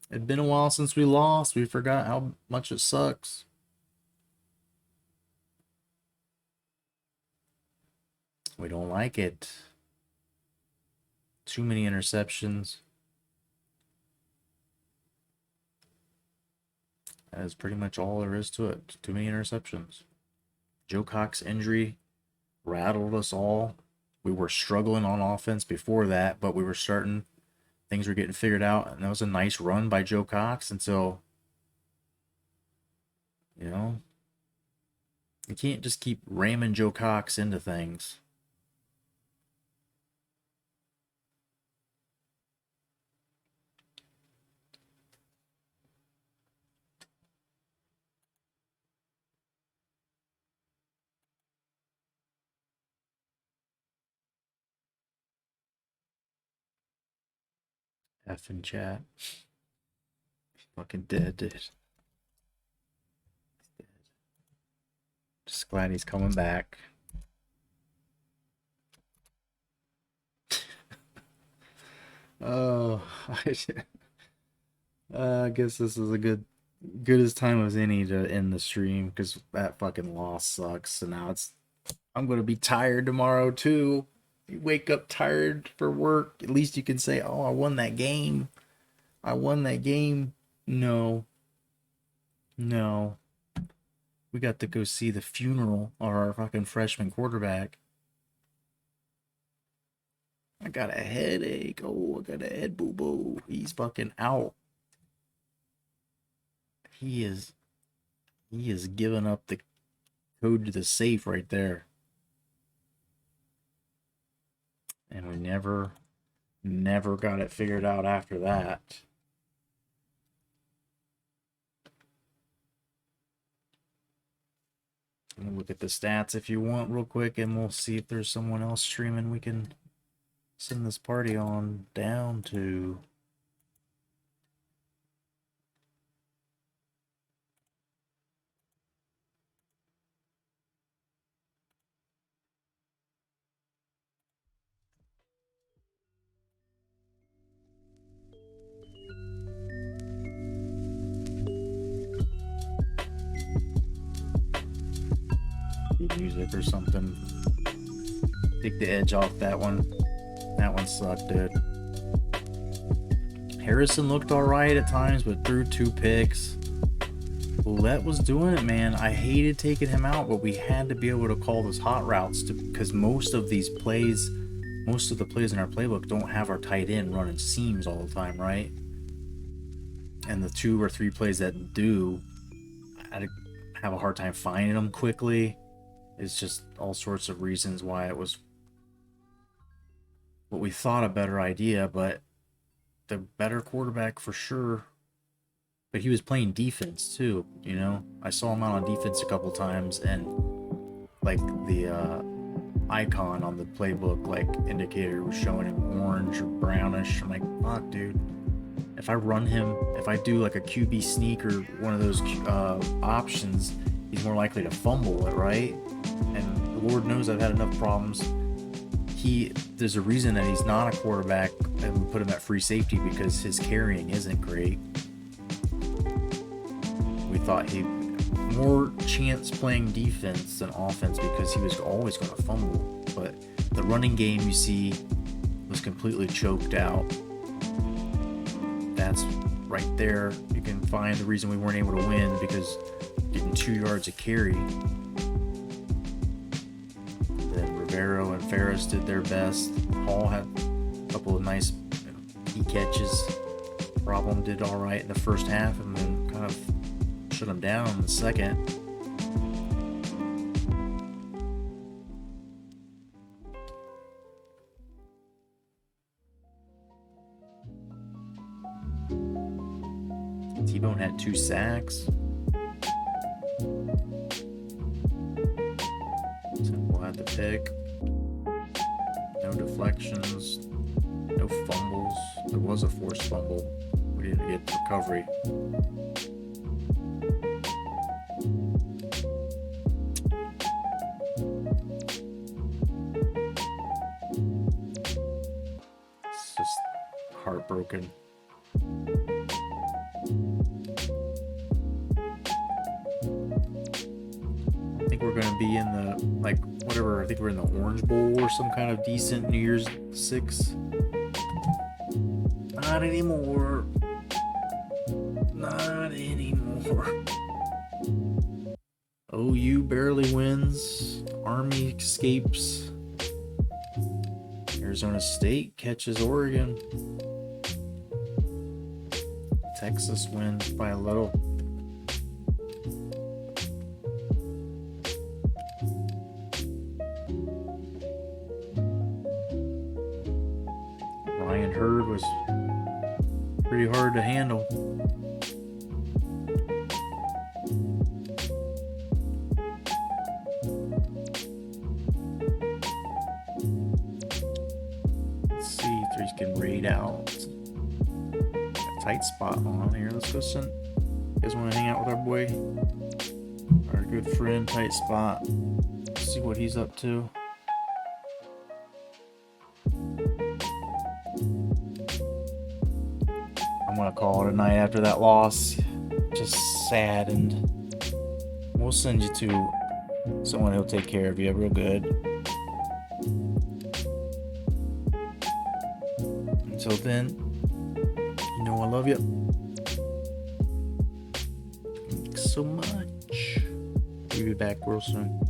It'd been a while since we lost. We forgot how much it sucks. We don't like it. Too many interceptions. That is pretty much all there is to it. Too many interceptions. Joe Cox injury rattled us all. We were struggling on offense before that, but we were starting. Things were getting figured out, and that was a nice run by Joe Cox until, you can't just keep ramming Joe Cox into things. F in chat. Fucking dead, dude. Just glad he's coming back. Oh, I guess this is a good as time as any to end the stream because that fucking loss sucks. So now I'm gonna be tired tomorrow too. You wake up tired for work. At least you can say, "Oh, I won that game. I won that game." No, we got to go see the funeral of our fucking freshman quarterback. I got a headache. Oh, I got a head boo boo. He's fucking out. He is giving up the code to the safe right there. And we never got it figured out after that. I'm gonna look at the stats if you want real quick, and we'll see if there's someone else streaming we can send this party on down to. Music or something. Take the edge off that one. That one sucked, dude. Harrison looked alright at times, but threw 2 picks. Roulette was doing it, man. I hated taking him out, but we had to be able to call those hot routes because most of the plays in our playbook don't have our tight end running seams all the time, right? And the 2 or 3 plays that do, I have a hard time finding them quickly. It's just all sorts of reasons why it was what we thought a better idea, but the better quarterback for sure. But he was playing defense too, I saw him out on defense a couple times, and like the icon on the playbook indicator was showing him orange or brownish. I'm like, fuck, dude. If I run him, if I do a QB sneak or one of those options, he's more likely to fumble it, right? And the Lord knows I've had enough problems. There's a reason that he's not a quarterback, and we put him at free safety because his carrying isn't great. We thought he'd more chance playing defense than offense because he was always going to fumble. But the running game, you see, was completely choked out. That's right there. You can find the reason we weren't able to win because getting 2 yards a carry. Then Rivero and Ferris did their best. Hall had a couple of nice key catches. Problem did all right in the first half and then kind of shut him down in the second. T-Bone had 2 sacks. Temple had the pick. No deflections. No fumbles. There was a forced fumble. We didn't get recovery. heartbroken. I think we're gonna be in the whatever. I think we're in the Orange Bowl or some kind of decent New Year's Six. Not anymore. Not anymore. OU barely wins. Army escapes. Arizona State catches Oregon. Texas wins by a little. Ryan Hurd was pretty hard to handle. Let's see, three's getting raid out. Got a tight spot on here. Let's go send. You guys want to hang out with our boy? Our good friend, tight spot. Let's see what he's up to. I'm gonna call it a night after that loss. Just saddened. We'll send you to someone who'll take care of you real good. Until then, you know I love you. Thanks so much. We'll be back real soon.